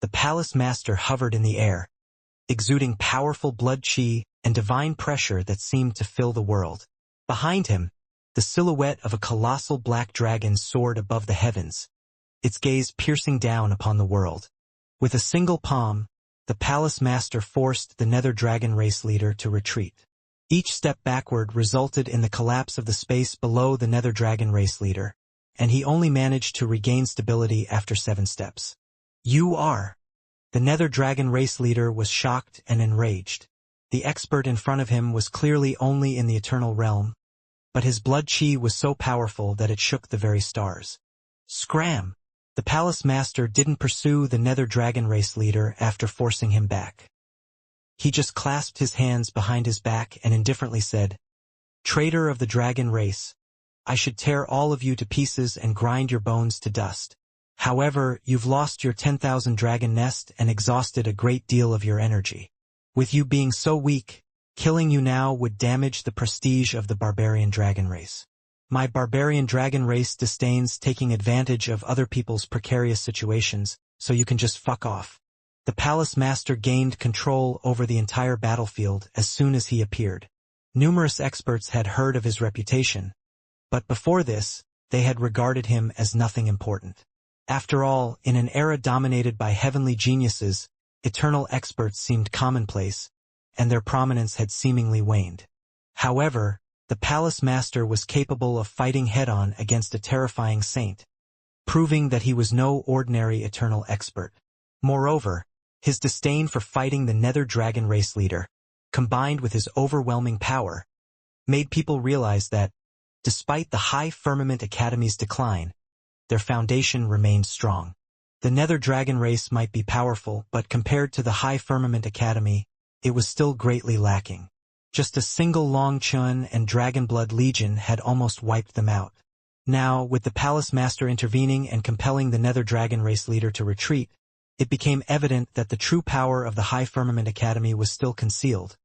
the palace master hovered in the air, exuding powerful blood chi and divine pressure that seemed to fill the world. Behind him, the silhouette of a colossal black dragon soared above the heavens, its gaze piercing down upon the world. With a single palm, the palace master forced the nether dragon race leader to retreat. Each step backward resulted in the collapse of the space below the nether dragon race leader, and he only managed to regain stability after 7 steps. "You are." The nether dragon race leader was shocked and enraged. The expert in front of him was clearly only in the eternal realm, but his blood chi was so powerful that it shook the very stars. Scram! The palace master didn't pursue the nether dragon race leader after forcing him back. He just clasped his hands behind his back and indifferently said, "Traitor of the dragon race, I should tear all of you to pieces and grind your bones to dust. However, you've lost your 10,000 dragon nest and exhausted a great deal of your energy. With you being so weak, killing you now would damage the prestige of the barbarian dragon race. My barbarian dragon race disdains taking advantage of other people's precarious situations, so you can just fuck off." The palace master gained control over the entire battlefield as soon as he appeared. Numerous experts had heard of his reputation, but before this, they had regarded him as nothing important. After all, in an era dominated by heavenly geniuses, eternal experts seemed commonplace, and their prominence had seemingly waned. However, the palace master was capable of fighting head-on against a terrifying saint, proving that he was no ordinary eternal expert. Moreover, his disdain for fighting the nether dragon race leader, combined with his overwhelming power, made people realize that, despite the High Firmament Academy's decline, their foundation remained strong. The nether dragon race might be powerful, but compared to the High Firmament Academy, it was still greatly lacking. Just a single Long Chun and Dragonblood Legion had almost wiped them out. Now, with the palace master intervening and compelling the nether dragon race leader to retreat, it became evident that the true power of the High Firmament Academy was still concealed,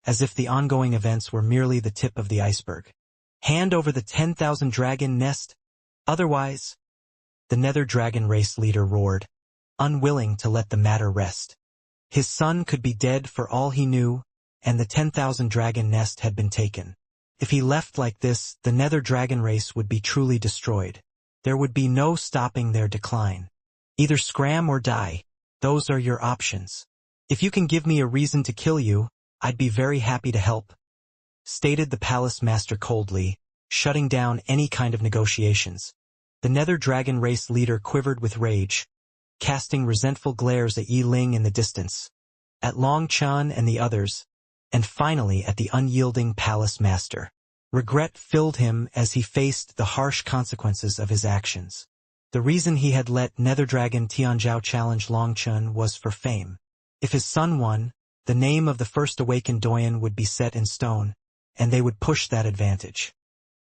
as if the ongoing events were merely the tip of the iceberg. "Hand over the 10,000 dragon nest, otherwise," the nether dragon race leader roared, unwilling to let the matter rest. His son could be dead for all he knew, and the 10,000 dragon nest had been taken. If he left like this, the nether dragon race would be truly destroyed. There would be no stopping their decline. "Either scram or die. Those are your options. If you can give me a reason to kill you, I'd be very happy to help," stated the palace master coldly, shutting down any kind of negotiations. The nether dragon race leader quivered with rage, casting resentful glares at Yi Ling in the distance, at Long Chun and the others, and finally at the unyielding palace master. Regret filled him as he faced the harsh consequences of his actions. The reason he had let Nether Dragon Tianzhao challenge Long Chun was for fame. If his son won, the name of the first awakened Doyen would be set in stone, and they would push that advantage.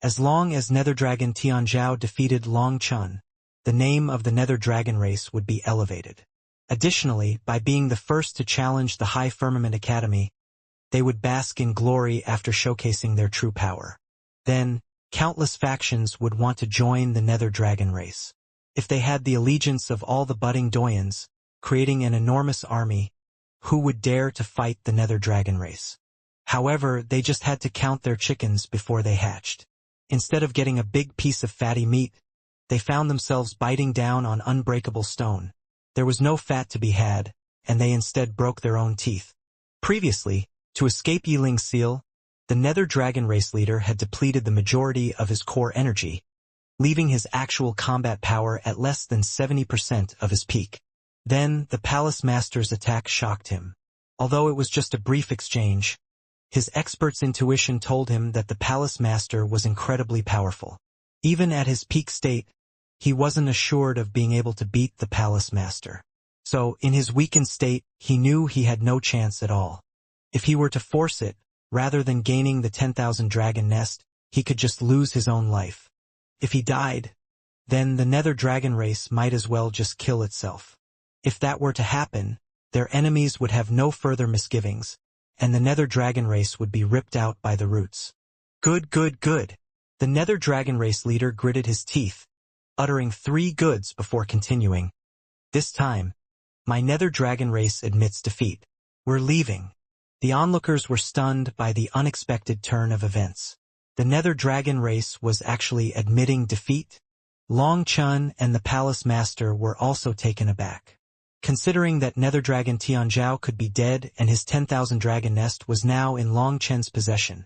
As long as Nether Dragon Tianzhao defeated Long Chun, the name of the Nether Dragon race would be elevated. Additionally, by being the first to challenge the High Firmament Academy, they would bask in glory after showcasing their true power. Then, countless factions would want to join the Nether Dragon race. If they had the allegiance of all the budding Doyens, creating an enormous army, who would dare to fight the Nether Dragon race? However, they just had to count their chickens before they hatched. Instead of getting a big piece of fatty meat, they found themselves biting down on unbreakable stone. There was no fat to be had, and they instead broke their own teeth. Previously, to escape Yi Ling's seal, the Nether Dragon race leader had depleted the majority of his core energy, leaving his actual combat power at less than 70% of his peak. Then, the Palace Master's attack shocked him. Although it was just a brief exchange, his expert's intuition told him that the Palace Master was incredibly powerful. Even at his peak state, he wasn't assured of being able to beat the Palace Master. So, in his weakened state, he knew he had no chance at all. If he were to force it, rather than gaining the 10,000 dragon nest, he could just lose his own life. If he died, then the Nether Dragon race might as well just kill itself. If that were to happen, their enemies would have no further misgivings, and the Nether Dragon race would be ripped out by the roots. Good, good, good. The Nether Dragon race leader gritted his teeth, uttering 3 goods before continuing. This time, My nether dragon race admits defeat. We're leaving. The onlookers were stunned by the unexpected turn of events. The nether dragon race was actually admitting defeat? Long Chun and the palace master were also taken aback. Considering that nether dragon Tianzhao could be dead and his 10,000 dragon nest was now in Long Chen's possession,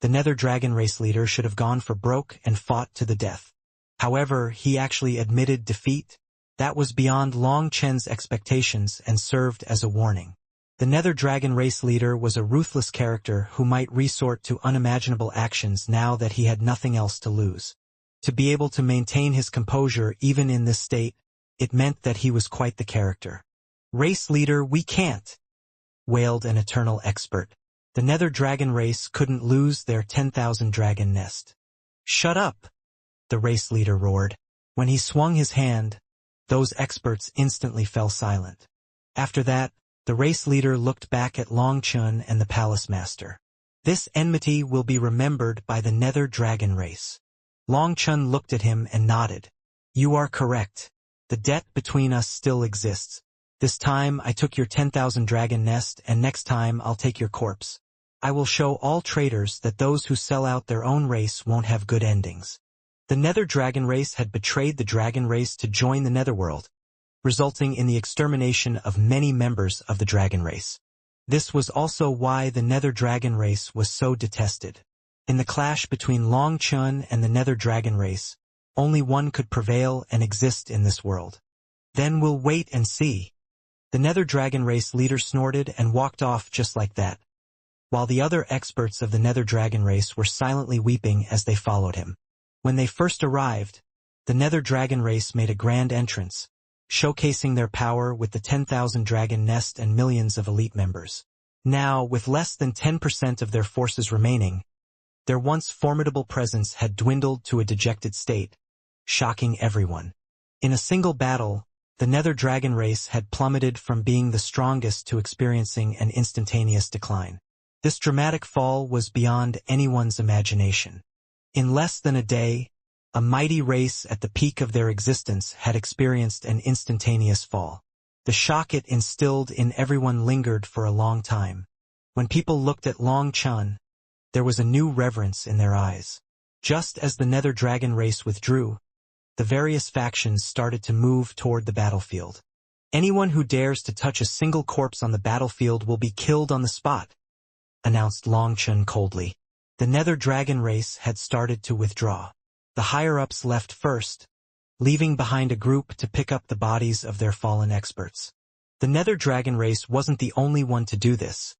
the nether dragon race leader should have gone for broke and fought to the death. However, he actually admitted defeat. That was beyond Long Chen's expectations and served as a warning. The nether dragon race leader was a ruthless character who might resort to unimaginable actions now that he had nothing else to lose. To be able to maintain his composure even in this state, it meant that he was quite the character. Race leader, we can't, wailed an eternal expert. The nether dragon race couldn't lose their 10,000 dragon nest. Shut up, the race leader roared. When he swung his hand, those experts instantly fell silent. After that, the race leader looked back at Long Chun and the palace master. This enmity will be remembered by the nether dragon race. Long Chun looked at him and nodded. You are correct. The debt between us still exists. This time I took your 10,000 dragon nest and next time I'll take your corpse. I will show all traitors that those who sell out their own race won't have good endings. The nether dragon race had betrayed the dragon race to join the netherworld, resulting in the extermination of many members of the dragon race. This was also why the nether dragon race was so detested. In the clash between Long Chun and the nether dragon race, only one could prevail and exist in this world. Then we'll wait and see. The nether dragon race leader snorted and walked off just like that, while the other experts of the nether dragon race were silently weeping as they followed him. When they first arrived, the nether dragon race made a grand entrance, showcasing their power with the 10,000 dragon nest and millions of elite members. Now, with less than 10% of their forces remaining, their once formidable presence had dwindled to a dejected state, shocking everyone. In a single battle, the nether dragon race had plummeted from being the strongest to experiencing an instantaneous decline. This dramatic fall was beyond anyone's imagination. In less than a day, a mighty race at the peak of their existence had experienced an instantaneous fall. The shock it instilled in everyone lingered for a long time. When people looked at Long Chun, there was a new reverence in their eyes. Just as the nether dragon race withdrew, the various factions started to move toward the battlefield. Anyone who dares to touch a single corpse on the battlefield will be killed on the spot, announced Long Chun coldly. The nether dragon race had started to withdraw. The higher-ups left first, leaving behind a group to pick up the bodies of their fallen experts. The nether dragon race wasn't the only one to do this.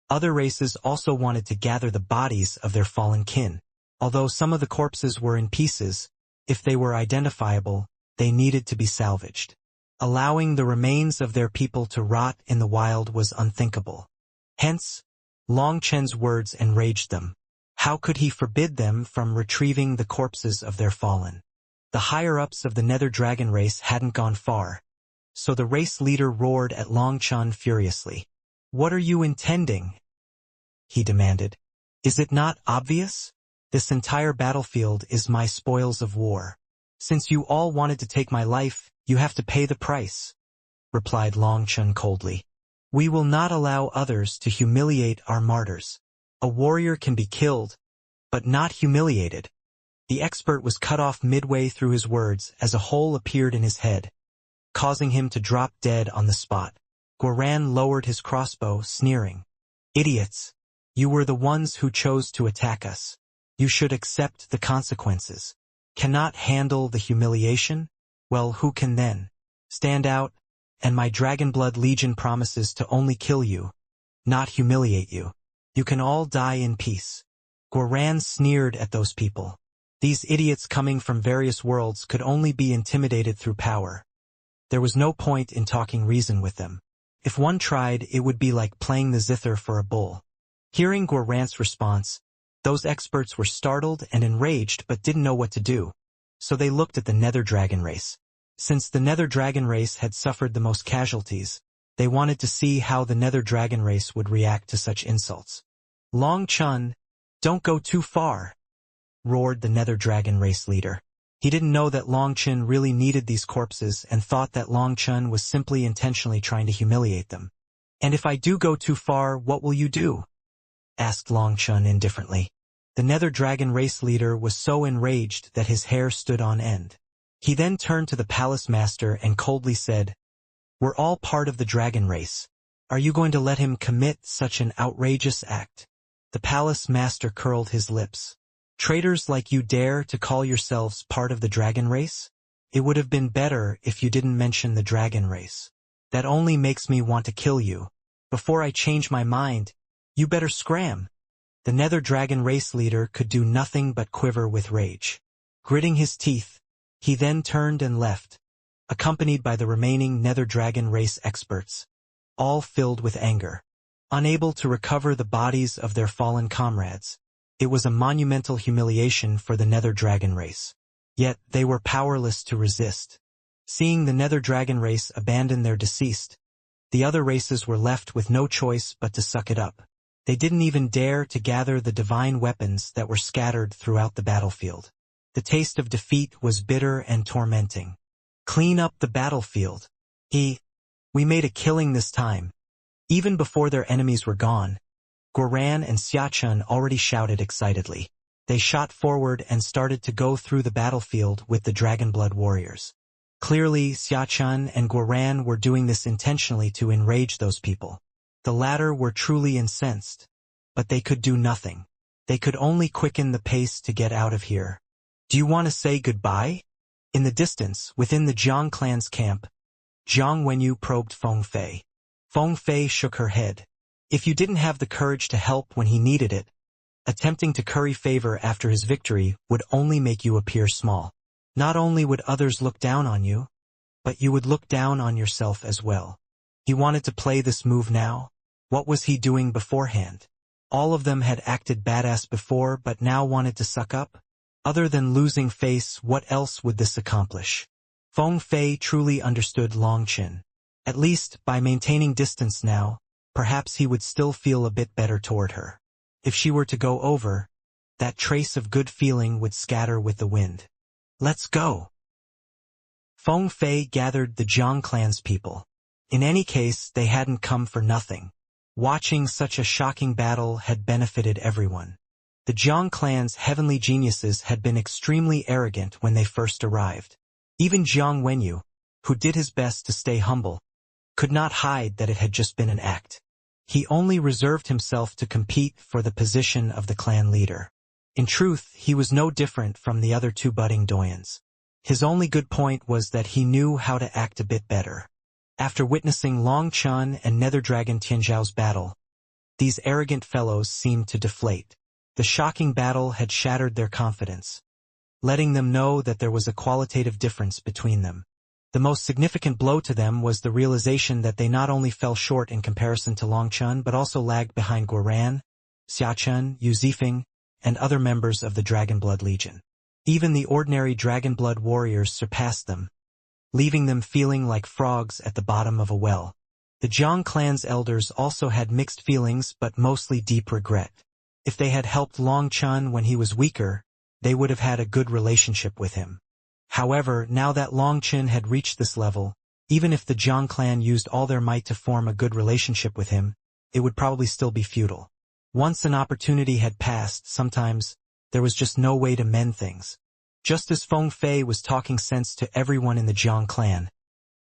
Other races also wanted to gather the bodies of their fallen kin. Although some of the corpses were in pieces, if they were identifiable, they needed to be salvaged. Allowing the remains of their people to rot in the wild was unthinkable. Hence, Long Chen's words enraged them. How could he forbid them from retrieving the corpses of their fallen? The higher-ups of the nether dragon race hadn't gone far, so the race leader roared at Long Chun furiously. What are you intending? He demanded. Is it not obvious? This entire battlefield is my spoils of war. Since you all wanted to take my life, you have to pay the price, replied Long Chun coldly. We will not allow others to humiliate our martyrs. A warrior can be killed, but not humiliated. The expert was cut off midway through his words as a hole appeared in his head, causing him to drop dead on the spot. Guoran lowered his crossbow, sneering. Idiots! You were the ones who chose to attack us. You should accept the consequences. Cannot handle the humiliation? Well, who can then? Stand out, and my Dragonblood Legion promises to only kill you, not humiliate you. You can all die in peace. Guoran sneered at those people. These idiots coming from various worlds could only be intimidated through power. There was no point in talking reason with them. If one tried, it would be like playing the zither for a bull. Hearing Guoran's response, those experts were startled and enraged but didn't know what to do, so they looked at the nether dragon race. Since the nether dragon race had suffered the most casualties, they wanted to see how the nether dragon race would react to such insults. Long Chun, don't go too far, roared the nether dragon race leader. He didn't know that Long Chen really needed these corpses and thought that Long Chen was simply intentionally trying to humiliate them. "And if I do go too far, what will you do?" asked Long Chen indifferently. The Nether Dragon race leader was so enraged that his hair stood on end. He then turned to the palace master and coldly said, "We're all part of the dragon race. Are you going to let him commit such an outrageous act?" The palace master curled his lips. "Traitors like you dare to call yourselves part of the dragon race? It would have been better if you didn't mention the dragon race. That only makes me want to kill you. Before I change my mind, you better scram." The Nether Dragon race leader could do nothing but quiver with rage. Gritting his teeth, he then turned and left, accompanied by the remaining Nether Dragon race experts, all filled with anger. Unable to recover the bodies of their fallen comrades, it was a monumental humiliation for the Nether Dragon race. Yet they were powerless to resist. Seeing the Nether Dragon race abandon their deceased, the other races were left with no choice but to suck it up. They didn't even dare to gather the divine weapons that were scattered throughout the battlefield. The taste of defeat was bitter and tormenting. "Clean up the battlefield. We made a killing this time." Even before their enemies were gone, Goran and Xiachun already shouted excitedly. They shot forward and started to go through the battlefield with the Dragonblood warriors. Clearly, Xiachun and Goran were doing this intentionally to enrage those people. The latter were truly incensed, but they could do nothing. They could only quicken the pace to get out of here. "Do you want to say goodbye?" In the distance, within the Jiang clan's camp, Jiang Wenyu probed Feng Fei. Feng Fei shook her head. "If you didn't have the courage to help when he needed it, attempting to curry favor after his victory would only make you appear small. Not only would others look down on you, but you would look down on yourself as well." He wanted to play this move now. What was he doing beforehand? All of them had acted badass before but now wanted to suck up? Other than losing face, what else would this accomplish? Feng Fei truly understood Long Chen. At least, by maintaining distance now, perhaps he would still feel a bit better toward her. If she were to go over, that trace of good feeling would scatter with the wind. "Let's go." Feng Fei gathered the Jiang clan's people. In any case, they hadn't come for nothing. Watching such a shocking battle had benefited everyone. The Jiang clan's heavenly geniuses had been extremely arrogant when they first arrived. Even Jiang Wenyu, who did his best to stay humble, could not hide that it had just been an act. He only reserved himself to compete for the position of the clan leader. In truth, he was no different from the other two budding doyens. His only good point was that he knew how to act a bit better. After witnessing Long Chen and Nether Dragon Tianzhao's battle, these arrogant fellows seemed to deflate. The shocking battle had shattered their confidence, letting them know that there was a qualitative difference between them. The most significant blow to them was the realization that they not only fell short in comparison to Long Chen but also lagged behind Goran, Xiachun, Yu Zifeng, and other members of the Dragonblood Legion. Even the ordinary Dragonblood warriors surpassed them, leaving them feeling like frogs at the bottom of a well. The Jiang clan's elders also had mixed feelings but mostly deep regret. If they had helped Long Chen when he was weaker, they would have had a good relationship with him. However, now that Long Chen had reached this level, even if the Jiang clan used all their might to form a good relationship with him, it would probably still be futile. Once an opportunity had passed, sometimes there was just no way to mend things. Just as Feng Fei was talking sense to everyone in the Jiang clan,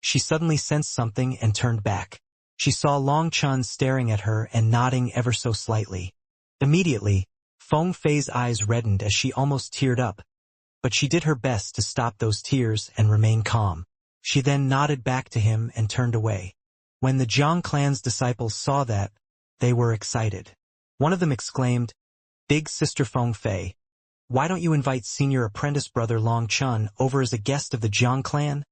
she suddenly sensed something and turned back. She saw Long Chen staring at her and nodding ever so slightly. Immediately, Feng Fei's eyes reddened as she almost teared up, but she did her best to stop those tears and remain calm. She then nodded back to him and turned away. When the Jiang clan's disciples saw that, they were excited. One of them exclaimed, "Big Sister Feng Fei, why don't you invite senior apprentice brother Long Chen over as a guest of the Jiang clan?"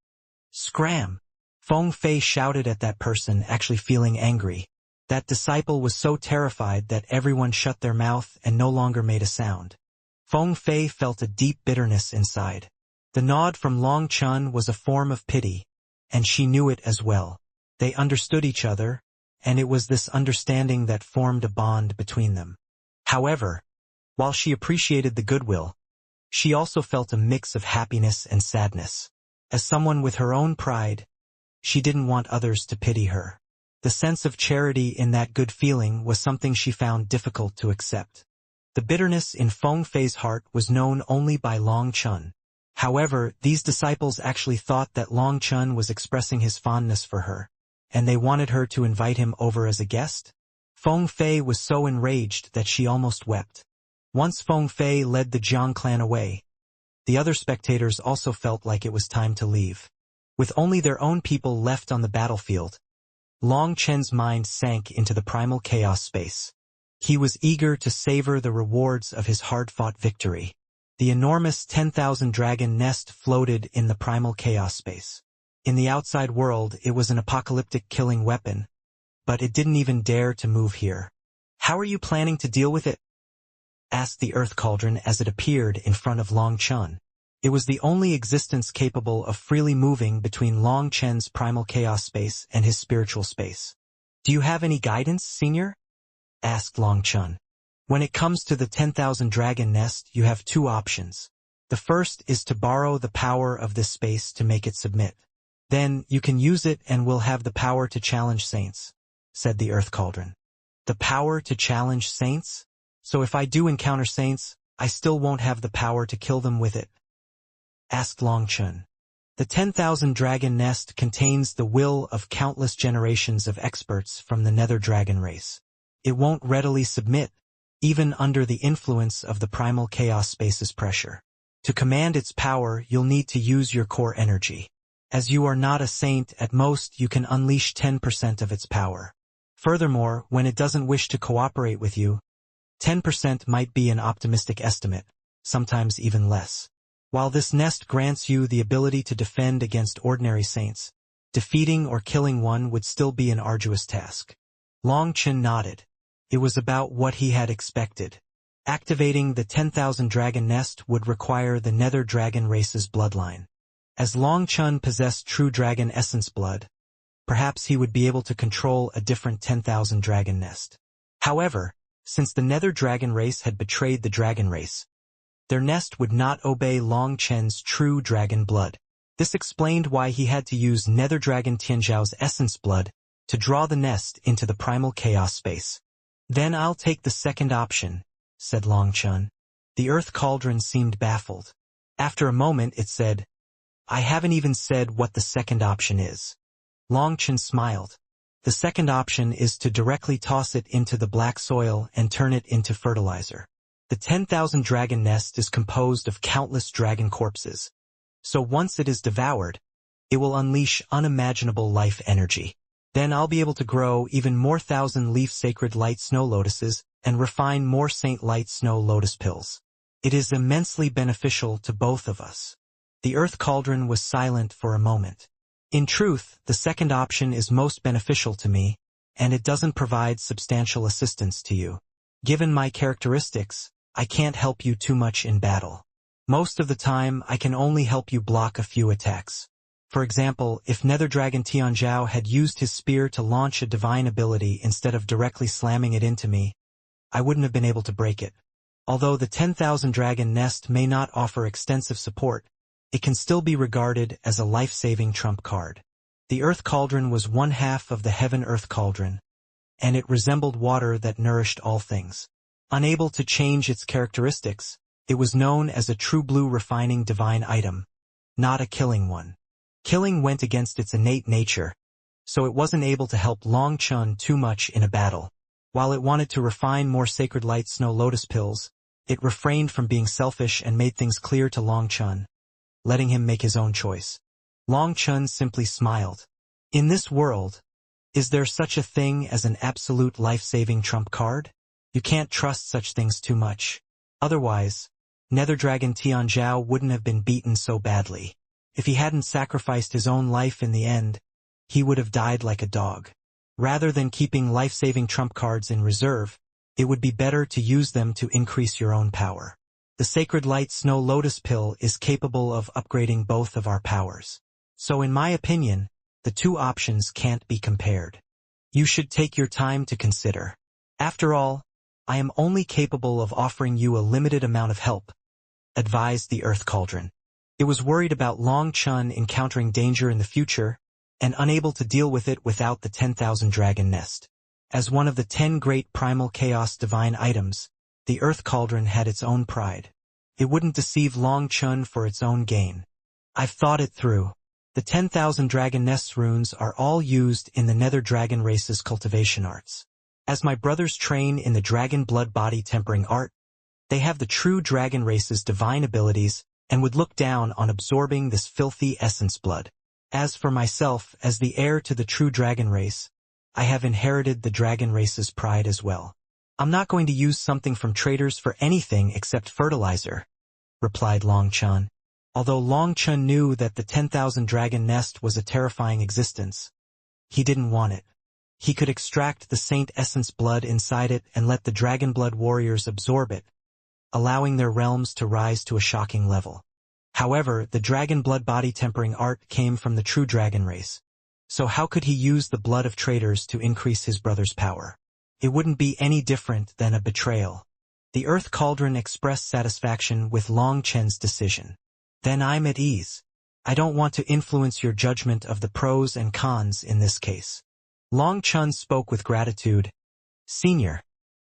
"Scram!" Feng Fei shouted at that person, actually feeling angry. That disciple was so terrified that everyone shut their mouth and no longer made a sound. Feng Fei felt a deep bitterness inside. The nod from Long Chen was a form of pity, and she knew it as well. They understood each other, and it was this understanding that formed a bond between them. However, while she appreciated the goodwill, She also felt a mix of happiness and sadness. As someone with her own pride, she didn't want others to pity her. The sense of charity in that good feeling was something she found difficult to accept. The bitterness in Feng Fei's heart was known only by Long Chun. However, these disciples actually thought that Long Chun was expressing his fondness for her, and they wanted her to invite him over as a guest. Feng Fei was so enraged that she almost wept. Once Feng Fei led the Jiang clan away, the other spectators also felt like it was time to leave. With only their own people left on the battlefield, Long Chen's mind sank into the primal chaos space. He was eager to savor the rewards of his hard-fought victory. The enormous 10,000 dragon nest floated in the primal chaos space. In the outside world, it was an apocalyptic killing weapon, but it didn't even dare to move here. "How are you planning to deal with it?" asked the Earth Cauldron as it appeared in front of Long Chen. It was the only existence capable of freely moving between Long Chen's primal chaos space and his spiritual space. "Do you have any guidance, Senior?" asked Long Chen. "When it comes to the 10,000 dragon nest, you have two options. The first is to borrow the power of this space to make it submit. Then you can use it and will have the power to challenge saints," said the Earth Cauldron. "The power to challenge saints? So if I do encounter saints, I still won't have the power to kill them with it?" asked Long Chen. "The 10,000 dragon nest contains the will of countless generations of experts from the Nether Dragon race. It won't readily submit, even under the influence of the primal chaos space's pressure. To command its power, you'll need to use your core energy. As you are not a saint, at most you can unleash 10% of its power. Furthermore, when it doesn't wish to cooperate with you, 10% might be an optimistic estimate, sometimes even less. While this nest grants you the ability to defend against ordinary saints, defeating or killing one would still be an arduous task." Long Chen nodded. It was about what he had expected. Activating the 10,000 dragon nest would require the Nether Dragon race's bloodline. As Long Chen possessed true dragon essence blood, perhaps he would be able to control a different 10,000 dragon nest. However, since the Nether Dragon race had betrayed the dragon race, their nest would not obey Long Chen's true dragon blood. This explained why he had to use Nether Dragon Tianzhao's essence blood to draw the nest into the primal chaos space. "Then I'll take the second option," said Long Chen. The Earth Cauldron seemed baffled. After a moment it said, "I haven't even said what the second option is." Long Chen smiled. "The second option is to directly toss it into the black soil and turn it into fertilizer. The 10,000 dragon nest is composed of countless dragon corpses, so once it is devoured, it will unleash unimaginable life energy. Then I'll be able to grow even more 1,000-leaf sacred light snow lotuses and refine more saint light snow lotus pills. It is immensely beneficial to both of us." The Earth Cauldron was silent for a moment. "In truth, the second option is most beneficial to me, and it doesn't provide substantial assistance to you. Given my characteristics, I can't help you too much in battle. Most of the time, I can only help you block a few attacks. For example, if Nether Dragon Tianzhao had used his spear to launch a divine ability instead of directly slamming it into me, I wouldn't have been able to break it. Although the 10,000 dragon nest may not offer extensive support, it can still be regarded as a life-saving trump card." The Earth Cauldron was one half of the Heaven-Earth Cauldron, and it resembled water that nourished all things. Unable to change its characteristics, it was known as a true blue refining divine item, not a killing one. Killing went against its innate nature, so it wasn't able to help Long Chen too much in a battle. While it wanted to refine more sacred light snow lotus pills, it refrained from being selfish and made things clear to Long Chen, letting him make his own choice. Long Chen simply smiled. "In this world, is there such a thing as an absolute life-saving trump card? You can't trust such things too much. Otherwise, Nether Dragon Tianzhao wouldn't have been beaten so badly. If he hadn't sacrificed his own life in the end, he would have died like a dog. Rather than keeping life-saving trump cards in reserve, it would be better to use them to increase your own power. The Sacred Light Snow Lotus Pill is capable of upgrading both of our powers. So in my opinion, the two options can't be compared. You should take your time to consider. After all, I am only capable of offering you a limited amount of help, advised the Earth Cauldron. It was worried about Long Chun encountering danger in the future and unable to deal with it without the 10,000 dragon nest. As one of the 10 great primal chaos divine items, the Earth Cauldron had its own pride. It wouldn't deceive Long Chun for its own gain. I've thought it through. The 10,000 dragon nests runes are all used in the nether dragon race's cultivation arts. As my brothers train in the dragon blood body tempering art, they have the true dragon race's divine abilities and would look down on absorbing this filthy essence blood. As for myself, as the heir to the true dragon race, I have inherited the dragon race's pride as well. I'm not going to use something from traders for anything except fertilizer, replied Long Chun. Although Long Chun knew that the 10,000 dragon nest was a terrifying existence, he didn't want it. He could extract the saint essence blood inside it and let the dragon blood warriors absorb it, allowing their realms to rise to a shocking level. However, the dragon blood body tempering art came from the true dragon race. So how could he use the blood of traitors to increase his brother's power? It wouldn't be any different than a betrayal. The Earth Cauldron expressed satisfaction with Long Chun's decision. Then I'm at ease. I don't want to influence your judgment of the pros and cons in this case. Long Chun spoke with gratitude. Senior,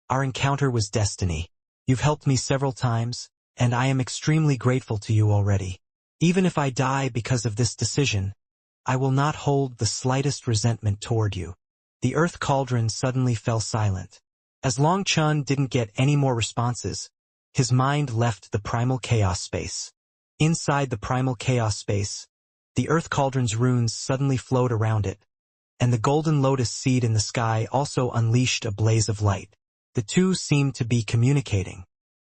our encounter was destiny. You've helped me several times, and I am extremely grateful to you already. Even if I die because of this decision, I will not hold the slightest resentment toward you. The Earth Cauldron suddenly fell silent. As Long Chun didn't get any more responses, his mind left the primal chaos space. Inside the primal chaos space, the Earth Cauldron's runes suddenly flowed around it, and the golden lotus seed in the sky also unleashed a blaze of light. The two seemed to be communicating.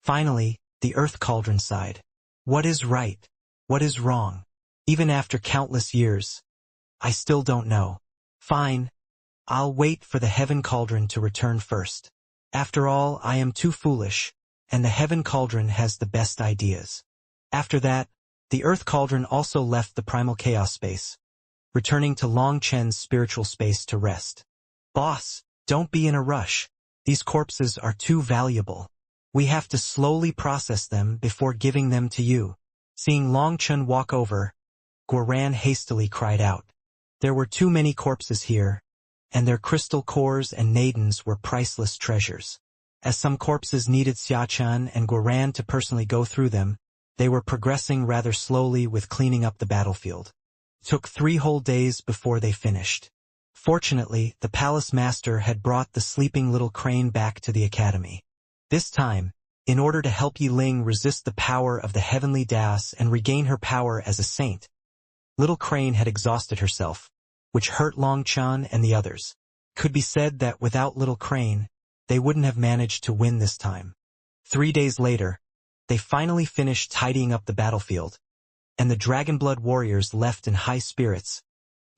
Finally, the Earth Cauldron sighed. What is right? What is wrong? Even after countless years, I still don't know. Fine. I'll wait for the Heaven Cauldron to return first. After all, I am too foolish, and the Heaven Cauldron has the best ideas. After that, the Earth Cauldron also left the primal chaos space, returning to Long Chen's spiritual space to rest. Boss, don't be in a rush. These corpses are too valuable. We have to slowly process them before giving them to you. Seeing Long Chun walk over, Guoran hastily cried out. There were too many corpses here, and their crystal cores and nadens were priceless treasures. As some corpses needed Xiachun and Guoran to personally go through them, they were progressing rather slowly with cleaning up the battlefield. It took 3 whole days before they finished. Fortunately, the palace master had brought the sleeping little crane back to the academy. This time, in order to help Yi Ling resist the power of the heavenly Das and regain her power as a saint, Little Crane had exhausted herself, which hurt Long Chun and the others. Could be said that without Little Crane, they wouldn't have managed to win this time. 3 days later, they finally finished tidying up the battlefield, and the Dragonblood warriors left in high spirits,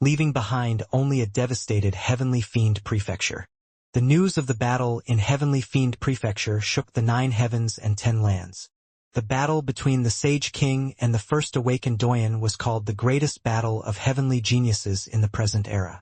leaving behind only a devastated Heavenly Fiend Prefecture. The news of the battle in Heavenly Fiend Prefecture shook the 9 heavens and 10 lands. The battle between the Sage King and the first awakened Doyen was called the greatest battle of heavenly geniuses in the present era.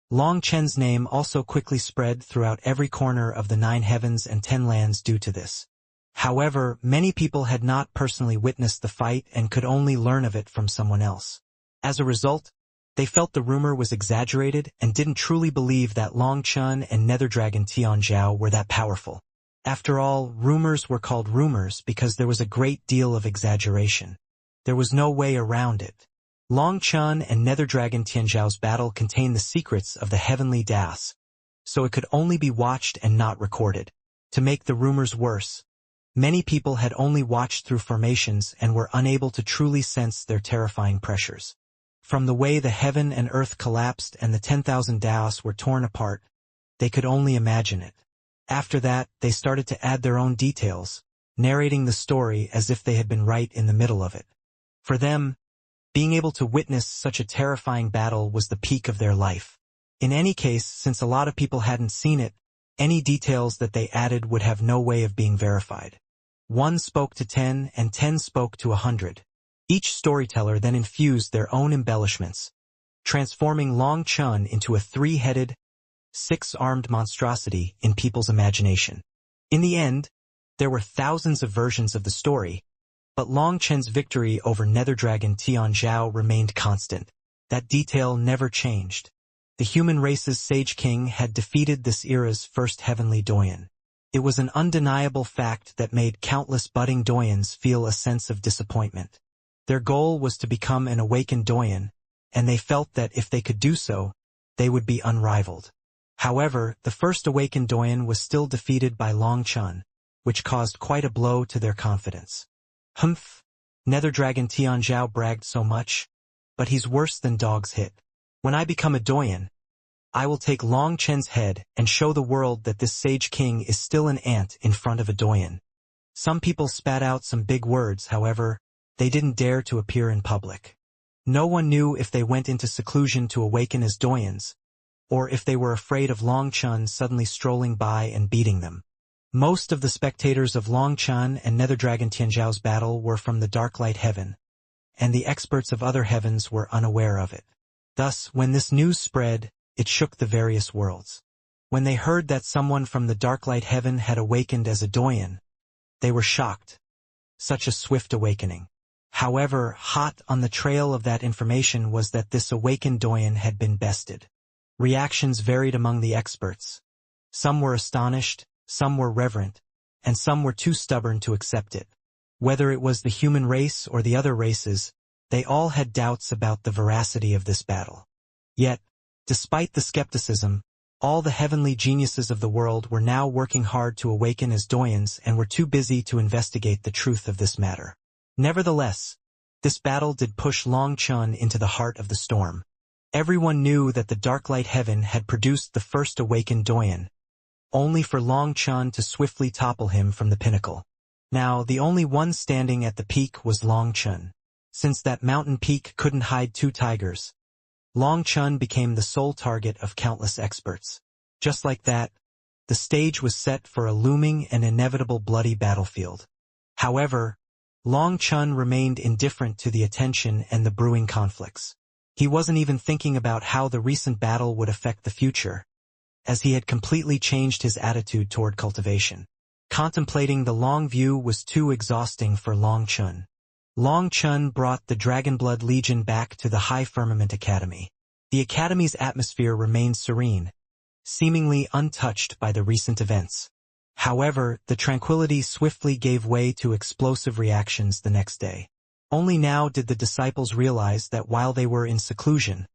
Long Chen's name also quickly spread throughout every corner of the 9 heavens and 10 lands due to this. However, many people had not personally witnessed the fight and could only learn of it from someone else. As a result, they felt the rumor was exaggerated and didn't truly believe that Long Chun and Nether Dragon Tianzhao were that powerful. After all, rumors were called rumors because there was a great deal of exaggeration. There was no way around it. Long Chun and Nether Dragon Tianzhao's battle contained the secrets of the heavenly Das, so it could only be watched and not recorded. To make the rumors worse, many people had only watched through formations and were unable to truly sense their terrifying pressures. From the way the heaven and earth collapsed and the 10,000 Daos were torn apart, they could only imagine it. After that, they started to add their own details, narrating the story as if they had been right in the middle of it. For them, being able to witness such a terrifying battle was the peak of their life. In any case, since a lot of people hadn't seen it, any details that they added would have no way of being verified. 1 spoke to 10 and 10 spoke to 100. Each storyteller then infused their own embellishments, transforming Long Chun into a 3-headed, 6-armed monstrosity in people's imagination. In the end, there were thousands of versions of the story, But Long Chen's victory over Netherdragon Tianzhao remained constant. That detail never changed. The human race's Sage King had defeated this era's first heavenly doyen. It was an undeniable fact that made countless budding doyens feel a sense of disappointment. Their goal was to become an awakened doyen, and they felt that if they could do so, they would be unrivaled. However, the first awakened doyen was still defeated by Long Chen, which caused quite a blow to their confidence. Humph! Netherdragon Tianzhao bragged so much, but he's worse than dog's hit. When I become a doyen, I will take Long Chen's head and show the world that this Sage King is still an ant in front of a doyen. Some people spat out some big words, however, they didn't dare to appear in public. No one knew if they went into seclusion to awaken as doyens, or if they were afraid of Long Chen suddenly strolling by and beating them. Most of the spectators of Long Chen and Netherdragon Tianzhao's battle were from the Darklight Heaven, and the experts of other heavens were unaware of it. Thus, when this news spread, it shook the various worlds. When they heard that someone from the Darklight Heaven had awakened as a doyen, they were shocked. Such a swift awakening. However, hot on the trail of that information was that this awakened doyen had been bested. Reactions varied among the experts. Some were astonished, some were reverent, and some were too stubborn to accept it. Whether it was the human race or the other races, they all had doubts about the veracity of this battle. Yet, despite the skepticism, all the heavenly geniuses of the world were now working hard to awaken as doyens and were too busy to investigate the truth of this matter. Nevertheless, this battle did push Long Chen into the heart of the storm. Everyone knew that the Darklight Heaven had produced the first awakened doyen, only for Long Chen to swiftly topple him from the pinnacle. Now, the only one standing at the peak was Long Chen. Since that mountain peak couldn't hide two tigers, Long Chen became the sole target of countless experts. Just like that, the stage was set for a looming and inevitable bloody battlefield. However, Long Chen remained indifferent to the attention and the brewing conflicts. He wasn't even thinking about how the recent battle would affect the future, as he had completely changed his attitude toward cultivation. Contemplating the long view was too exhausting for Long Chen. Long Chen brought the Dragonblood Legion back to the High Firmament Academy. The Academy's atmosphere remained serene, seemingly untouched by the recent events. However, the tranquility swiftly gave way to explosive reactions the next day. Only now did the disciples realize that while they were in seclusion,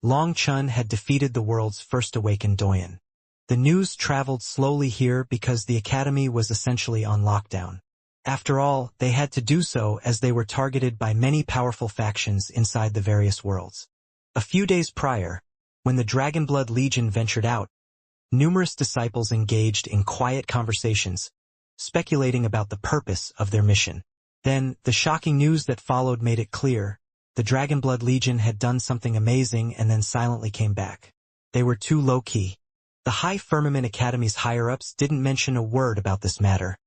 Long Chen had defeated the world's first awakened doyen. The news traveled slowly here because the Academy was essentially on lockdown. After all, they had to do so as they were targeted by many powerful factions inside the various worlds. A few days prior, when the Dragonblood Legion ventured out, numerous disciples engaged in quiet conversations, speculating about the purpose of their mission. Then, the shocking news that followed made it clear. The Dragonblood Legion had done something amazing and then silently came back. They were too low-key. The High Firmament Academy's higher-ups didn't mention a word about this matter,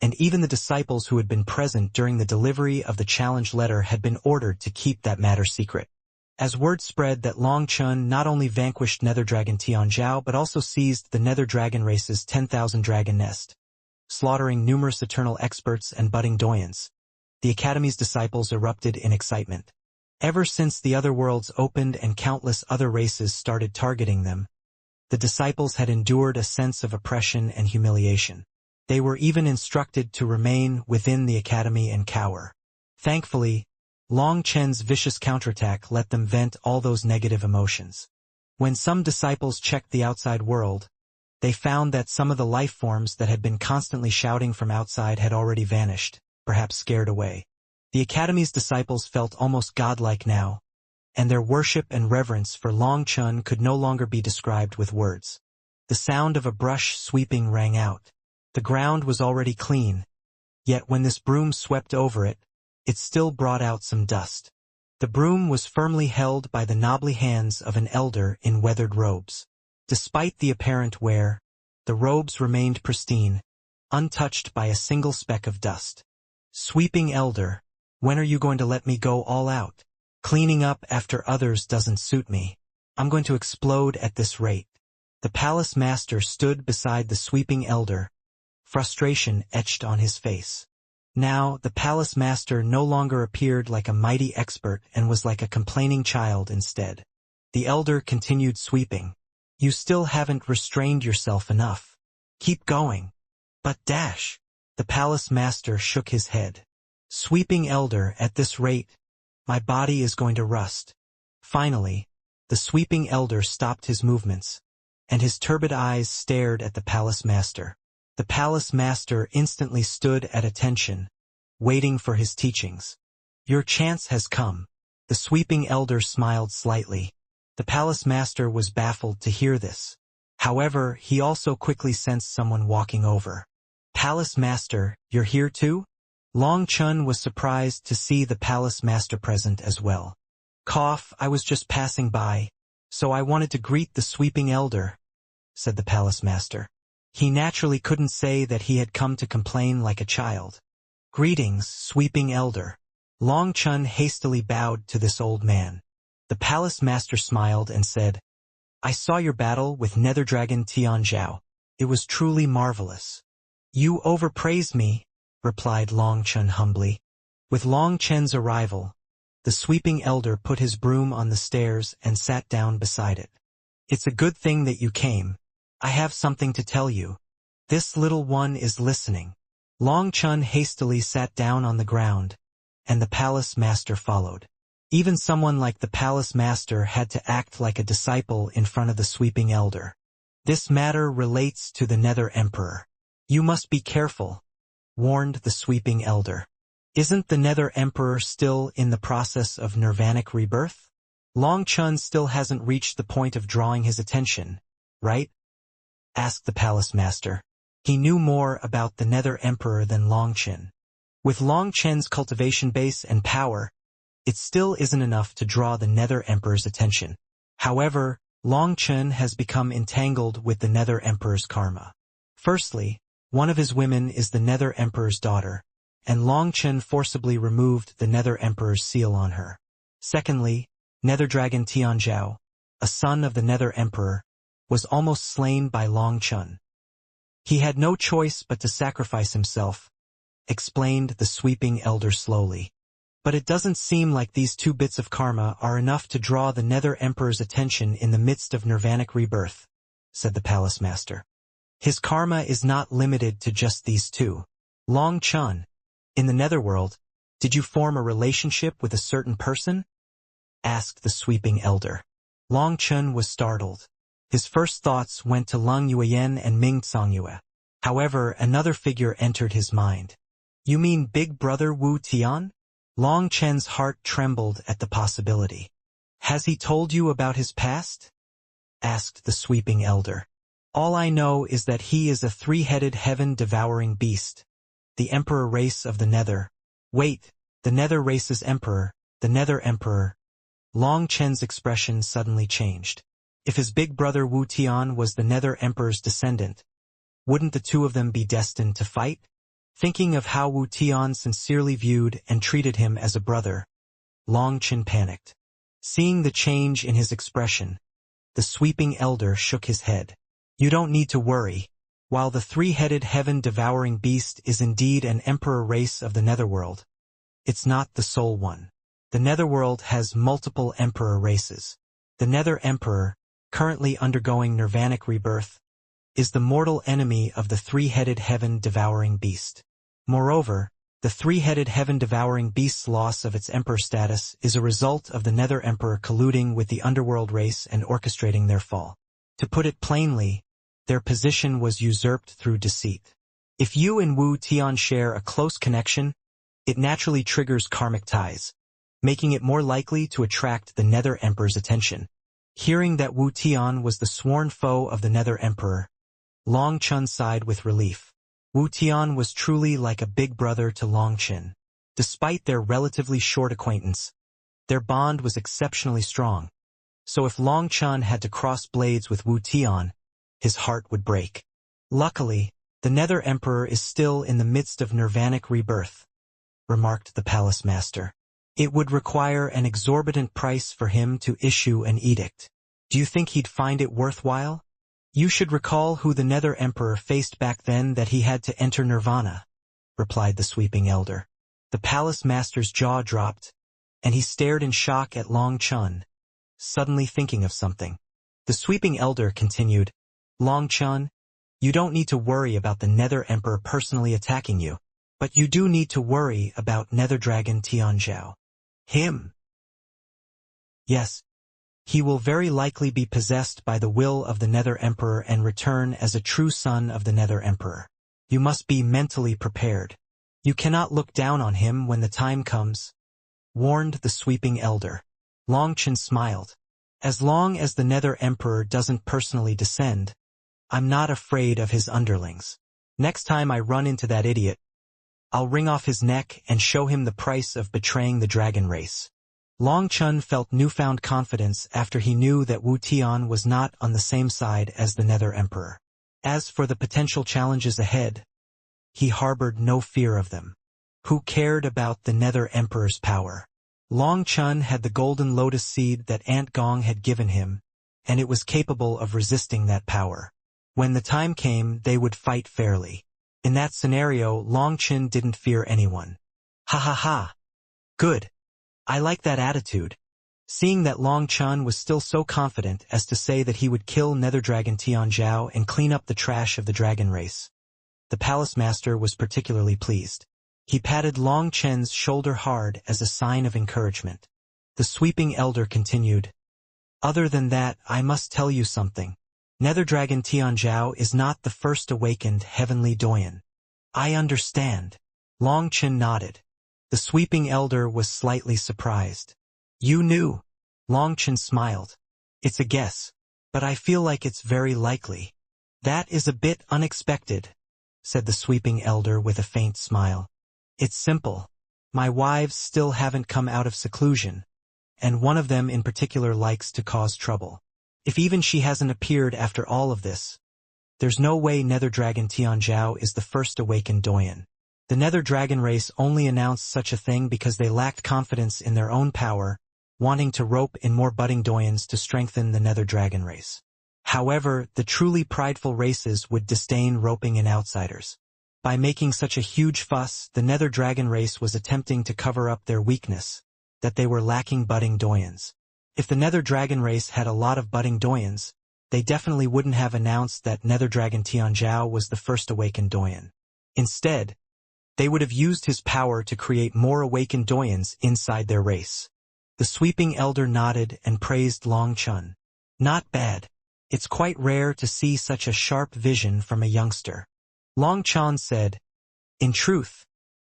and even the disciples who had been present during the delivery of the challenge letter had been ordered to keep that matter secret. As word spread that Long Chen not only vanquished Netherdragon Tianzhao but also seized the Nether Dragon race's 10,000 dragon nest, slaughtering numerous eternal experts and budding doyens, the Academy's disciples erupted in excitement. Ever since the other worlds opened and countless other races started targeting them, the disciples had endured a sense of oppression and humiliation. They were even instructed to remain within the Academy and cower. Thankfully, Long Chen's vicious counterattack let them vent all those negative emotions. When some disciples checked the outside world, they found that some of the life forms that had been constantly shouting from outside had already vanished, perhaps scared away. The Academy's disciples felt almost godlike now, and their worship and reverence for Long Chen could no longer be described with words. The sound of a brush sweeping rang out. The ground was already clean, yet when this broom swept over it, it still brought out some dust. The broom was firmly held by the knobly hands of an elder in weathered robes. Despite the apparent wear, the robes remained pristine, untouched by a single speck of dust. Sweeping elder, when are you going to let me go all out? Cleaning up after others doesn't suit me. I'm going to explode at this rate. The palace master stood beside the sweeping elder, frustration etched on his face. Now, the palace master no longer appeared like a mighty expert and was like a complaining child instead. The elder continued sweeping. You still haven't restrained yourself enough. Keep going. But dash. The palace master shook his head. Sweeping elder, at this rate, my body is going to rust. Finally, the sweeping elder stopped his movements, and his turbid eyes stared at the palace master. The palace master instantly stood at attention, waiting for his teachings. Your chance has come. The sweeping elder smiled slightly. The palace master was baffled to hear this. However, he also quickly sensed someone walking over. Palace master, you're here too? Long Chun was surprised to see the palace master present as well. Cough, I was just passing by, so I wanted to greet the sweeping elder, said the palace master. He naturally couldn't say that he had come to complain like a child. Greetings, sweeping elder. Long Chun hastily bowed to this old man. The palace master smiled and said, I saw your battle with Nether Dragon Tianzhao. It was truly marvelous. You overpraised me, replied Long Chun humbly. With Long Chen's arrival, the sweeping elder put his broom on the stairs and sat down beside it. It's a good thing that you came. I have something to tell you. This little one is listening. Long Chun hastily sat down on the ground, and the palace master followed. Even someone like the palace master had to act like a disciple in front of the sweeping elder. This matter relates to the Nether Emperor. You must be careful, warned the sweeping elder. Isn't the Nether Emperor still in the process of nirvanic rebirth? Long Chun still hasn't reached the point of drawing his attention, right? Asked the palace master. He knew more about the Nether Emperor than Long Chen. With Long Chen's cultivation base and power, it still isn't enough to draw the Nether Emperor's attention. However, Long Chen has become entangled with the Nether Emperor's karma. Firstly, one of his women is the Nether Emperor's daughter, and Long Chen forcibly removed the Nether Emperor's seal on her. Secondly, Nether Dragon Tianzhao, a son of the Nether Emperor, was almost slain by Long Chun. He had no choice but to sacrifice himself, explained the sweeping elder slowly. But it doesn't seem like these two bits of karma are enough to draw the Nether Emperor's attention in the midst of nirvanic rebirth, said the palace master. His karma is not limited to just these two. Long Chun, in the netherworld, did you form a relationship with a certain person? Asked the sweeping elder. Long Chun was startled. His first thoughts went to Lung Yueyan and Ming Songyue. However, another figure entered his mind. You mean Big Brother Wu Tian? Long Chen's heart trembled at the possibility. Has he told you about his past? Asked the sweeping elder. All I know is that he is a three-headed heaven-devouring beast. The emperor race of the Nether. Wait, the Nether race's emperor, the Nether Emperor. Long Chen's expression suddenly changed. If his big brother Wu Tian was the Nether Emperor's descendant, wouldn't the two of them be destined to fight? Thinking of how Wu Tian sincerely viewed and treated him as a brother, Long Chen panicked. Seeing the change in his expression, the sweeping elder shook his head. You don't need to worry. While the three-headed heaven-devouring beast is indeed an emperor race of the netherworld, it's not the sole one. The netherworld has multiple emperor races. The Nether Emperor, currently undergoing nirvanic rebirth, is the mortal enemy of the three-headed heaven-devouring beast. Moreover, the three-headed heaven-devouring beast's loss of its emperor status is a result of the Nether Emperor colluding with the underworld race and orchestrating their fall. To put it plainly, their position was usurped through deceit. If you and Wu Tian share a close connection, it naturally triggers karmic ties, making it more likely to attract the Nether Emperor's attention. Hearing that Wu Tian was the sworn foe of the Nether Emperor, Long Chun sighed with relief. Wu Tian was truly like a big brother to Long Chen. Despite their relatively short acquaintance, their bond was exceptionally strong. So if Long Chun had to cross blades with Wu Tian, his heart would break. Luckily, the Nether Emperor is still in the midst of nirvanic rebirth, remarked the palace master. It would require an exorbitant price for him to issue an edict. Do you think he'd find it worthwhile? You should recall who the Nether Emperor faced back then that he had to enter nirvana. replied the sweeping elder. The palace master's jaw dropped, and he stared in shock at Long Chun, suddenly thinking of something. The sweeping elder continued, Long Chun, you don't need to worry about the Nether Emperor personally attacking you, but you do need to worry about Nether Dragon Tianzhao. Him? Yes. He will very likely be possessed by the will of the Nether Emperor and return as a true son of the Nether Emperor. You must be mentally prepared. You cannot look down on him when the time comes, warned the sweeping elder. Long Chun smiled. As long as the Nether Emperor doesn't personally descend, I'm not afraid of his underlings. Next time I run into that idiot, I'll wring off his neck and show him the price of betraying the dragon race. Long Chun felt newfound confidence after he knew that Wu Tian was not on the same side as the Nether Emperor. As for the potential challenges ahead, he harbored no fear of them. Who cared about the Nether Emperor's power? Long Chun had the golden lotus seed that Ant Gong had given him, and it was capable of resisting that power. When the time came, they would fight fairly. In that scenario, Long Chun didn't fear anyone. Ha ha ha. Good. I like that attitude. Seeing that Long Chun was still so confident as to say that he would kill Nether Dragon Tianzhao and clean up the trash of the dragon race, the palace master was particularly pleased. He patted Long Chun's shoulder hard as a sign of encouragement. The sweeping elder continued, Other than that, I must tell you something. Nether Dragon Tianzhao is not the first awakened heavenly Doyen. I understand. Long Chun nodded. The sweeping elder was slightly surprised. You knew. Long Chun smiled. It's a guess, but I feel like it's very likely. That is a bit unexpected, said the sweeping elder with a faint smile. It's simple. My wives still haven't come out of seclusion, and one of them in particular likes to cause trouble. If even she hasn't appeared after all of this, there's no way Nether Dragon Tianzhao is the first awakened Doyen. The Nether Dragon race only announced such a thing because they lacked confidence in their own power, wanting to rope in more budding Doyens to strengthen the Nether Dragon race. However, the truly prideful races would disdain roping in outsiders. By making such a huge fuss, the Nether Dragon race was attempting to cover up their weakness, that they were lacking budding Doyens. If the Nether Dragon race had a lot of budding Doyens, they definitely wouldn't have announced that Nether Dragon Tianzhao was the first awakened Doyen. Instead, they would have used his power to create more awakened Doyens inside their race. The sweeping elder nodded and praised Long Chun. Not bad. It's quite rare to see such a sharp vision from a youngster. Long Chun said, In truth,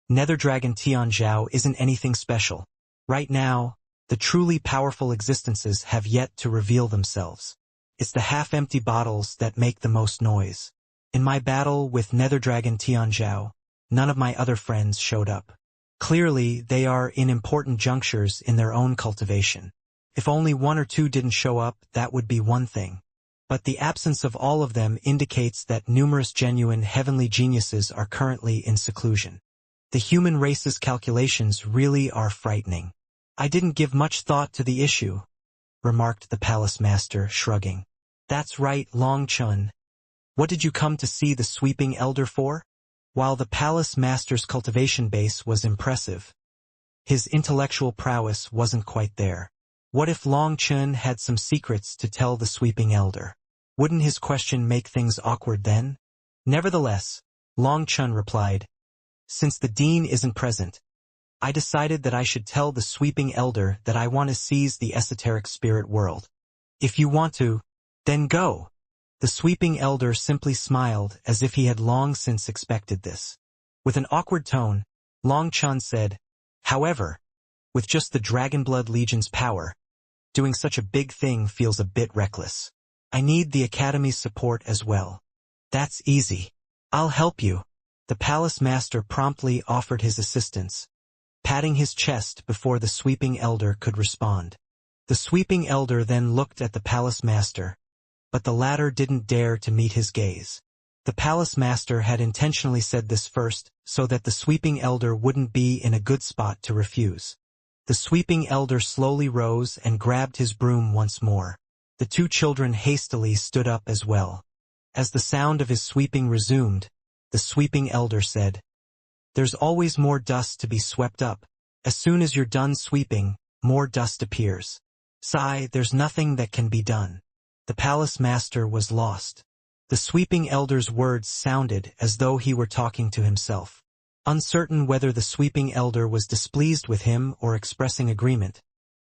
Nether Dragon Tianzhao isn't anything special. Right now, the truly powerful existences have yet to reveal themselves. It's the half-empty bottles that make the most noise. In my battle with Nether Dragon Tianzhao, none of my other friends showed up. Clearly, they are in important junctures in their own cultivation. If only one or two didn't show up, that would be one thing. But the absence of all of them indicates that numerous genuine heavenly geniuses are currently in seclusion. The human race's calculations really are frightening. I didn't give much thought to the issue, remarked the palace master, shrugging. That's right, Long Chun. What did you come to see the sweeping elder for? While the palace master's cultivation base was impressive, his intellectual prowess wasn't quite there. What if Long Chun had some secrets to tell the sweeping elder? Wouldn't his question make things awkward then? Nevertheless, Long Chun replied, Since the dean isn't present, I decided that I should tell the sweeping elder that I want to seize the esoteric spirit world. If you want to, then go. The sweeping elder simply smiled as if he had long since expected this. With an awkward tone, Long Chun said, However, with just the Dragonblood Legion's power, doing such a big thing feels a bit reckless. I need the Academy's support as well. That's easy. I'll help you. The palace master promptly offered his assistance, patting his chest before the sweeping elder could respond. The sweeping elder then looked at the palace master, but the latter didn't dare to meet his gaze. The palace master had intentionally said this first, so that the sweeping elder wouldn't be in a good spot to refuse. The sweeping elder slowly rose and grabbed his broom once more. The two children hastily stood up as well. As the sound of his sweeping resumed, the sweeping elder said, There's always more dust to be swept up. As soon as you're done sweeping, more dust appears. Sigh, there's nothing that can be done. The palace master was lost. The sweeping elder's words sounded as though he were talking to himself. Uncertain whether the sweeping elder was displeased with him or expressing agreement,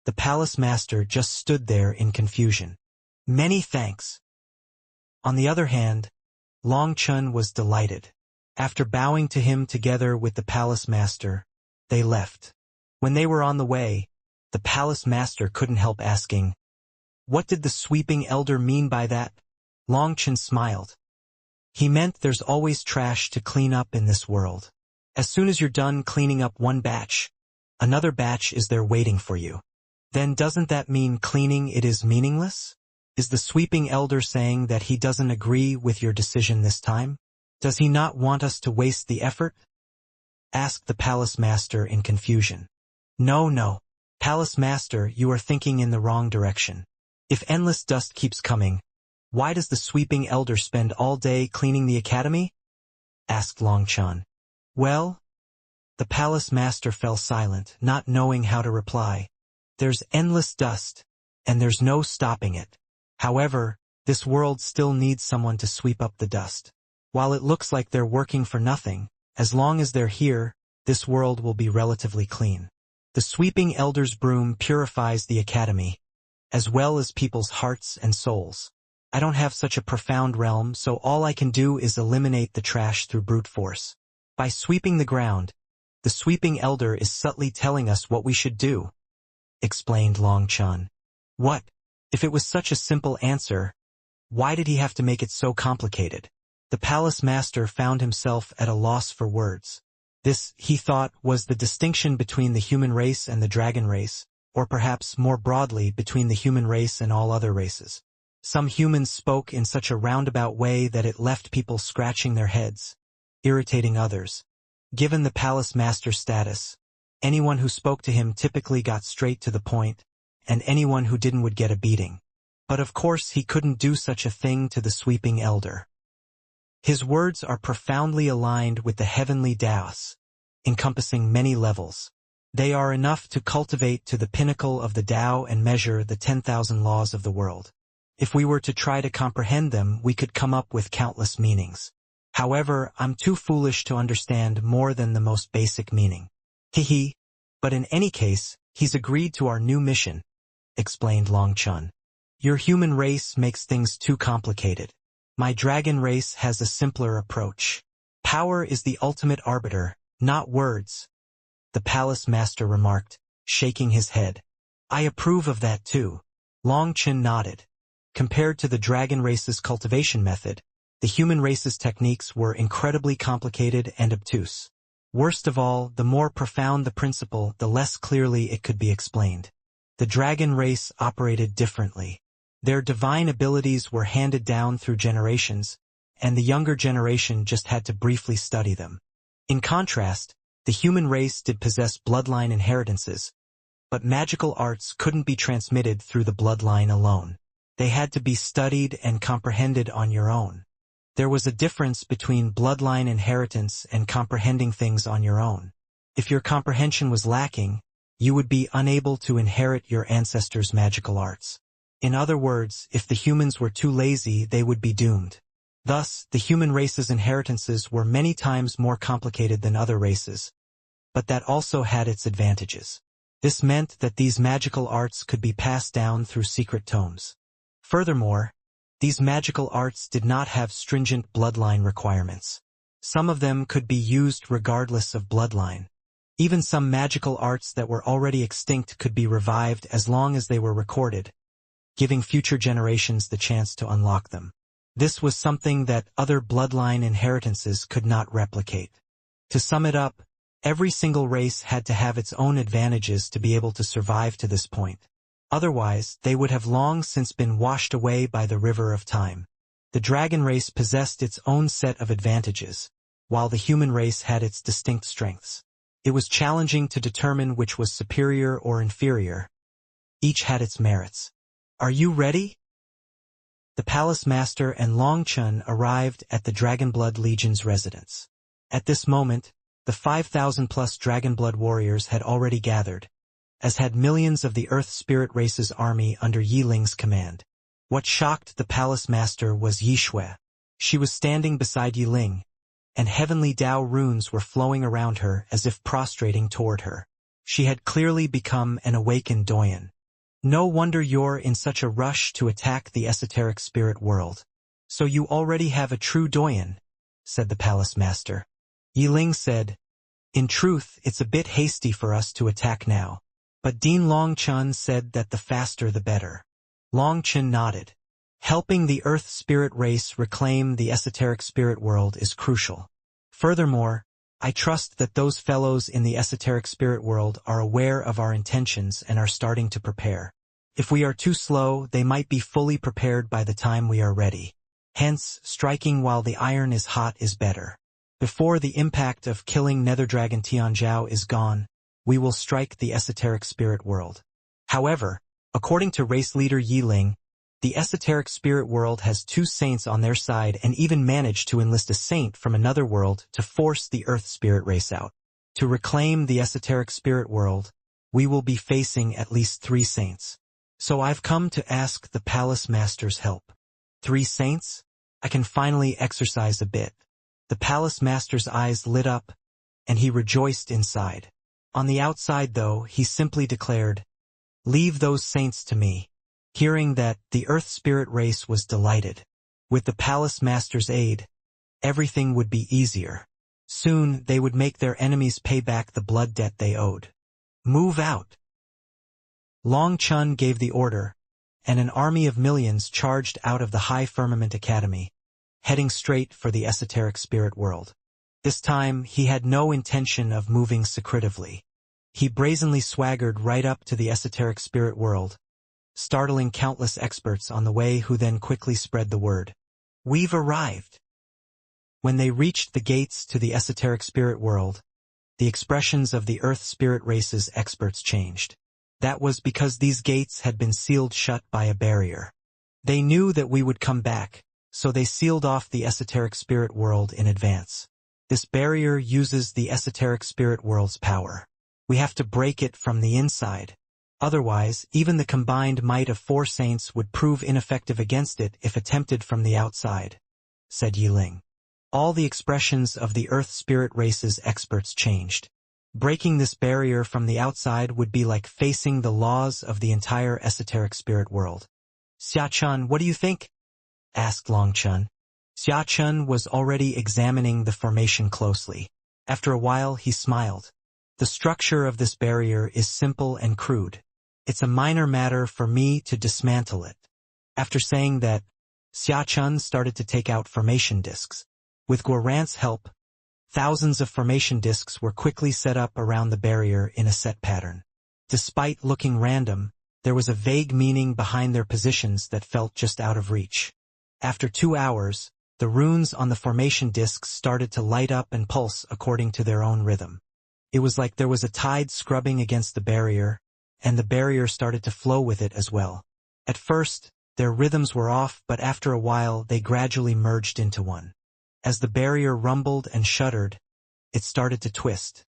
the palace master just stood there in confusion. Many thanks. On the other hand, Long Chun was delighted. After bowing to him together with the palace master, they left. When they were on the way, the palace master couldn't help asking, "What did the sweeping elder mean by that?" Long Chun smiled. "He meant there's always trash to clean up in this world. As soon as you're done cleaning up one batch, another batch is there waiting for you. Then doesn't that mean cleaning it is meaningless? Is the sweeping elder saying that he doesn't agree with your decision this time? Does he not want us to waste the effort?" asked the palace master in confusion. No, palace master, you are thinking in the wrong direction. If endless dust keeps coming, why does the sweeping elder spend all day cleaning the academy? asked Long Chun. Well, the palace master fell silent, not knowing how to reply. There's endless dust, and there's no stopping it. However, this world still needs someone to sweep up the dust. While it looks like they're working for nothing, as long as they're here, this world will be relatively clean. The sweeping elder's broom purifies the academy, as well as people's hearts and souls. I don't have such a profound realm, so all I can do is eliminate the trash through brute force. By sweeping the ground, the sweeping elder is subtly telling us what we should do, explained Long Chun. What? If it was such a simple answer, why did he have to make it so complicated? The palace master found himself at a loss for words. This, he thought, was the distinction between the human race and the dragon race, or perhaps more broadly between the human race and all other races. Some humans spoke in such a roundabout way that it left people scratching their heads, irritating others. Given the palace master's status, anyone who spoke to him typically got straight to the point, and anyone who didn't would get a beating. But of course he couldn't do such a thing to the sweeping elder. His words are profoundly aligned with the heavenly Taos, encompassing many levels. They are enough to cultivate to the pinnacle of the Tao and measure the 10,000 laws of the world. If we were to try to comprehend them, we could come up with countless meanings. However, I'm too foolish to understand more than the most basic meaning. Hehe. But in any case, he's agreed to our new mission, explained Long Chun. Your human race makes things too complicated. My dragon race has a simpler approach. Power is the ultimate arbiter, not words, the palace master remarked, shaking his head. I approve of that too. Long Chun nodded. Compared to the dragon race's cultivation method, the human race's techniques were incredibly complicated and obtuse. Worst of all, the more profound the principle, the less clearly it could be explained. The dragon race operated differently. Their divine abilities were handed down through generations, and the younger generation just had to briefly study them. In contrast, the human race did possess bloodline inheritances, but magical arts couldn't be transmitted through the bloodline alone. They had to be studied and comprehended on your own. There was a difference between bloodline inheritance and comprehending things on your own. If your comprehension was lacking, you would be unable to inherit your ancestors' magical arts. In other words, if the humans were too lazy, they would be doomed. Thus, the human race's inheritances were many times more complicated than other races, but that also had its advantages. This meant that these magical arts could be passed down through secret tomes. Furthermore, these magical arts did not have stringent bloodline requirements. Some of them could be used regardless of bloodline. Even some magical arts that were already extinct could be revived as long as they were recorded, giving future generations the chance to unlock them. This was something that other bloodline inheritances could not replicate. To sum it up, every single race had to have its own advantages to be able to survive to this point. Otherwise, they would have long since been washed away by the river of time. The dragon race possessed its own set of advantages, while the human race had its distinct strengths. It was challenging to determine which was superior or inferior. Each had its merits. Are you ready? The palace master and Long Chun arrived at the Dragonblood Legion's residence. At this moment, The 5,000-plus Dragonblood warriors had already gathered, as had millions of the Earth Spirit Race's army under Yi Ling's command. What shocked the palace master was Yi Shui. She was standing beside Yi Ling, and heavenly Tao runes were flowing around her as if prostrating toward her. She had clearly become an awakened Doyen. No wonder you're in such a rush to attack the esoteric spirit world. So you already have a true Doyen, said the palace master. Yi Ling said, in truth, it's a bit hasty for us to attack now. But Dean Longchen said that the faster the better. Longchen nodded. Helping the Earth Spirit Race reclaim the esoteric spirit world is crucial. Furthermore, I trust that those fellows in the esoteric spirit world are aware of our intentions and are starting to prepare. If we are too slow, they might be fully prepared by the time we are ready. Hence, striking while the iron is hot is better. Before the impact of killing Netherdragon Tianzhao is gone, we will strike the esoteric spirit world. However, according to race leader Yi Ling, the esoteric spirit world has 2 saints on their side and even managed to enlist a saint from another world to force the Earth Spirit Race out. To reclaim the esoteric spirit world, we will be facing at least 3 saints. So I've come to ask the Palace Master's help. 3 saints? I can finally exercise a bit. The Palace Master's eyes lit up, and he rejoiced inside. On the outside, though, he simply declared, leave those saints to me. Hearing that, the Earth Spirit Race was delighted. With the Palace Master's aid, everything would be easier. Soon, they would make their enemies pay back the blood debt they owed. Move out! Long Chun gave the order, and an army of millions charged out of the High Firmament Academy, heading straight for the esoteric spirit world. This time, he had no intention of moving secretively. He brazenly swaggered right up to the esoteric spirit world, startling countless experts on the way who then quickly spread the word. We've arrived. When they reached the gates to the esoteric spirit world, the expressions of the Earth Spirit Race's experts changed. That was because these gates had been sealed shut by a barrier. They knew that we would come back, so they sealed off the esoteric spirit world in advance. This barrier uses the esoteric spirit world's power. We have to break it from the inside. Otherwise, even the combined might of 4 saints would prove ineffective against it if attempted from the outside, said Yi Ling. All the expressions of the Earth Spirit Race's experts changed. Breaking this barrier from the outside would be like facing the laws of the entire esoteric spirit world. Xia Chun, what do you think? Asked Long Chun. Xia Chun was already examining the formation closely. After a while, he smiled. The structure of this barrier is simple and crude. It's a minor matter for me to dismantle it. After saying that, Xia Chun started to take out formation discs. With Guorant's help, thousands of formation discs were quickly set up around the barrier in a set pattern. Despite looking random, there was a vague meaning behind their positions that felt just out of reach. After 2 hours, the runes on the formation discs started to light up and pulse according to their own rhythm. It was like there was a tide scrubbing against the barrier, and the barrier started to flow with it as well. At first, their rhythms were off, but after a while they gradually merged into one. As the barrier rumbled and shuddered, it started to twist.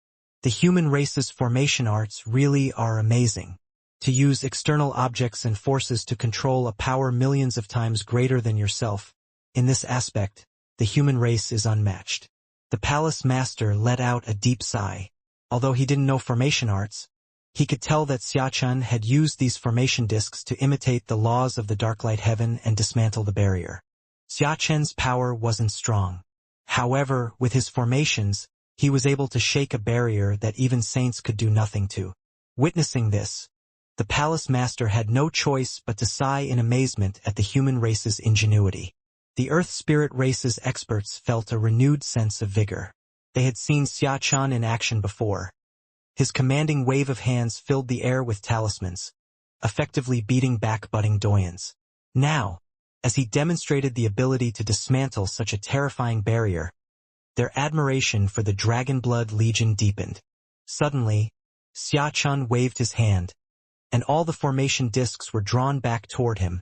The human race's formation arts really are amazing. To use external objects and forces to control a power millions of times greater than yourself, in this aspect, the human race is unmatched. The Palace Master let out a deep sigh. Although he didn't know formation arts, he could tell that Xia Chun had used these formation discs to imitate the laws of the Darklight Heaven and dismantle the barrier. Xia Chun's power wasn't strong. However, with his formations, he was able to shake a barrier that even saints could do nothing to. Witnessing this, the Palace Master had no choice but to sigh in amazement at the human race's ingenuity. The Earth Spirit Race's experts felt a renewed sense of vigor. They had seen Xia Chun in action before. His commanding wave of hands filled the air with talismans, effectively beating back budding Doyens. Now, as he demonstrated the ability to dismantle such a terrifying barrier, their admiration for the Dragonblood Legion deepened. Suddenly, Xia Chun waved his hand, and all the formation discs were drawn back toward him,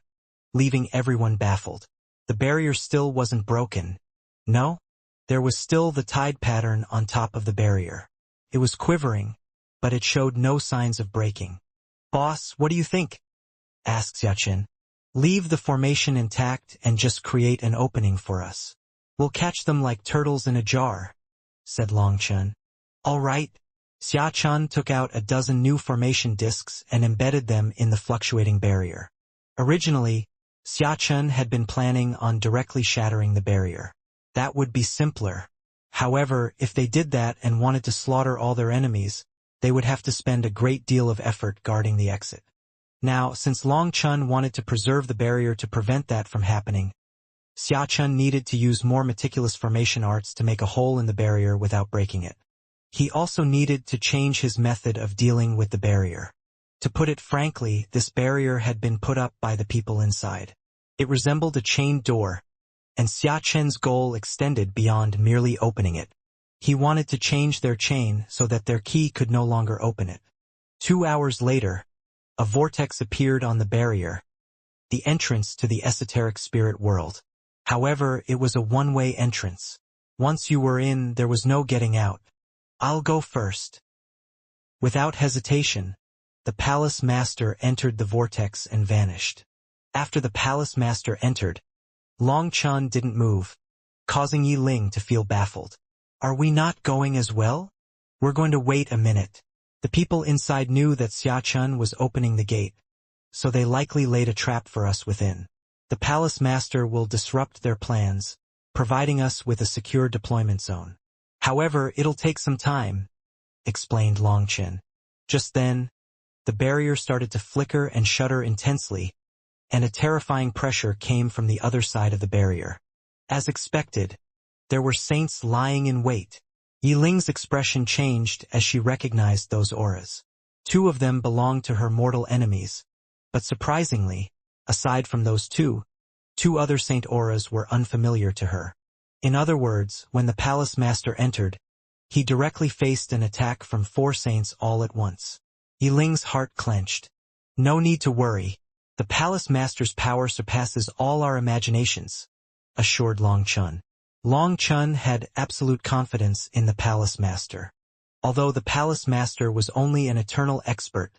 leaving everyone baffled. The barrier still wasn't broken. No? There was still the tide pattern on top of the barrier. It was quivering, but it showed no signs of breaking. "Boss, what do you think?" asked Xiaqin. "Leave the formation intact and just create an opening for us. We'll catch them like turtles in a jar," said Longchen. "All right." Xiaqin took out a dozen new formation discs and embedded them in the fluctuating barrier. Originally, Xiaqin had been planning on directly shattering the barrier. That would be simpler. However, if they did that and wanted to slaughter all their enemies, they would have to spend a great deal of effort guarding the exit. Now, since Longchen wanted to preserve the barrier to prevent that from happening, Xiaqin needed to use more meticulous formation arts to make a hole in the barrier without breaking it. He also needed to change his method of dealing with the barrier. To put it frankly, this barrier had been put up by the people inside. It resembled a chained door, and Xiaqin's goal extended beyond merely opening it. He wanted to change their chain so that their key could no longer open it. 2 hours later, a vortex appeared on the barrier, the entrance to the esoteric spirit world. However, it was a one-way entrance. Once you were in, there was no getting out. "I'll go first." Without hesitation, the palace master entered the vortex and vanished. After the palace master entered, Longchen didn't move, causing Yi Ling to feel baffled. "Are we not going as well? We're going to wait a minute." The people inside knew that Xiaqin was opening the gate, so they likely laid a trap for us within. The palace master will disrupt their plans, providing us with a secure deployment zone. "However, it'll take some time," explained Longchen. Just then, the barrier started to flicker and shudder intensely, and a terrifying pressure came from the other side of the barrier. As expected, there were saints lying in wait. Yi Ling's expression changed as she recognized those auras. 2 of them belonged to her mortal enemies, but surprisingly, aside from those 2 other saint auras were unfamiliar to her. In other words, when the palace master entered, he directly faced an attack from 4 saints all at once. Yi Ling's heart clenched. "No need to worry. The palace master's power surpasses all our imaginations," assured Longchen. Longchen had absolute confidence in the palace master. Although the palace master was only an eternal expert,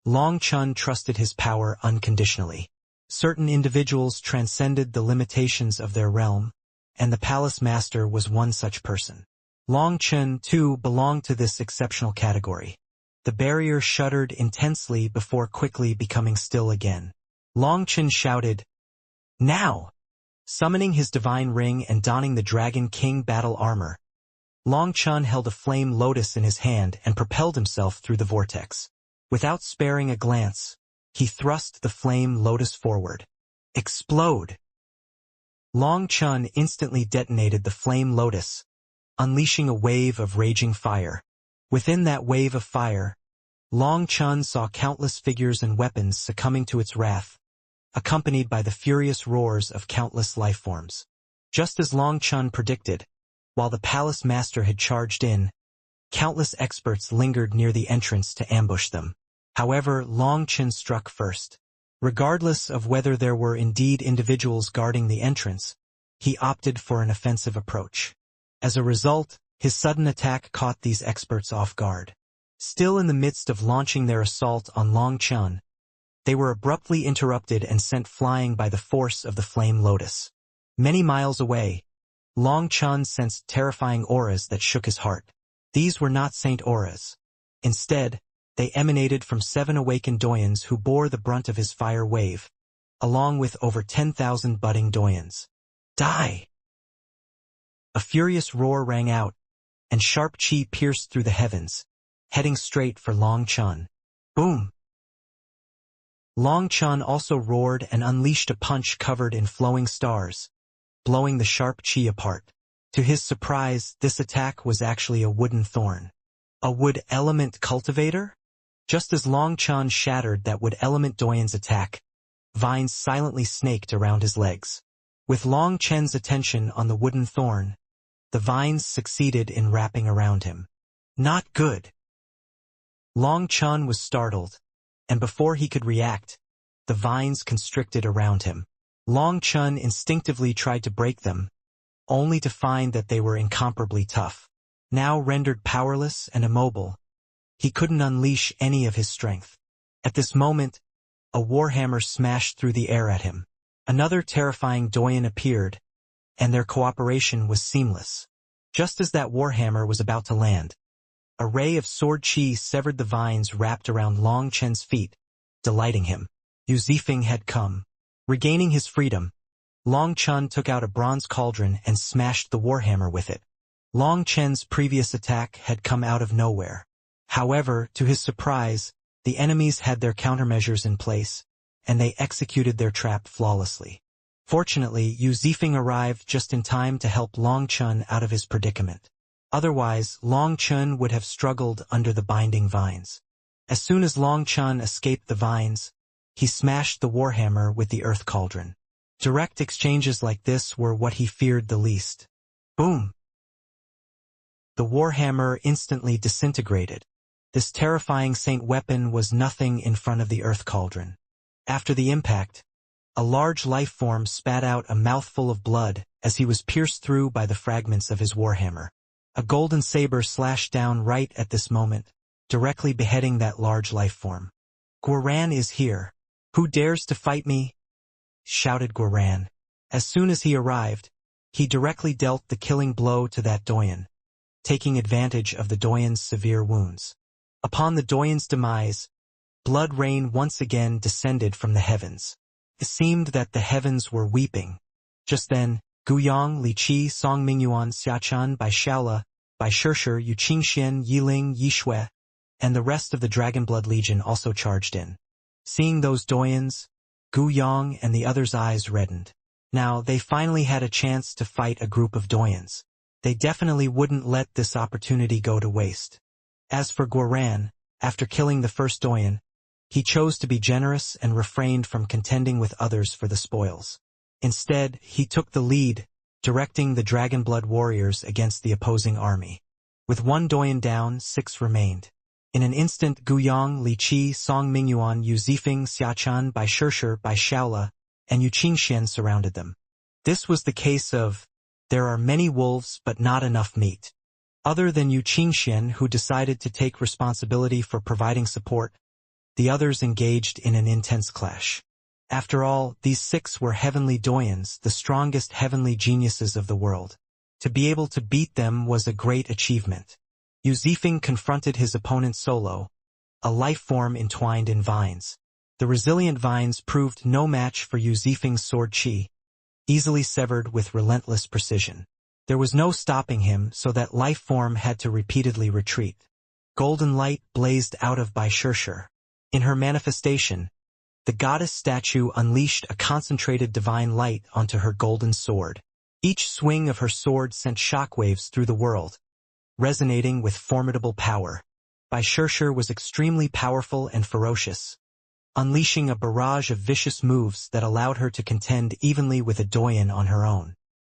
Longchen trusted his power unconditionally. Certain individuals transcended the limitations of their realm, and the palace master was one such person. Longchen, too, belonged to this exceptional category. The barrier shuddered intensely before quickly becoming still again. Longchen shouted, "Now!" Summoning his divine ring and donning the Dragon King battle armor, Longchen held a flame lotus in his hand and propelled himself through the vortex. Without sparing a glance, he thrust the flame lotus forward. "Explode!" Longchen instantly detonated the flame lotus, unleashing a wave of raging fire. Within that wave of fire, Longchen saw countless figures and weapons succumbing to its wrath, accompanied by the furious roars of countless lifeforms. Just as Longchen predicted, while the palace master had charged in, countless experts lingered near the entrance to ambush them. However, Longchen struck first. Regardless of whether there were indeed individuals guarding the entrance, he opted for an offensive approach. As a result, his sudden attack caught these experts off guard. Still in the midst of launching their assault on Longchen, they were abruptly interrupted and sent flying by the force of the flame lotus. Many miles away, Longchen sensed terrifying auras that shook his heart. These were not saint auras. Instead, they emanated from 7 awakened doyens who bore the brunt of his fire wave, along with over 10,000 budding doyens. "Die!" A furious roar rang out, and sharp chi pierced through the heavens, heading straight for Longchen. Boom! Longchen also roared and unleashed a punch covered in flowing stars, blowing the sharp chi apart. To his surprise, this attack was actually a wooden thorn. A wood element cultivator? Just as Longchen shattered that wood element doyen's attack, vines silently snaked around his legs. With Longchen's attention on the wooden thorn, the vines succeeded in wrapping around him. Not good. Longchen was startled, and before he could react, the vines constricted around him. Longchen instinctively tried to break them, only to find that they were incomparably tough. Now rendered powerless and immobile, he couldn't unleash any of his strength. At this moment, a warhammer smashed through the air at him. Another terrifying doyen appeared, and their cooperation was seamless. Just as that warhammer was about to land, a ray of sword chi severed the vines wrapped around Long Chen's feet, delighting him. Yu Zifeng had come. Regaining his freedom, Long Chen took out a bronze cauldron and smashed the warhammer with it. Long Chen's previous attack had come out of nowhere. However, to his surprise, the enemies had their countermeasures in place, and they executed their trap flawlessly. Fortunately, Yu Zifeng arrived just in time to help Long Chen out of his predicament. Otherwise, Long Chen would have struggled under the binding vines. As soon as Long Chen escaped the vines, he smashed the warhammer with the earth cauldron. Direct exchanges like this were what he feared the least. Boom! The warhammer instantly disintegrated. This terrifying saint weapon was nothing in front of the earth cauldron. After the impact, a large life form spat out a mouthful of blood as he was pierced through by the fragments of his warhammer. A golden saber slashed down right at this moment, directly beheading that large life form. "Guoran is here. Who dares to fight me?" shouted Guoran. As soon as he arrived, he directly dealt the killing blow to that doyen, taking advantage of the doyen's severe wounds. Upon the doyen's demise, blood rain once again descended from the heavens. It seemed that the heavens were weeping. Just then, Guyang, Li Qi, Song Mingyuan, Xiachan, Bai Shaola, Bai Shishir, Yu Qingxian, Yiling, Yishui, and the rest of the Dragonblood Legion also charged in. Seeing those doyens, Guyang and the others' eyes reddened. Now, they finally had a chance to fight a group of doyens. They definitely wouldn't let this opportunity go to waste. As for Guoran, after killing the first doyen, he chose to be generous and refrained from contending with others for the spoils. Instead, he took the lead, directing the Dragonblood warriors against the opposing army. With one doyen down, 6 remained. In an instant, Guyang, Li Qi, Song Mingyuan, Yu Zifeng, Xiachan, Bai Shishir, Bai Shaola, and Yu Qingxian surrounded them. This was the case of, there are many wolves but not enough meat. Other than Yu Qingxian, who decided to take responsibility for providing support, the others engaged in an intense clash. After all, these 6 were heavenly doyens, the strongest heavenly geniuses of the world. To be able to beat them was a great achievement. Yu Zifeng confronted his opponent solo, a life form entwined in vines. The resilient vines proved no match for Yu Zifeng's sword chi, easily severed with relentless precision. There was no stopping him, so that life form had to repeatedly retreat. Golden light blazed out of Bai Shishir. In her manifestation, the goddess statue unleashed a concentrated divine light onto her golden sword. Each swing of her sword sent shockwaves through the world, resonating with formidable power. Bai Shishir was extremely powerful and ferocious, unleashing a barrage of vicious moves that allowed her to contend evenly with a doyen on her own.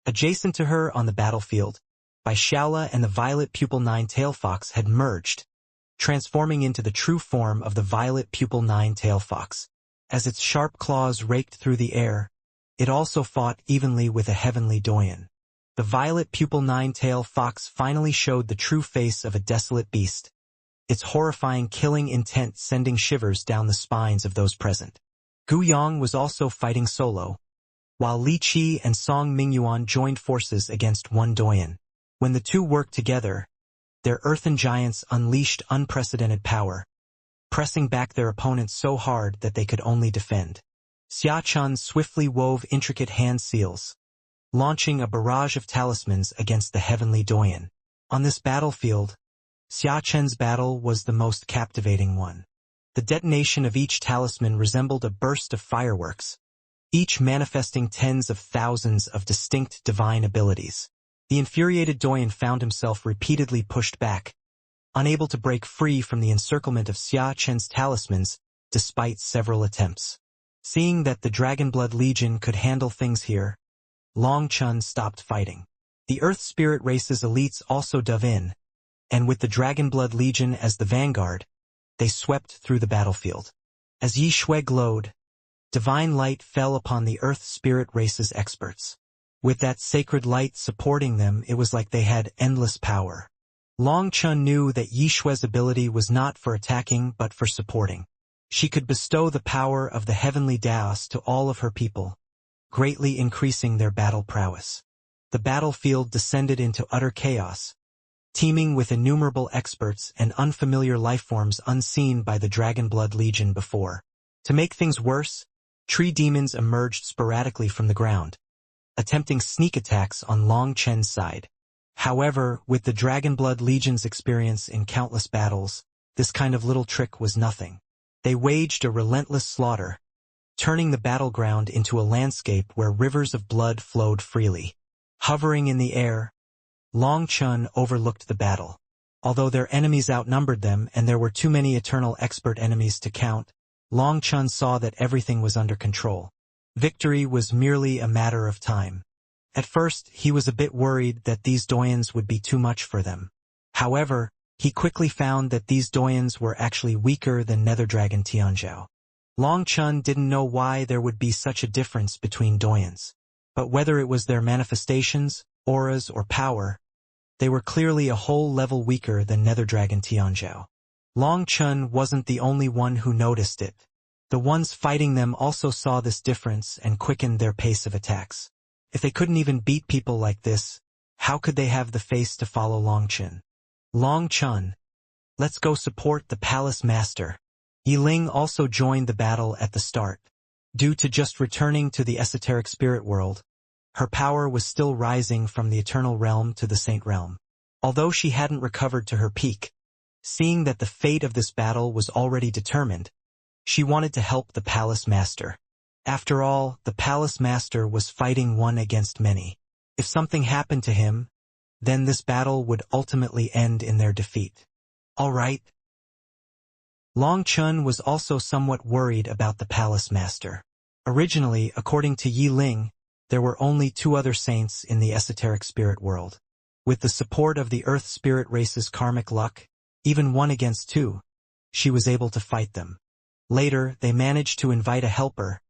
Adjacent to her on the battlefield, Bai Shaola and the violet pupil 9-tail fox had merged, transforming into the true form of the violet pupil 9-tail fox. As its sharp claws raked through the air, it also fought evenly with a heavenly doyen. The violet pupil 9-tail fox finally showed the true face of a desolate beast, its horrifying killing intent sending shivers down the spines of those present. Guyang was also fighting solo, while Li Qi and Song Mingyuan joined forces against one doyen. When the two worked together, their earthen giants unleashed unprecedented power, pressing back their opponents so hard that they could only defend. Xiachan swiftly wove intricate hand seals, launching a barrage of talismans against the heavenly doyen. On this battlefield, Xiachan's battle was the most captivating one. The detonation of each talisman resembled a burst of fireworks, each manifesting tens of thousands of distinct divine abilities. The infuriated doyen found himself repeatedly pushed back, unable to break free from the encirclement of Xiachan's talismans despite several attempts. Seeing that the Dragonblood Legion could handle things here, Long Chen stopped fighting. The Earth Spirit Race's elites also dove in, and with the Dragonblood Legion as the vanguard, they swept through the battlefield. As Yi Shui glowed, divine light fell upon the Earth Spirit Race's experts. With that sacred light supporting them, it was like they had endless power. Long Chun knew that Yi Shui's ability was not for attacking but for supporting. She could bestow the power of the heavenly Daos to all of her people, greatly increasing their battle prowess. The battlefield descended into utter chaos, teeming with innumerable experts and unfamiliar lifeforms unseen by the Dragonblood Legion before. To make things worse, tree demons emerged sporadically from the ground, attempting sneak attacks on Long Chen's side. However, with the Dragonblood Legion's experience in countless battles, this kind of little trick was nothing. They waged a relentless slaughter, turning the battleground into a landscape where rivers of blood flowed freely. Hovering in the air, Long Chun overlooked the battle. Although their enemies outnumbered them and there were too many eternal expert enemies to count, Long Chun saw that everything was under control. Victory was merely a matter of time. At first, he was a bit worried that these doyens would be too much for them. However, he quickly found that these doyens were actually weaker than Nether Dragon Tianzhou. Long Chun didn't know why there would be such a difference between doyens. But whether it was their manifestations, auras, or power, they were clearly a whole level weaker than Nether Dragon Tianzhou. Long Chun wasn't the only one who noticed it. The ones fighting them also saw this difference and quickened their pace of attacks. If they couldn't even beat people like this, how could they have the face to follow Long Chun? Long Chun, let's go support the Palace Master. Yi Ling also joined the battle at the start. Due to just returning to the esoteric spirit world, her power was still rising from the eternal realm to the saint realm. Although she hadn't recovered to her peak, seeing that the fate of this battle was already determined, she wanted to help the Palace Master. After all, the Palace Master was fighting one against many. If something happened to him, then this battle would ultimately end in their defeat. All right. Long Chun was also somewhat worried about the Palace Master. Originally, according to Yi Ling, there were only 2 other saints in the esoteric spirit world. With the support of the Earth spirit race's karmic luck, even 1 against 2, she was able to fight them. Later, they managed to invite a helper,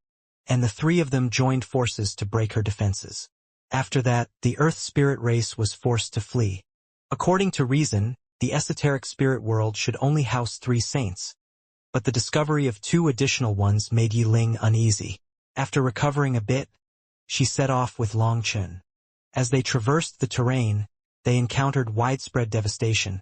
and the 3 of them joined forces to break her defenses. After that, the Earth spirit race was forced to flee. According to reason, the esoteric spirit world should only house 3 saints, but the discovery of 2 additional ones made Yi Ling uneasy. After recovering a bit, she set off with Long Chun. As they traversed the terrain, they encountered widespread devastation,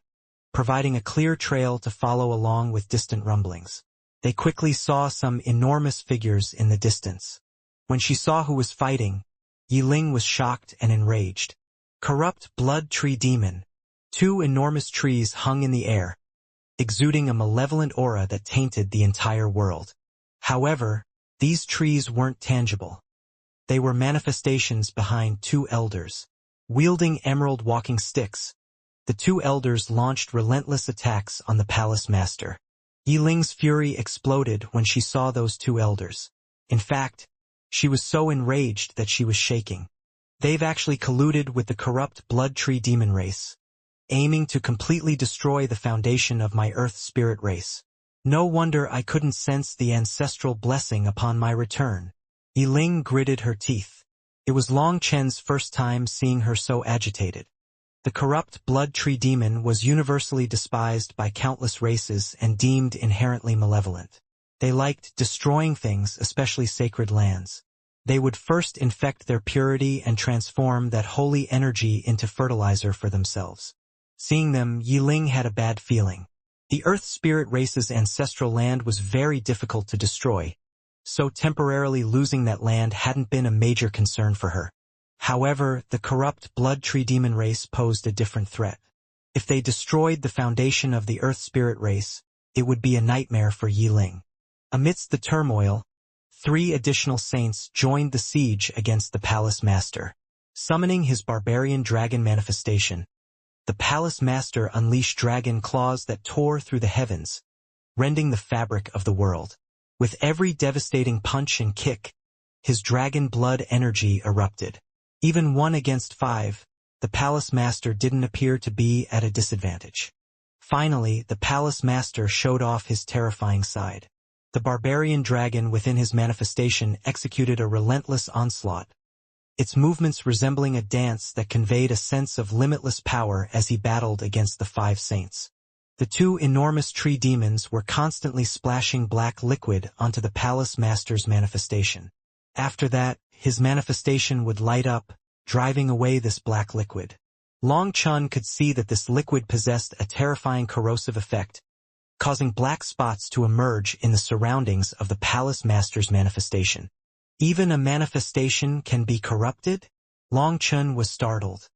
providing a clear trail to follow along with distant rumblings. They quickly saw some enormous figures in the distance. When she saw who was fighting, Yi Ling was shocked and enraged. Corrupt blood tree demon. 2 enormous trees hung in the air, exuding a malevolent aura that tainted the entire world. However, these trees weren't tangible. They were manifestations behind 2 elders. Wielding emerald walking sticks, the 2 elders launched relentless attacks on the Palace Master. Yi Ling's fury exploded when she saw those 2 elders. In fact, she was so enraged that she was shaking. They've actually colluded with the corrupt blood tree demon race, aiming to completely destroy the foundation of my Earth spirit race. No wonder I couldn't sense the ancestral blessing upon my return. Yi Ling gritted her teeth. It was Long Chen's first time seeing her so agitated. The corrupt blood tree demon was universally despised by countless races and deemed inherently malevolent. They liked destroying things, especially sacred lands. They would first infect their purity and transform that holy energy into fertilizer for themselves. Seeing them, Yi Ling had a bad feeling. The Earth spirit race's ancestral land was very difficult to destroy, so temporarily losing that land hadn't been a major concern for her. However, the corrupt blood tree demon race posed a different threat. If they destroyed the foundation of the Earth spirit race, it would be a nightmare for Yi Ling. Amidst the turmoil, 3 additional saints joined the siege against the Palace Master. Summoning his barbarian dragon manifestation, the Palace Master unleashed dragon claws that tore through the heavens, rending the fabric of the world. With every devastating punch and kick, his dragon blood energy erupted. Even 1 against 5, the Palace Master didn't appear to be at a disadvantage. Finally, the Palace Master showed off his terrifying side. The barbarian dragon within his manifestation executed a relentless onslaught, its movements resembling a dance that conveyed a sense of limitless power as he battled against the 5 saints. The 2 enormous tree demons were constantly splashing black liquid onto the palace master's manifestation. After that, his manifestation would light up, driving away this black liquid. Long Chun could see that this liquid possessed a terrifying corrosive effect, causing black spots to emerge in the surroundings of the palace master's manifestation. Even a manifestation can be corrupted? Long Chun was startled.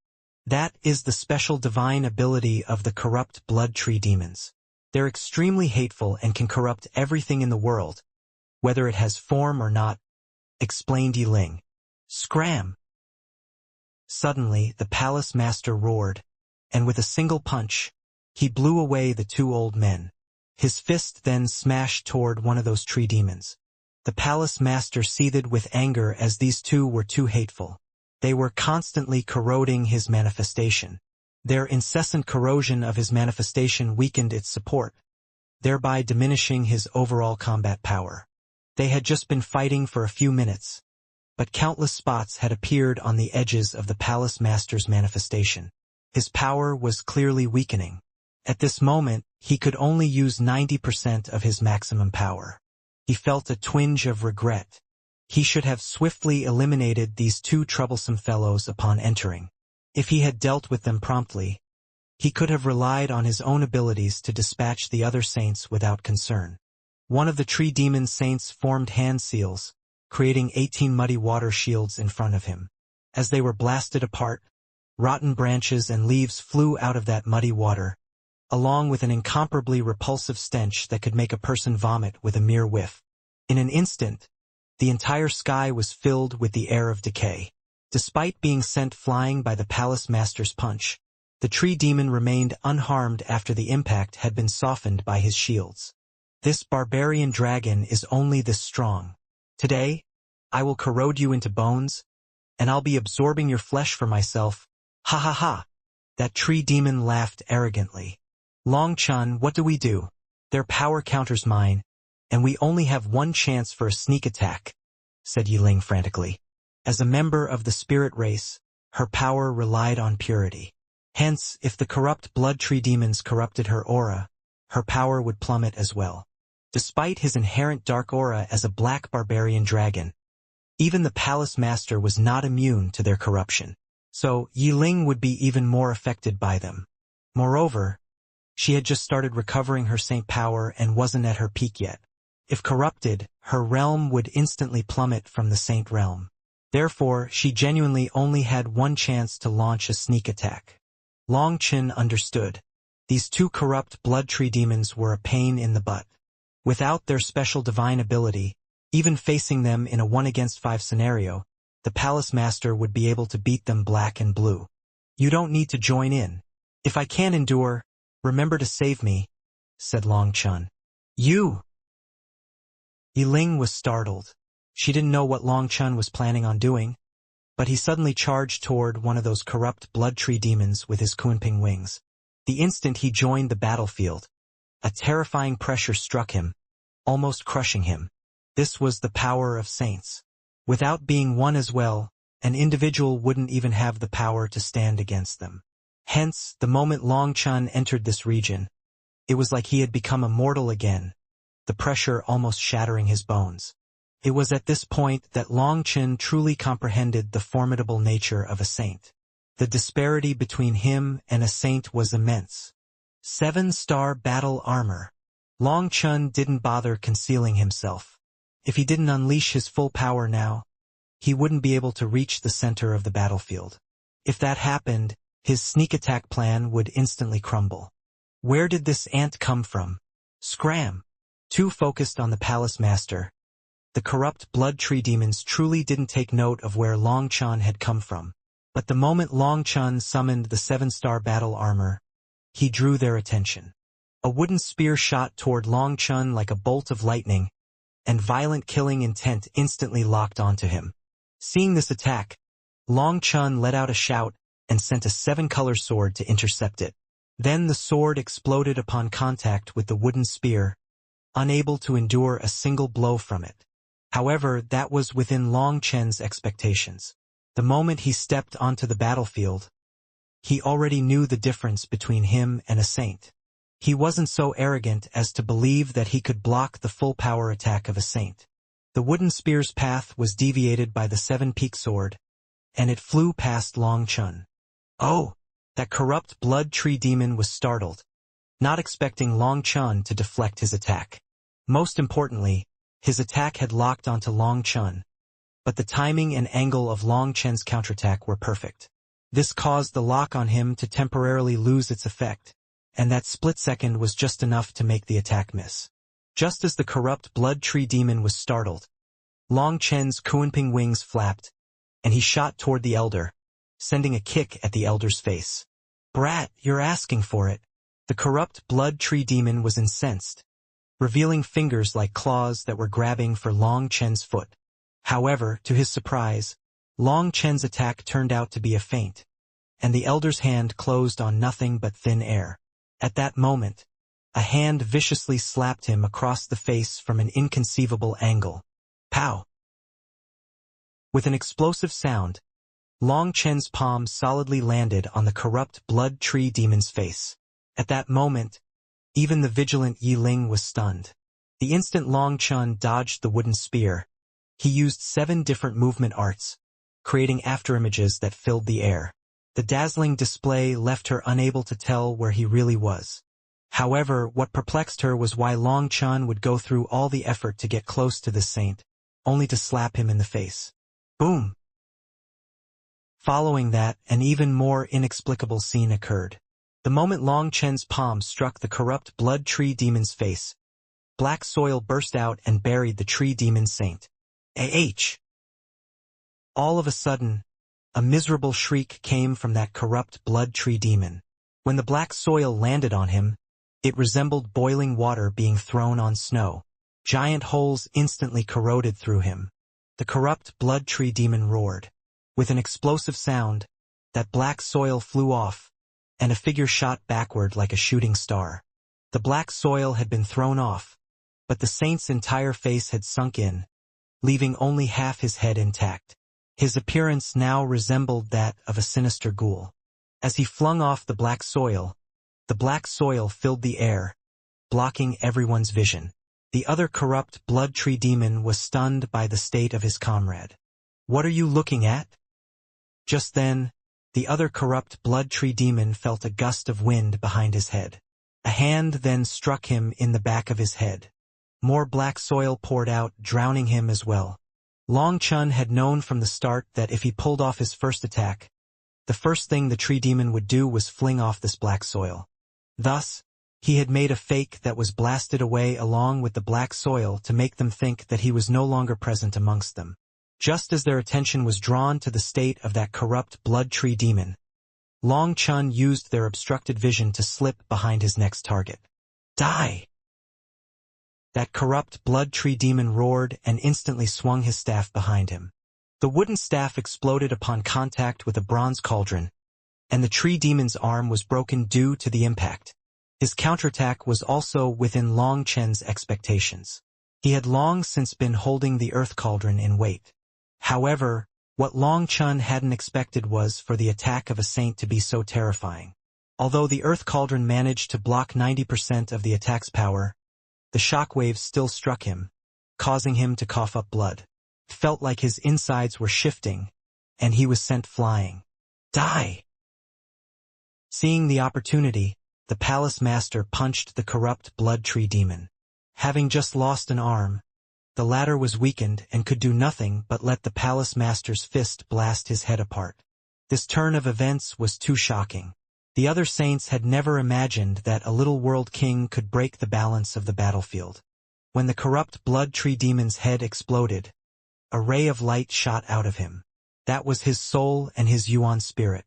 That is the special divine ability of the corrupt blood tree demons. They're extremely hateful and can corrupt everything in the world, whether it has form or not, explained Yiling. Scram! Suddenly, the palace master roared, and with a single punch, he blew away the 2 old men. His fist then smashed toward one of those tree demons. The palace master seethed with anger as these 2 were too hateful. They were constantly corroding his manifestation. Their incessant corrosion of his manifestation weakened its support, thereby diminishing his overall combat power. They had just been fighting for a few minutes, but countless spots had appeared on the edges of the palace master's manifestation. His power was clearly weakening. At this moment, he could only use 90% of his maximum power. He felt a twinge of regret. He should have swiftly eliminated these 2 troublesome fellows upon entering. If he had dealt with them promptly, he could have relied on his own abilities to dispatch the other saints without concern. One of the tree demon saints formed hand seals, creating 18 muddy water shields in front of him. As they were blasted apart, rotten branches and leaves flew out of that muddy water, along with an incomparably repulsive stench that could make a person vomit with a mere whiff. In an instant, the entire sky was filled with the air of decay. Despite being sent flying by the palace master's punch, the tree demon remained unharmed after the impact had been softened by his shields. This barbarian dragon is only this strong. Today, I will corrode you into bones, and I'll be absorbing your flesh for myself. Ha ha ha! That tree demon laughed arrogantly. Long Chun, what do we do? Their power counters mine, and we only have 1 chance for a sneak attack, said Yiling frantically. As a member of the spirit race, her power relied on purity. Hence, if the corrupt blood tree demons corrupted her aura, her power would plummet as well. Despite his inherent dark aura as a black barbarian dragon, even the palace master was not immune to their corruption. So, Yiling would be even more affected by them. Moreover, she had just started recovering her saint power and wasn't at her peak yet. If corrupted, her realm would instantly plummet from the saint realm. Therefore, she genuinely only had 1 chance to launch a sneak attack. Long Chin understood. These 2 corrupt blood tree demons were a pain in the butt. Without their special divine ability, even facing them in a 1-against-5 scenario, the palace master would be able to beat them black and blue. You don't need to join in. If I can't endure, remember to save me, said Long Chun. You! Yiling was startled. She didn't know what Long Chun was planning on doing, but he suddenly charged toward one of those corrupt blood tree demons with his Kunping wings. The instant he joined the battlefield, a terrifying pressure struck him, almost crushing him. This was the power of saints. Without being one as well, an individual wouldn't even have the power to stand against them. Hence, the moment Long Chun entered this region, it was like he had become immortal again, the pressure almost shattering his bones. It was at this point that Long Chun truly comprehended the formidable nature of a saint. The disparity between him and a saint was immense. 7-star battle armor. Long Chun didn't bother concealing himself. If he didn't unleash his full power now, he wouldn't be able to reach the center of the battlefield. If that happened, his sneak attack plan would instantly crumble. Where did this ant come from? Scram! Too focused on the palace master, the corrupt blood tree demons truly didn't take note of where Long Chun had come from. But the moment Long Chun summoned the 7-star battle armor, he drew their attention. A wooden spear shot toward Long Chun like a bolt of lightning, and violent killing intent instantly locked onto him. Seeing this attack, Long Chun let out a shout and sent a 7-color sword to intercept it. Then the sword exploded upon contact with the wooden spear, unable to endure a single blow from it. However, that was within Long Chen's expectations. The moment he stepped onto the battlefield, he already knew the difference between him and a saint. He wasn't so arrogant as to believe that he could block the full power attack of a saint. The wooden spear's path was deviated by the seven-peak sword, and it flew past Long Chun. Oh! That corrupt blood tree demon was startled, not expecting Long Chun to deflect his attack. Most importantly, his attack had locked onto Long Chun, but the timing and angle of Long Chun's counterattack were perfect. This caused the lock on him to temporarily lose its effect, and that split second was just enough to make the attack miss. Just as the corrupt blood tree demon was startled, Long Chen's Kuanping wings flapped, and he shot toward the elder, sending a kick at the elder's face. "Brat, you're asking for it." The corrupt blood tree demon was incensed, revealing fingers like claws that were grabbing for Long Chen's foot. However, to his surprise, Long Chen's attack turned out to be a feint, and the elder's hand closed on nothing but thin air. At that moment, a hand viciously slapped him across the face from an inconceivable angle. Pow! With an explosive sound, Long Chen's palm solidly landed on the corrupt blood tree demon's face. At that moment, even the vigilant Yi Ling was stunned. The instant Long Chun dodged the wooden spear, he used 7 different movement arts, creating afterimages that filled the air. The dazzling display left her unable to tell where he really was. However, what perplexed her was why Long Chun would go through all the effort to get close to this saint, only to slap him in the face. Boom! Following that, an even more inexplicable scene occurred. The moment Long Chen's palm struck the corrupt blood tree demon's face, black soil burst out and buried the tree demon saint. All of a sudden, a miserable shriek came from that corrupt blood tree demon. When the black soil landed on him, it resembled boiling water being thrown on snow. Giant holes instantly corroded through him. The corrupt blood tree demon roared. With an explosive sound, that black soil flew off, and a figure shot backward like a shooting star. The black soil had been thrown off, but the saint's entire face had sunk in, leaving only half his head intact. His appearance now resembled that of a sinister ghoul. As he flung off the black soil filled the air, blocking everyone's vision. The other corrupt blood tree demon was stunned by the state of his comrade. "What are you looking at?" Just then, the other corrupt blood tree demon felt a gust of wind behind his head. A hand then struck him in the back of his head. More black soil poured out, drowning him as well. Long Chun had known from the start that if he pulled off his first attack, the first thing the tree demon would do was fling off this black soil. Thus, he had made a fake that was blasted away along with the black soil to make them think that he was no longer present amongst them. Just as their attention was drawn to the state of that corrupt blood tree demon, Long Chun used their obstructed vision to slip behind his next target. Die! That corrupt blood tree demon roared and instantly swung his staff behind him. The wooden staff exploded upon contact with a bronze cauldron, and the tree demon's arm was broken due to the impact. His counterattack was also within Long Chen's expectations. He had long since been holding the earth cauldron in wait. However, what Long Chun hadn't expected was for the attack of a saint to be so terrifying. Although the earth cauldron managed to block 90% of the attack's power, the shockwaves still struck him, causing him to cough up blood. It felt like his insides were shifting, and he was sent flying. Die! Seeing the opportunity, the palace master punched the corrupt blood tree demon. Having just lost an arm, the latter was weakened and could do nothing but let the palace master's fist blast his head apart. This turn of events was too shocking. The other saints had never imagined that a little world king could break the balance of the battlefield. When the corrupt blood tree demon's head exploded, a ray of light shot out of him. That was his soul and his Yuan spirit.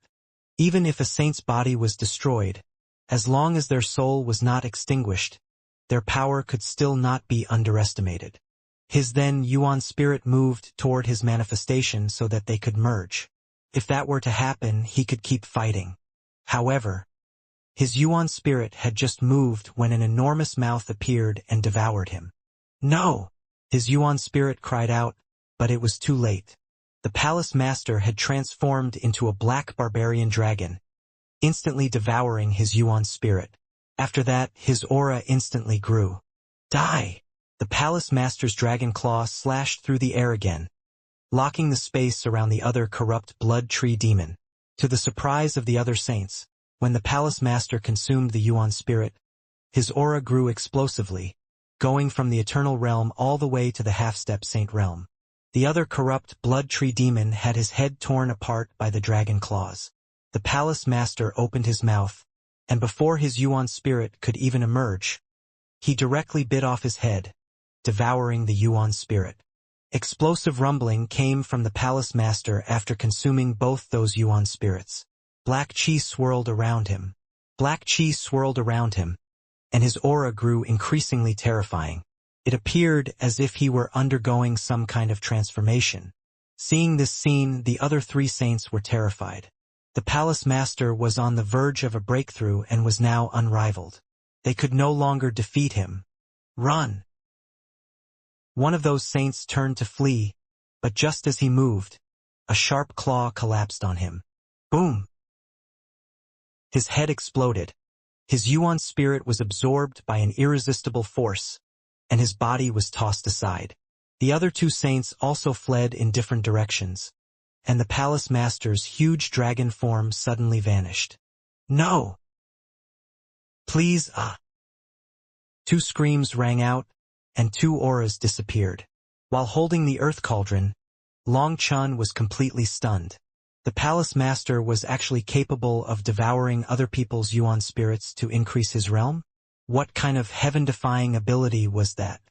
Even if a saint's body was destroyed, as long as their soul was not extinguished, their power could still not be underestimated. His then Yuan spirit moved toward his manifestation so that they could merge. If that were to happen, he could keep fighting. However, his Yuan spirit had just moved when an enormous mouth appeared and devoured him. No! His Yuan spirit cried out, but it was too late. The palace master had transformed into a black barbarian dragon, instantly devouring his Yuan spirit. After that, his aura instantly grew. Die! The palace master's dragon claw slashed through the air again, locking the space around the other corrupt blood tree demon. To the surprise of the other saints, when the palace master consumed the Yuan spirit, his aura grew explosively, going from the eternal realm all the way to the half-step saint realm. The other corrupt blood tree demon had his head torn apart by the dragon claws. The palace master opened his mouth, and before his Yuan spirit could even emerge, he directly bit off his head, devouring the Yuan spirit. Explosive rumbling came from the palace master after consuming both those Yuan spirits. Black chi swirled around him. And his aura grew increasingly terrifying. It appeared as if he were undergoing some kind of transformation. Seeing this scene, the other three saints were terrified. The palace master was on the verge of a breakthrough and was now unrivaled. They could no longer defeat him. Run! One of those saints turned to flee, but just as he moved, a sharp claw collapsed on him. Boom! His head exploded. His Yuan spirit was absorbed by an irresistible force, and his body was tossed aside. The other two saints also fled in different directions, and the palace master's huge dragon form suddenly vanished. No! Please, Two screams rang out, and two auras disappeared. While holding the earth cauldron, Long Chun was completely stunned. The palace master was actually capable of devouring other people's Yuan spirits to increase his realm? What kind of heaven-defying ability was that?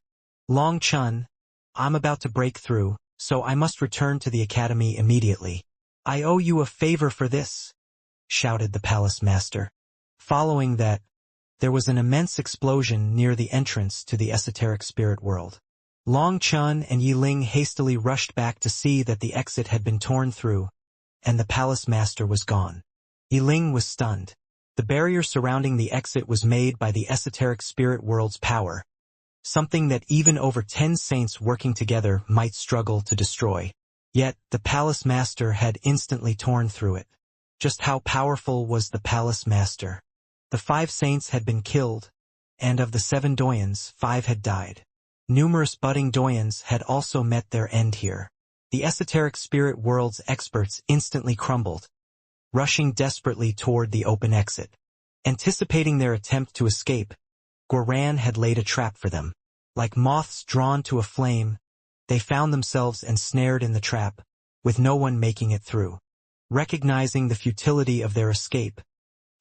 Long Chun, I'm about to break through, so I must return to the academy immediately. I owe you a favor for this, shouted the palace master. Following that, there was an immense explosion near the entrance to the esoteric spirit world. Long Chun and Yi Ling hastily rushed back to see that the exit had been torn through, and the palace master was gone. Yi Ling was stunned. The barrier surrounding the exit was made by the esoteric spirit world's power, something that even over 10 saints working together might struggle to destroy. Yet, the palace master had instantly torn through it. Just how powerful was the palace master? The 5 saints had been killed, and of the 7 doyens, 5 had died. Numerous budding doyens had also met their end here. The esoteric spirit world's experts instantly crumbled, rushing desperately toward the open exit. Anticipating their attempt to escape, Guoran had laid a trap for them. Like moths drawn to a flame, they found themselves ensnared in the trap, with no one making it through. Recognizing the futility of their escape,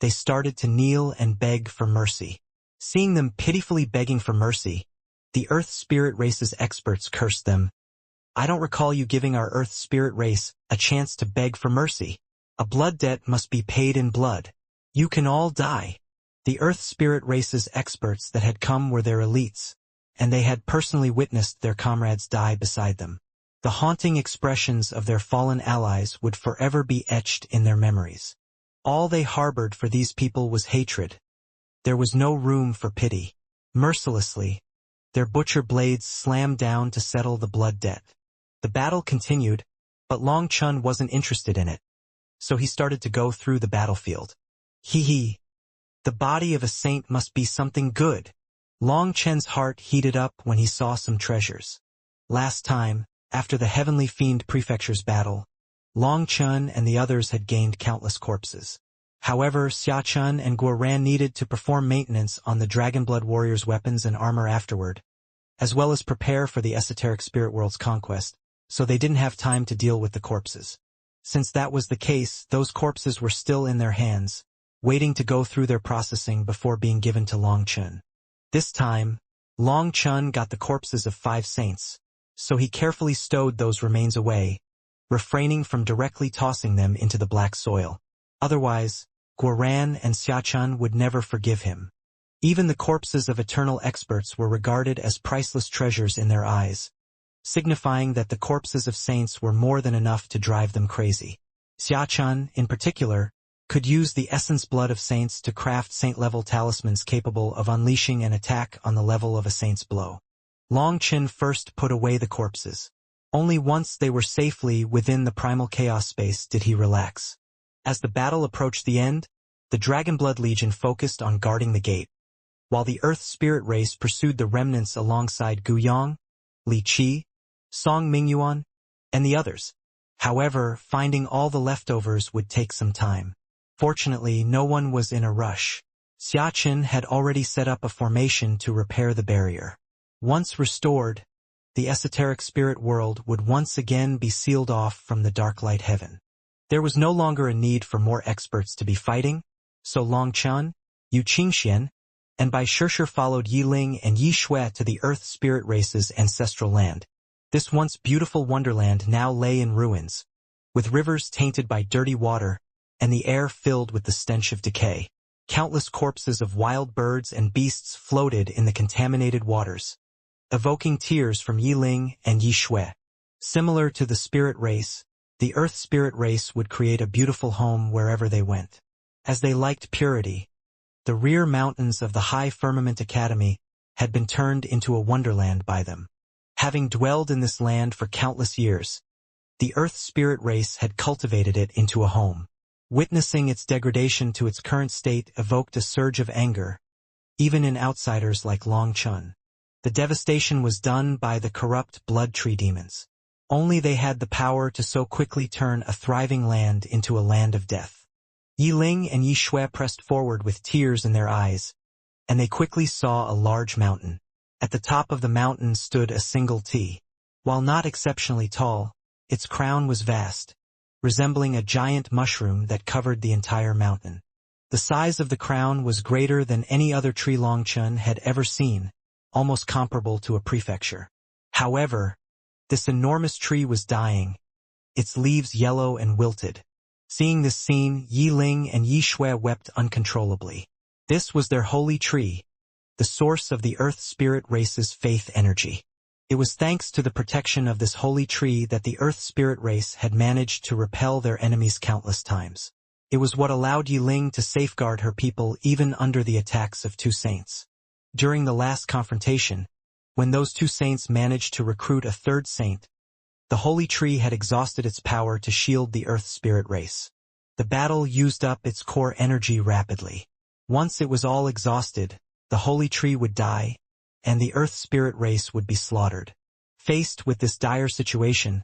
they started to kneel and beg for mercy. Seeing them pitifully begging for mercy, the Earth Spirit Race's experts cursed them. I don't recall you giving our Earth Spirit Race a chance to beg for mercy. A blood debt must be paid in blood. You can all die. The Earth Spirit Race's experts that had come were their elites, and they had personally witnessed their comrades die beside them. The haunting expressions of their fallen allies would forever be etched in their memories. All they harbored for these people was hatred. There was no room for pity. Mercilessly, their butcher blades slammed down to settle the blood debt. The battle continued, but Long Chun wasn't interested in it, so he started to go through the battlefield. Hee. The body of a saint must be something good. Long Chen's heart heated up when he saw some treasures. Last time, after the Heavenly Fiend Prefecture's battle, Long Chun and the others had gained countless corpses. However, Xia Chun and Guoran needed to perform maintenance on the Dragonblood Warrior's weapons and armor afterward, as well as prepare for the esoteric spirit world's conquest, so they didn't have time to deal with the corpses. Since that was the case, those corpses were still in their hands, waiting to go through their processing before being given to Long Chun. This time, Long Chun got the corpses of 5 saints, so he carefully stowed those remains away, refraining from directly tossing them into the black soil. Otherwise, Guoran and Xia Chun would never forgive him. Even the corpses of eternal experts were regarded as priceless treasures in their eyes, signifying that the corpses of saints were more than enough to drive them crazy. Xia Chun, in particular, could use the essence blood of saints to craft saint-level talismans capable of unleashing an attack on the level of a saint's blow. Long Chin first put away the corpses. Only once they were safely within the primal chaos space did he relax. As the battle approached the end, the Dragonblood Legion focused on guarding the gate, while the Earth Spirit race pursued the remnants alongside Gu Yong, Li Qi, Song Mingyuan, and the others. However, finding all the leftovers would take some time. Fortunately, no one was in a rush. Xiaqin had already set up a formation to repair the barrier. Once restored, the esoteric spirit world would once again be sealed off from the dark light heaven. There was no longer a need for more experts to be fighting, so Long Chun, Yu Qingxian, and Bai Shishir followed Yi Ling and Yi Xue to the Earth Spirit race's ancestral land. This once beautiful wonderland now lay in ruins, with rivers tainted by dirty water and the air filled with the stench of decay. Countless corpses of wild birds and beasts floated in the contaminated waters, evoking tears from Yi Ling and Yi Xue. Similar to the spirit race, the Earth Spirit race would create a beautiful home wherever they went. As they liked purity, the rear mountains of the High Firmament Academy had been turned into a wonderland by them. Having dwelled in this land for countless years, the Earth Spirit race had cultivated it into a home. Witnessing its degradation to its current state evoked a surge of anger, even in outsiders like Long Chun. The devastation was done by the corrupt blood tree demons. Only they had the power to so quickly turn a thriving land into a land of death. Yi Ling and Yi Xue pressed forward with tears in their eyes, and they quickly saw a large mountain. At the top of the mountain stood a single T. While not exceptionally tall, its crown was vast, resembling a giant mushroom that covered the entire mountain. The size of the crown was greater than any other tree Long Chun had ever seen, almost comparable to a prefecture. However, this enormous tree was dying, its leaves yellow and wilted. Seeing this scene, Yi Ling and Yi Xue wept uncontrollably. This was their holy tree, the source of the Earth Spirit race's faith energy. It was thanks to the protection of this holy tree that the Earth Spirit race had managed to repel their enemies countless times. It was what allowed Yi Ling to safeguard her people even under the attacks of two saints. During the last confrontation, when those two saints managed to recruit a third saint, the holy tree had exhausted its power to shield the Earth Spirit race. The battle used up its core energy rapidly. Once it was all exhausted, the holy tree would die, and the Earth Spirit race would be slaughtered. Faced with this dire situation,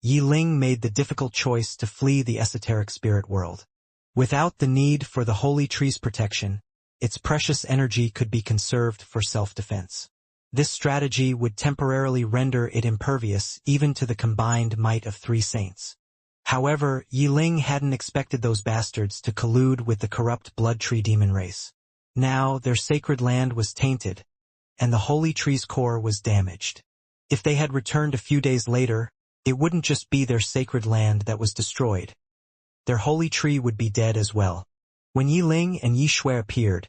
Yi Ling made the difficult choice to flee the esoteric spirit world. Without the need for the holy tree's protection, its precious energy could be conserved for self-defense. This strategy would temporarily render it impervious even to the combined might of three saints. However, Yi Ling hadn't expected those bastards to collude with the corrupt blood tree demon race. Now their sacred land was tainted, and the holy tree's core was damaged. If they had returned a few days later, it wouldn't just be their sacred land that was destroyed. Their holy tree would be dead as well. When Yi Ling and Yi Xue appeared,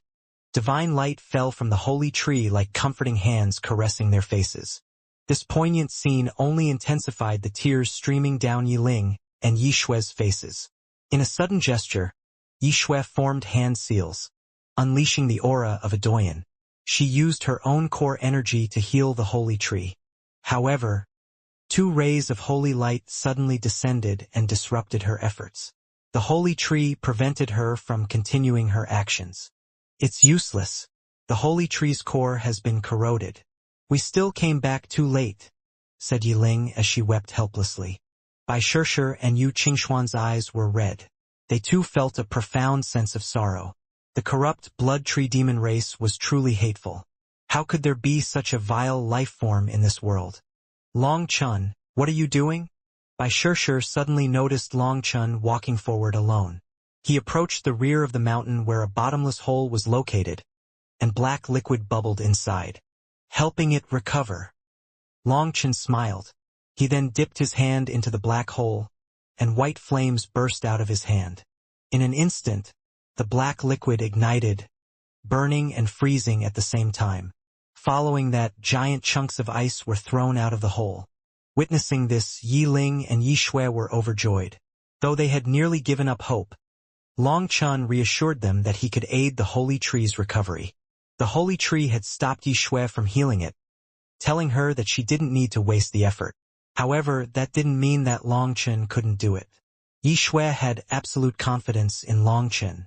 divine light fell from the holy tree like comforting hands caressing their faces. This poignant scene only intensified the tears streaming down Yi Ling and Yi Xue's faces. In a sudden gesture, Yi Xue formed hand seals, unleashing the aura of a Doyen. She used her own core energy to heal the holy tree. However, two rays of holy light suddenly descended and disrupted her efforts. The holy tree prevented her from continuing her actions. It's useless. The holy tree's core has been corroded. We still came back too late, said Yi Ling as she wept helplessly. Bai Shishir and Yu Qingxuan's eyes were red. They too felt a profound sense of sorrow. The corrupt blood tree demon race was truly hateful. How could there be such a vile life form in this world? Long Chun, what are you doing? Bai Shishir suddenly noticed Long Chun walking forward alone. He approached the rear of the mountain where a bottomless hole was located, and black liquid bubbled inside, helping it recover. Long Chun smiled. He then dipped his hand into the black hole, and white flames burst out of his hand. In an instant, the black liquid ignited, burning and freezing at the same time. Following that, giant chunks of ice were thrown out of the hole. Witnessing this, Yi Ling and Yi Xue were overjoyed. Though they had nearly given up hope, Long Chun reassured them that he could aid the holy tree's recovery. The holy tree had stopped Yi Xue from healing it, telling her that she didn't need to waste the effort. However, that didn't mean that Longchen couldn't do it. Yi Shui had absolute confidence in Longchen.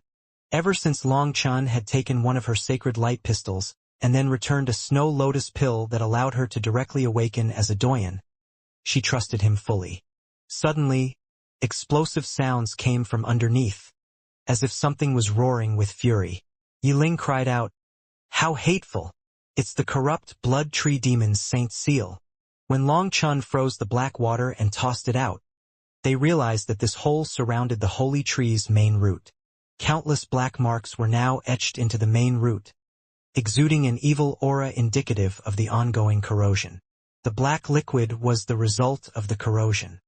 Ever since Longchen had taken one of her sacred light pistols, and then returned a snow lotus pill that allowed her to directly awaken as a Doyen, she trusted him fully. Suddenly, explosive sounds came from underneath, as if something was roaring with fury. Yiling cried out, "How hateful! It's the corrupt blood tree demon's Saint Seal." When Longchen froze the black water and tossed it out, they realized that this hole surrounded the holy tree's main root. Countless black marks were now etched into the main root, exuding an evil aura indicative of the ongoing corrosion. The black liquid was the result of the corrosion.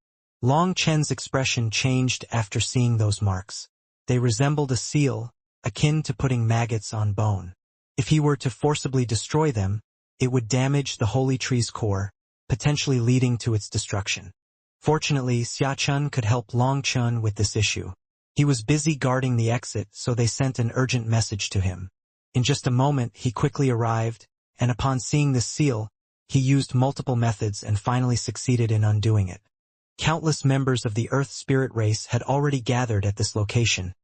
Longchen's expression changed after seeing those marks. They resembled a seal, akin to putting maggots on bone. If he were to forcibly destroy them, it would damage the holy tree's core, potentially leading to its destruction. Fortunately, Xiachun could help Longchen with this issue. He was busy guarding the exit, so they sent an urgent message to him. In just a moment, he quickly arrived, and upon seeing the seal, he used multiple methods and finally succeeded in undoing it. Countless members of the Earth spirit race had already gathered at this location,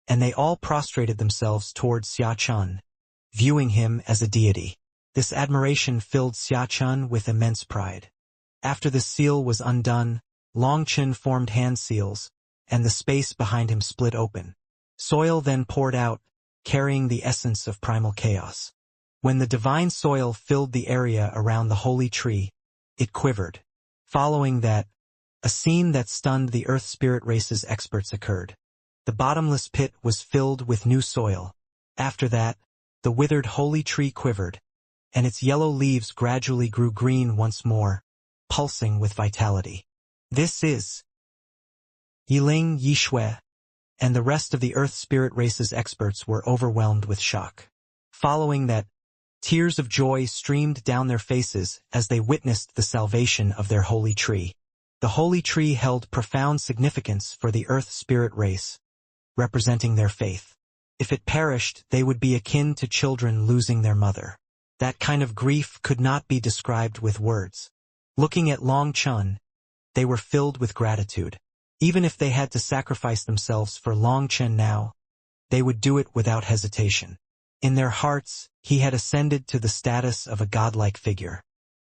and they all prostrated themselves towards Xiachun, viewing him as a deity. This admiration filled Xiachun with immense pride. After the seal was undone, Longchen formed hand seals, and the space behind him split open. Soil then poured out, carrying the essence of primal chaos. When the divine soil filled the area around the holy tree, it quivered. Following that, a scene that stunned the Earth spirit race's experts occurred. The bottomless pit was filled with new soil. After that, the withered holy tree quivered, and its yellow leaves gradually grew green once more, pulsing with vitality. This is Yiling, Yi Shui, and the rest of the Earth spirit race's experts were overwhelmed with shock. Following that, tears of joy streamed down their faces as they witnessed the salvation of their holy tree. The holy tree held profound significance for the Earth spirit race, representing their faith. If it perished, they would be akin to children losing their mother. That kind of grief could not be described with words. Looking at Longchen, they were filled with gratitude. Even if they had to sacrifice themselves for Longchen now, they would do it without hesitation. In their hearts, he had ascended to the status of a godlike figure.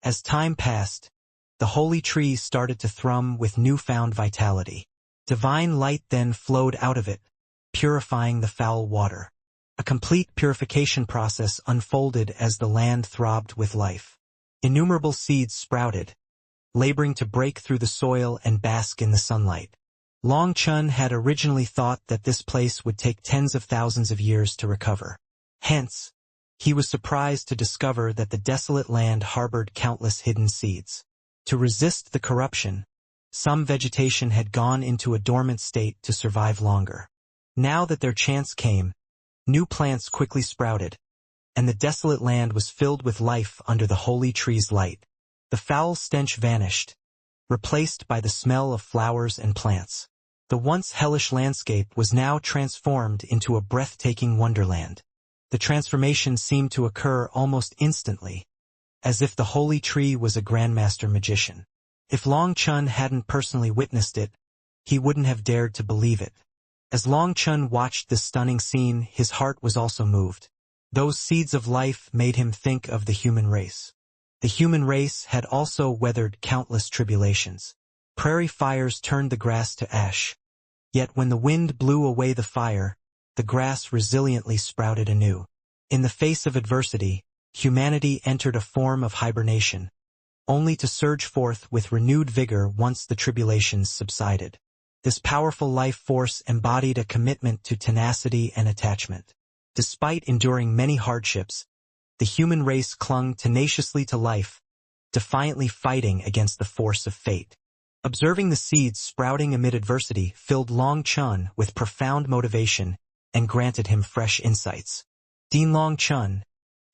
As time passed, the holy tree started to thrum with newfound vitality. Divine light then flowed out of it, purifying the foul water. A complete purification process unfolded as the land throbbed with life. Innumerable seeds sprouted, laboring to break through the soil and bask in the sunlight. Longchen had originally thought that this place would take tens of thousands of years to recover. Hence, he was surprised to discover that the desolate land harbored countless hidden seeds. To resist the corruption, some vegetation had gone into a dormant state to survive longer. Now that their chance came, new plants quickly sprouted, and the desolate land was filled with life under the holy tree's light. The foul stench vanished, replaced by the smell of flowers and plants. The once hellish landscape was now transformed into a breathtaking wonderland. The transformation seemed to occur almost instantly, as if the holy tree was a grandmaster magician. If Longchen hadn't personally witnessed it, he wouldn't have dared to believe it. As Longchen watched this stunning scene, his heart was also moved. Those seeds of life made him think of the human race. The human race had also weathered countless tribulations. Prairie fires turned the grass to ash. Yet when the wind blew away the fire, the grass resiliently sprouted anew. In the face of adversity, humanity entered a form of hibernation, only to surge forth with renewed vigor once the tribulations subsided. This powerful life force embodied a commitment to tenacity and attachment. Despite enduring many hardships, the human race clung tenaciously to life, defiantly fighting against the force of fate. Observing the seeds sprouting amid adversity filled Longchen with profound motivation and granted him fresh insights. Dean Longchen,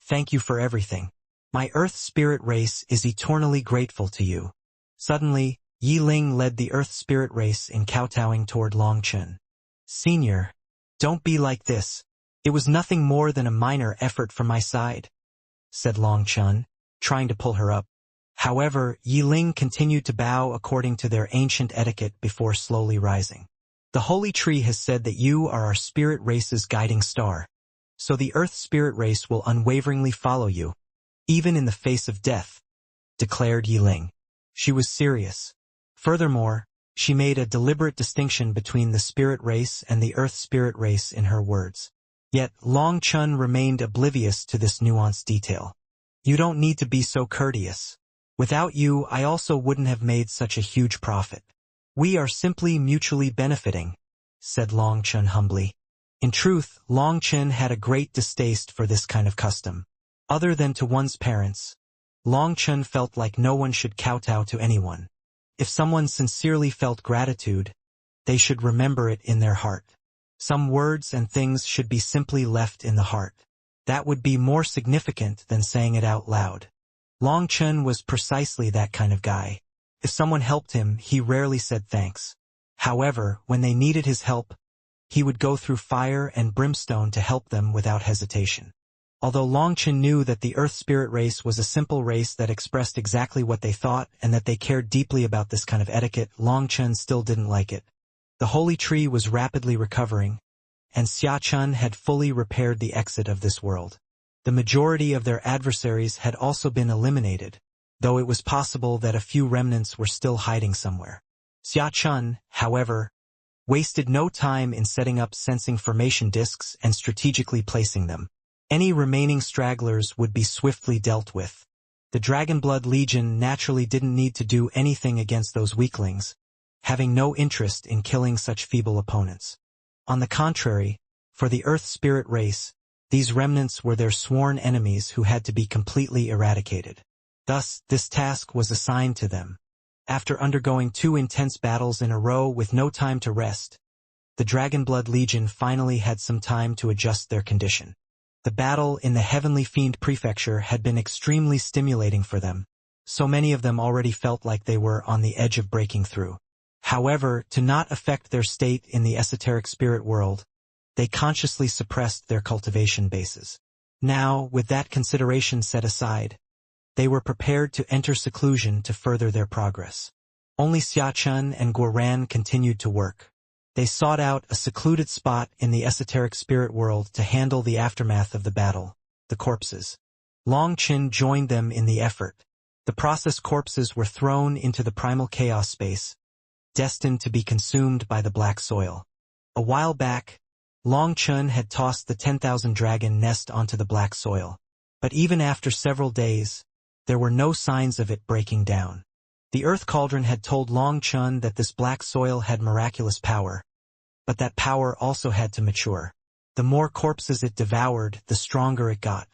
thank you for everything. My Earth spirit race is eternally grateful to you. Suddenly, Yi Ling led the Earth spirit race in kowtowing toward Longchen. Senior, don't be like this. It was nothing more than a minor effort from my side, said Longchen, trying to pull her up. However, Yiling continued to bow according to their ancient etiquette before slowly rising. The holy tree has said that you are our spirit race's guiding star, so the earth spirit race will unwaveringly follow you, even in the face of death, declared Yiling. She was serious. Furthermore, she made a deliberate distinction between the spirit race and the earth spirit race in her words. Yet, Long Chun remained oblivious to this nuanced detail. You don't need to be so courteous. Without you, I also wouldn't have made such a huge profit. We are simply mutually benefiting, said Long Chun humbly. In truth, Long Chun had a great distaste for this kind of custom. Other than to one's parents, Long Chun felt like no one should kowtow to anyone. If someone sincerely felt gratitude, they should remember it in their heart. Some words and things should be simply left in the heart. That would be more significant than saying it out loud. Long Chun was precisely that kind of guy. If someone helped him, he rarely said thanks. However, when they needed his help, he would go through fire and brimstone to help them without hesitation. Although Long Chun knew that the Earth Spirit race was a simple race that expressed exactly what they thought and that they cared deeply about this kind of etiquette, Long Chun still didn't like it. The holy tree was rapidly recovering, and Xia Chun had fully repaired the exit of this world. The majority of their adversaries had also been eliminated, though it was possible that a few remnants were still hiding somewhere. Xia Chun, however, wasted no time in setting up sensing formation discs and strategically placing them. Any remaining stragglers would be swiftly dealt with. The Dragonblood Legion naturally didn't need to do anything against those weaklings, having no interest in killing such feeble opponents. On the contrary, for the Earth Spirit race, these remnants were their sworn enemies who had to be completely eradicated. Thus, this task was assigned to them. After undergoing 2 intense battles in a row with no time to rest, the Dragonblood Legion finally had some time to adjust their condition. The battle in the Heavenly Fiend Prefecture had been extremely stimulating for them. So many of them already felt like they were on the edge of breaking through. However, to not affect their state in the esoteric spirit world, they consciously suppressed their cultivation bases. Now, with that consideration set aside, they were prepared to enter seclusion to further their progress. Only Xia Chun and Guoran continued to work. They sought out a secluded spot in the esoteric spirit world to handle the aftermath of the battle, the corpses. Long Chun joined them in the effort. The process corpses were thrown into the primal chaos space, destined to be consumed by the black soil. A while back, Long Chun had tossed the 10,000 dragon nest onto the black soil. But even after several days, there were no signs of it breaking down. The earth cauldron had told Long Chun that this black soil had miraculous power, but that power also had to mature. The more corpses it devoured, the stronger it got.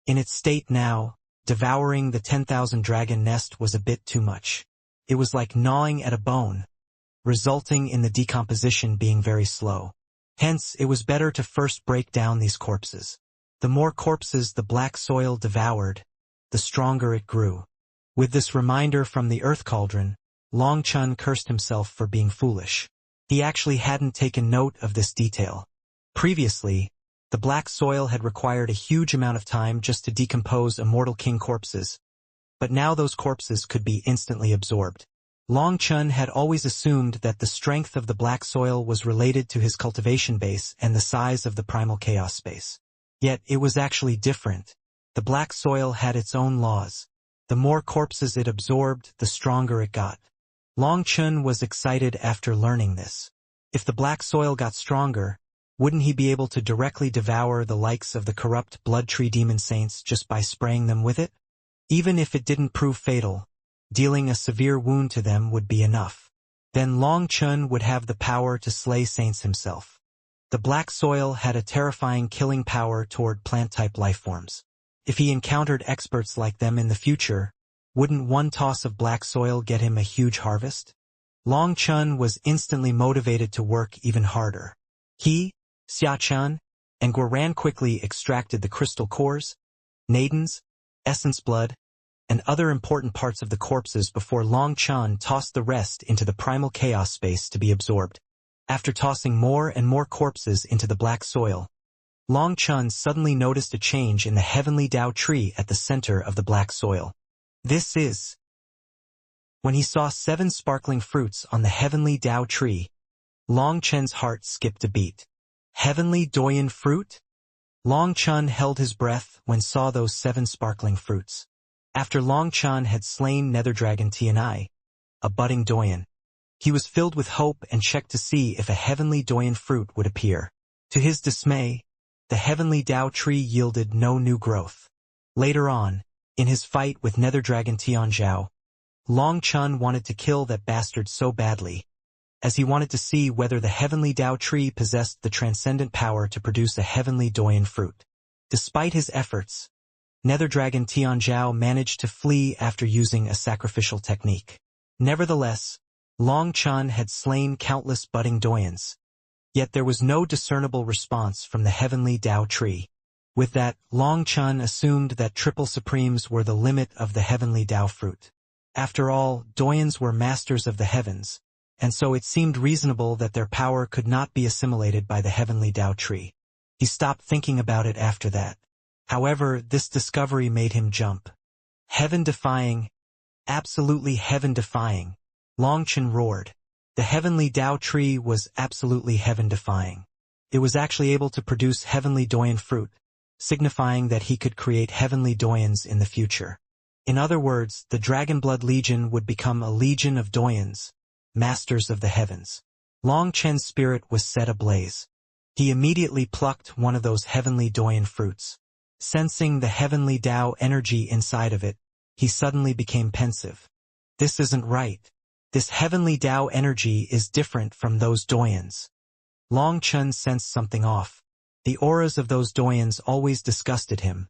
In its state now, devouring the 10,000 dragon nest was a bit too much. It was like gnawing at a bone, resulting in the decomposition being very slow. Hence, it was better to first break down these corpses. The more corpses the black soil devoured, the stronger it grew. With this reminder from the earth cauldron, Long Chun cursed himself for being foolish. He actually hadn't taken note of this detail. Previously, the black soil had required a huge amount of time just to decompose immortal king corpses, but now those corpses could be instantly absorbed. Long Chun had always assumed that the strength of the black soil was related to his cultivation base and the size of the primal chaos space. Yet it was actually different. The black soil had its own laws. The more corpses it absorbed, the stronger it got. Long Chun was excited after learning this. If the black soil got stronger, wouldn't he be able to directly devour the likes of the corrupt blood tree demon saints just by spraying them with it? Even if it didn't prove fatal, dealing a severe wound to them would be enough. Then Long Chun would have the power to slay saints himself. The black soil had a terrifying killing power toward plant-type lifeforms. If he encountered experts like them in the future, wouldn't one toss of black soil get him a huge harvest? Long Chun was instantly motivated to work even harder. He, Xia Chun, and Guoran quickly extracted the crystal cores, nadins, essence blood, and other important parts of the corpses before Long Chun tossed the rest into the primal chaos space to be absorbed. After tossing more and more corpses into the black soil, Long Chun suddenly noticed a change in the heavenly Tao tree at the center of the black soil. This is, When he saw 7 sparkling fruits on the heavenly Tao tree, Long Chen's heart skipped a beat. Heavenly Doyen fruit? Long Chen held his breath when saw those 7 sparkling fruits. After Long Chen had slain Nether Dragon Tianai, a budding Doyen, he was filled with hope and checked to see if a heavenly Doyen fruit would appear. To his dismay, the heavenly Tao tree yielded no new growth. Later on, in his fight with Nether Dragon Tianzhao, Long Chen wanted to kill that bastard so badly, as he wanted to see whether the heavenly Tao tree possessed the transcendent power to produce a heavenly Doyen fruit. Despite his efforts, Nether Dragon Tianzhao managed to flee after using a sacrificial technique. Nevertheless, Long Chen had slain countless budding Doyens, yet there was no discernible response from the heavenly Tao tree. With that, Long Chen assumed that triple supremes were the limit of the heavenly Tao fruit. After all, Doyens were masters of the heavens, and so it seemed reasonable that their power could not be assimilated by the heavenly Tao tree. He stopped thinking about it after that. However, this discovery made him jump. Heaven-defying, absolutely heaven-defying, Long Chen roared. The heavenly Tao tree was absolutely heaven-defying. It was actually able to produce heavenly Doyen fruit, signifying that he could create heavenly Doyens in the future. In other words, the Dragonblood Legion would become a legion of Doyens, masters of the heavens. Long Chen's spirit was set ablaze. He immediately plucked one of those heavenly Doyen fruits. Sensing the heavenly Tao energy inside of it, he suddenly became pensive. This isn't right. This heavenly Tao energy is different from those Doyens. Long Chen sensed something off. The auras of those Doyens always disgusted him,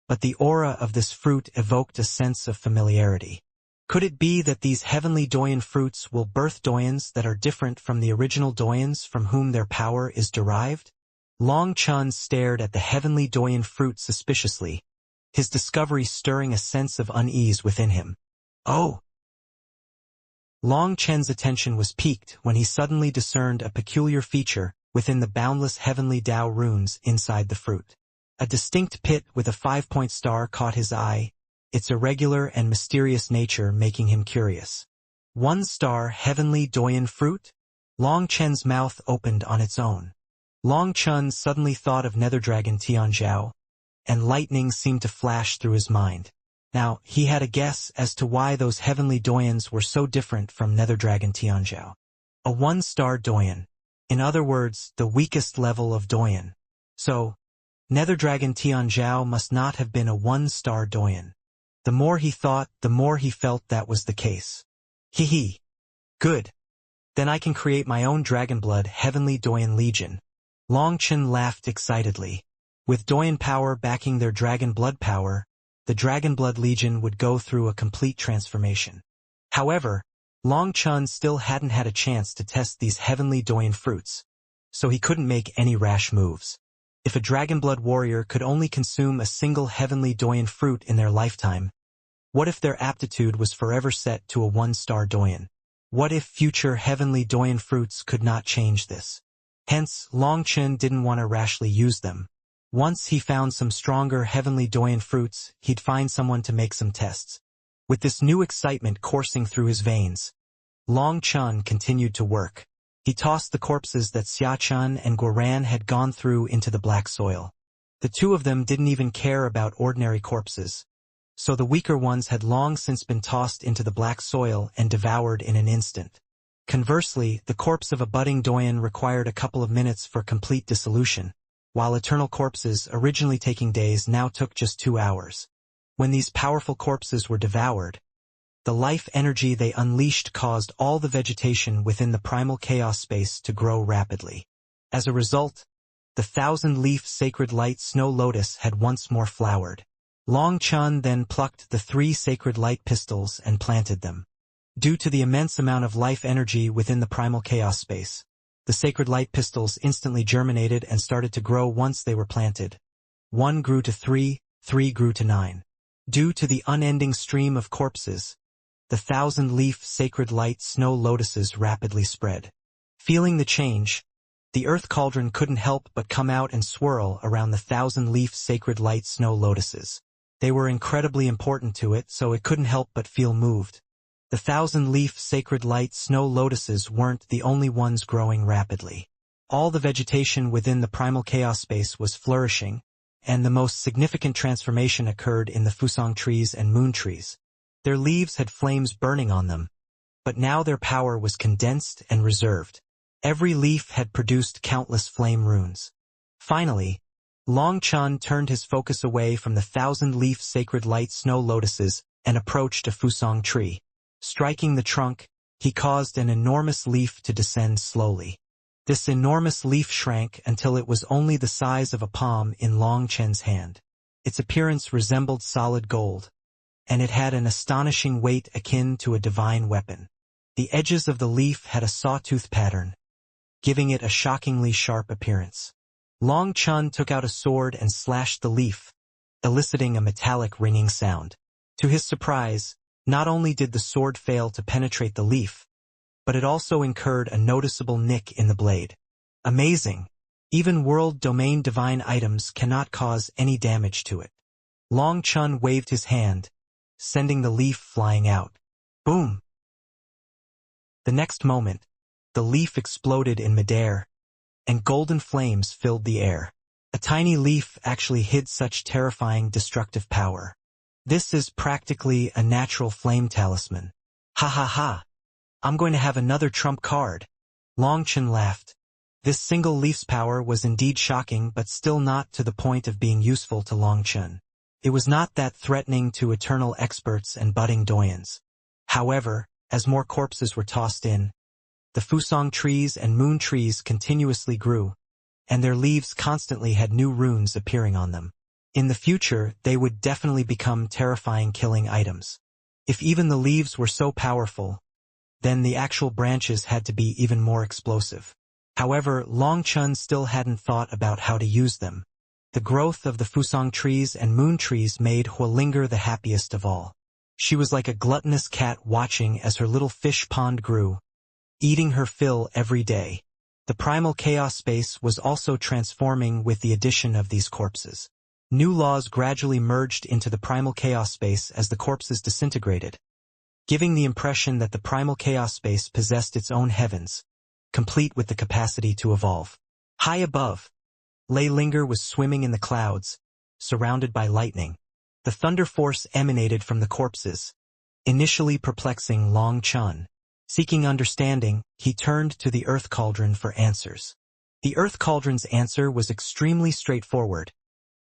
but the aura of this fruit evoked a sense of familiarity. Could it be that these heavenly Doyen fruits will birth Doyens that are different from the original Doyens from whom their power is derived? Long Chen stared at the heavenly Doyen fruit suspiciously, his discovery stirring a sense of unease within him. Oh! Long Chen's attention was piqued when he suddenly discerned a peculiar feature within the boundless heavenly Tao runes inside the fruit. A distinct pit with a 5-point star caught his eye, its irregular and mysterious nature making him curious. 1-star heavenly Doyen fruit? Long Chen's mouth opened on its own. Long Chen suddenly thought of Nether Dragon Tianzhao, and lightning seemed to flash through his mind. Now, he had a guess as to why those heavenly Doyens were so different from Nether Dragon Tianzhao. A 1-star Doyen. In other words, the weakest level of Doyen. So, Nether Dragon Tianzhao must not have been a 1-star Doyen. The more he thought, the more he felt that was the case. Hee. Good. Then I can create my own Dragonblood Heavenly Doyen Legion. Long Chen laughed excitedly. With Doyen power backing their dragon blood power, the Dragonblood Legion would go through a complete transformation. However, Long Chen still hadn't had a chance to test these heavenly Doyen fruits, so he couldn't make any rash moves. If a Dragonblood warrior could only consume a single heavenly Doyen fruit in their lifetime, what if their aptitude was forever set to a 1-star Doyen? What if future heavenly Doyen fruits could not change this? Hence, Long Chen didn't want to rashly use them. Once he found some stronger heavenly Doyen fruits, he'd find someone to make some tests. With this new excitement coursing through his veins, Long Chen continued to work. He tossed the corpses that Xiachen and Guoran had gone through into the black soil. The two of them didn't even care about ordinary corpses, so the weaker ones had long since been tossed into the black soil and devoured in an instant. Conversely, the corpse of a budding Doyen required a couple of minutes for complete dissolution, while eternal corpses, originally taking days, now took just 2 hours. When these powerful corpses were devoured, the life energy they unleashed caused all the vegetation within the primal chaos space to grow rapidly. As a result, the 1,000-leaf sacred light snow lotus had once more flowered. Long Chen then plucked the 3 sacred light pistils and planted them. Due to the immense amount of life energy within the primal chaos space, the sacred light pistils instantly germinated and started to grow once they were planted. 1 grew to 3, 3 grew to 9. Due to the unending stream of corpses, the 1,000-leaf sacred light snow lotuses rapidly spread. Feeling the change, the earth cauldron couldn't help but come out and swirl around the 1,000-leaf sacred light snow lotuses. They were incredibly important to it, so it couldn't help but feel moved. The thousand-leaf sacred light snow lotuses weren't the only ones growing rapidly. All the vegetation within the primal chaos space was flourishing, and the most significant transformation occurred in the fusang trees and moon trees. Their leaves had flames burning on them, but now their power was condensed and reserved. Every leaf had produced countless flame runes. Finally, Long Chun turned his focus away from the thousand-leaf sacred light snow lotuses and approached a fusang tree. Striking the trunk, he caused an enormous leaf to descend slowly. This enormous leaf shrank until it was only the size of a palm in Long Chen's hand. Its appearance resembled solid gold, and it had an astonishing weight akin to a divine weapon. The edges of the leaf had a sawtooth pattern, giving it a shockingly sharp appearance. Long Chun took out a sword and slashed the leaf, eliciting a metallic ringing sound. To his surprise, not only did the sword fail to penetrate the leaf, but it also incurred a noticeable nick in the blade. Amazing! Even world domain divine items cannot cause any damage to it. Long Chun waved his hand, sending the leaf flying out. Boom! The next moment, the leaf exploded in midair, and golden flames filled the air. A tiny leaf actually hid such terrifying destructive power. This is practically a natural flame talisman. Ha ha ha! I'm going to have another trump card. Long Chun laughed. This single leaf's power was indeed shocking, but still not to the point of being useful to Long Chun. It was not that threatening to eternal experts and budding doyens. However, as more corpses were tossed in, the fusang trees and moon trees continuously grew, and their leaves constantly had new runes appearing on them. In the future, they would definitely become terrifying killing items. If even the leaves were so powerful, then the actual branches had to be even more explosive. However, Long Chun still hadn't thought about how to use them. The growth of the fusang trees and moon trees made Huolinger the happiest of all. She was like a gluttonous cat watching as her little fish pond grew, eating her fill every day. The primal chaos space was also transforming with the addition of these corpses. New laws gradually merged into the primal chaos space as the corpses disintegrated, giving the impression that the primal chaos space possessed its own heavens, complete with the capacity to evolve. High above, Lei Linger was swimming in the clouds, surrounded by lightning. The thunder force emanated from the corpses, initially perplexing Long Chun. Seeking understanding, he turned to the Earth Cauldron for answers. The Earth Cauldron's answer was extremely straightforward.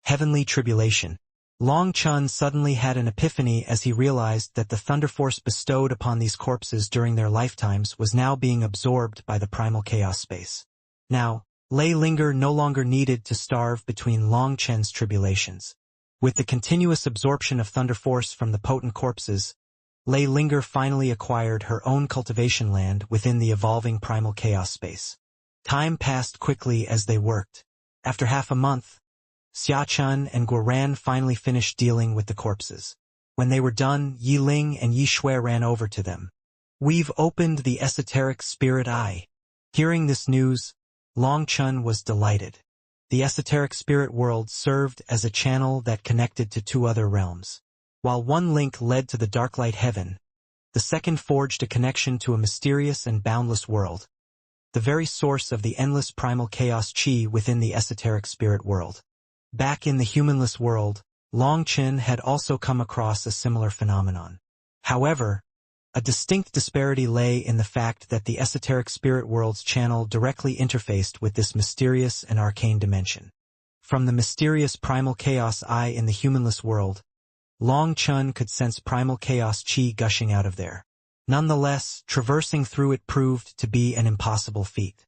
Heavenly tribulation. Long Chun suddenly had an epiphany as he realized that the thunder force bestowed upon these corpses during their lifetimes was now being absorbed by the primal chaos space. Now, Lei Linger no longer needed to starve between Long Chen's tribulations. With the continuous absorption of thunder force from the potent corpses, Lei Linger finally acquired her own cultivation land within the evolving primal chaos space. Time passed quickly as they worked. After half a month, Xia Chun and Guoran finally finished dealing with the corpses. When they were done, Yi Ling and Yi Shui ran over to them. "We've opened the esoteric spirit eye." Hearing this news, Long Chun was delighted. The esoteric spirit world served as a channel that connected to two other realms. While one link led to the Darklight Heaven, the second forged a connection to a mysterious and boundless world, the very source of the endless primal chaos chi within the esoteric spirit world. Back in the humanless world, Long Chun had also come across a similar phenomenon. However, a distinct disparity lay in the fact that the esoteric spirit world's channel directly interfaced with this mysterious and arcane dimension. From the mysterious primal chaos eye in the humanless world, Long Chun could sense primal chaos chi gushing out of there. Nonetheless, traversing through it proved to be an impossible feat.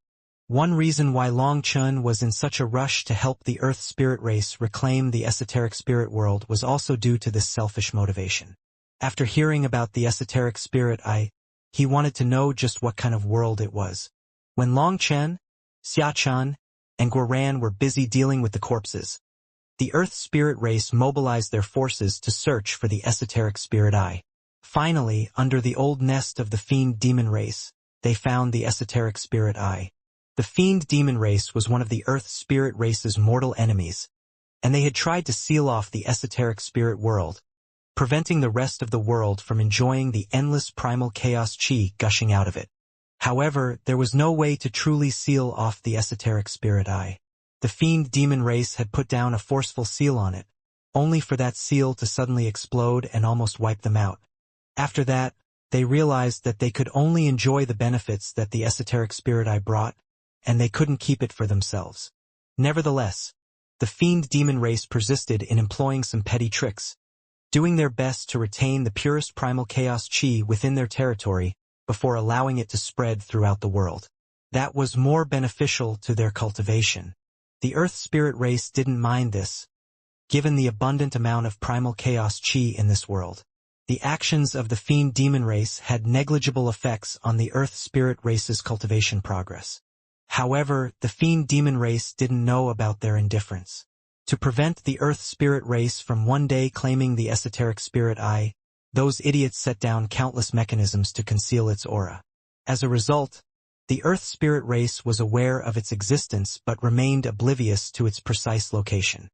One reason why Long Chun was in such a rush to help the Earth spirit race reclaim the esoteric spirit world was also due to this selfish motivation. After hearing about the esoteric spirit eye, he wanted to know just what kind of world it was. When Long Chen, Xia Chun, and Guoran were busy dealing with the corpses, the Earth spirit race mobilized their forces to search for the esoteric spirit eye. Finally, under the old nest of the fiend demon race, they found the esoteric spirit eye. The fiend demon race was one of the Earth spirit race's mortal enemies, and they had tried to seal off the esoteric spirit world, preventing the rest of the world from enjoying the endless primal chaos chi gushing out of it. However, there was no way to truly seal off the esoteric spirit eye. The fiend demon race had put down a forceful seal on it, only for that seal to suddenly explode and almost wipe them out. After that, they realized that they could only enjoy the benefits that the esoteric spirit eye brought, and they couldn't keep it for themselves. Nevertheless, the fiend demon race persisted in employing some petty tricks, doing their best to retain the purest primal chaos chi within their territory before allowing it to spread throughout the world. That was more beneficial to their cultivation. The Earth spirit race didn't mind this, given the abundant amount of primal chaos chi in this world. The actions of the fiend demon race had negligible effects on the Earth spirit race's cultivation progress. However, the fiend demon race didn't know about their indifference. To prevent the Earth spirit race from one day claiming the esoteric spirit eye, those idiots set down countless mechanisms to conceal its aura. As a result, the Earth spirit race was aware of its existence but remained oblivious to its precise location.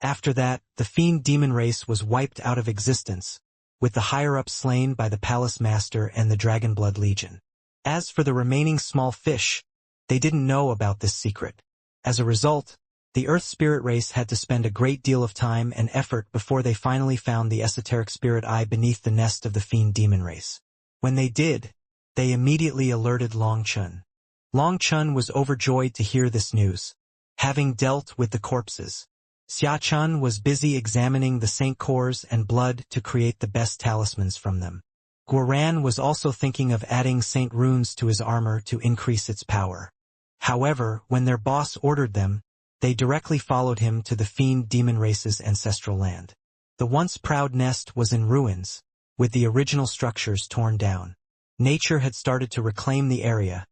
After that, the fiend demon race was wiped out of existence, with the higher-ups slain by the Palace Master and the Dragonblood Legion. As for the remaining small fish, they didn't know about this secret. As a result, the Earth spirit race had to spend a great deal of time and effort before they finally found the esoteric spirit eye beneath the nest of the fiend demon race. When they did, they immediately alerted Long Chun. Long Chun was overjoyed to hear this news. Having dealt with the corpses, Xia Chun was busy examining the Saint cores and blood to create the best talismans from them. Guoran was also thinking of adding Saint runes to his armor to increase its power. However, when their boss ordered them, they directly followed him to the fiend demon race's ancestral land. The once proud nest was in ruins, with the original structures torn down. Nature had started to reclaim the area,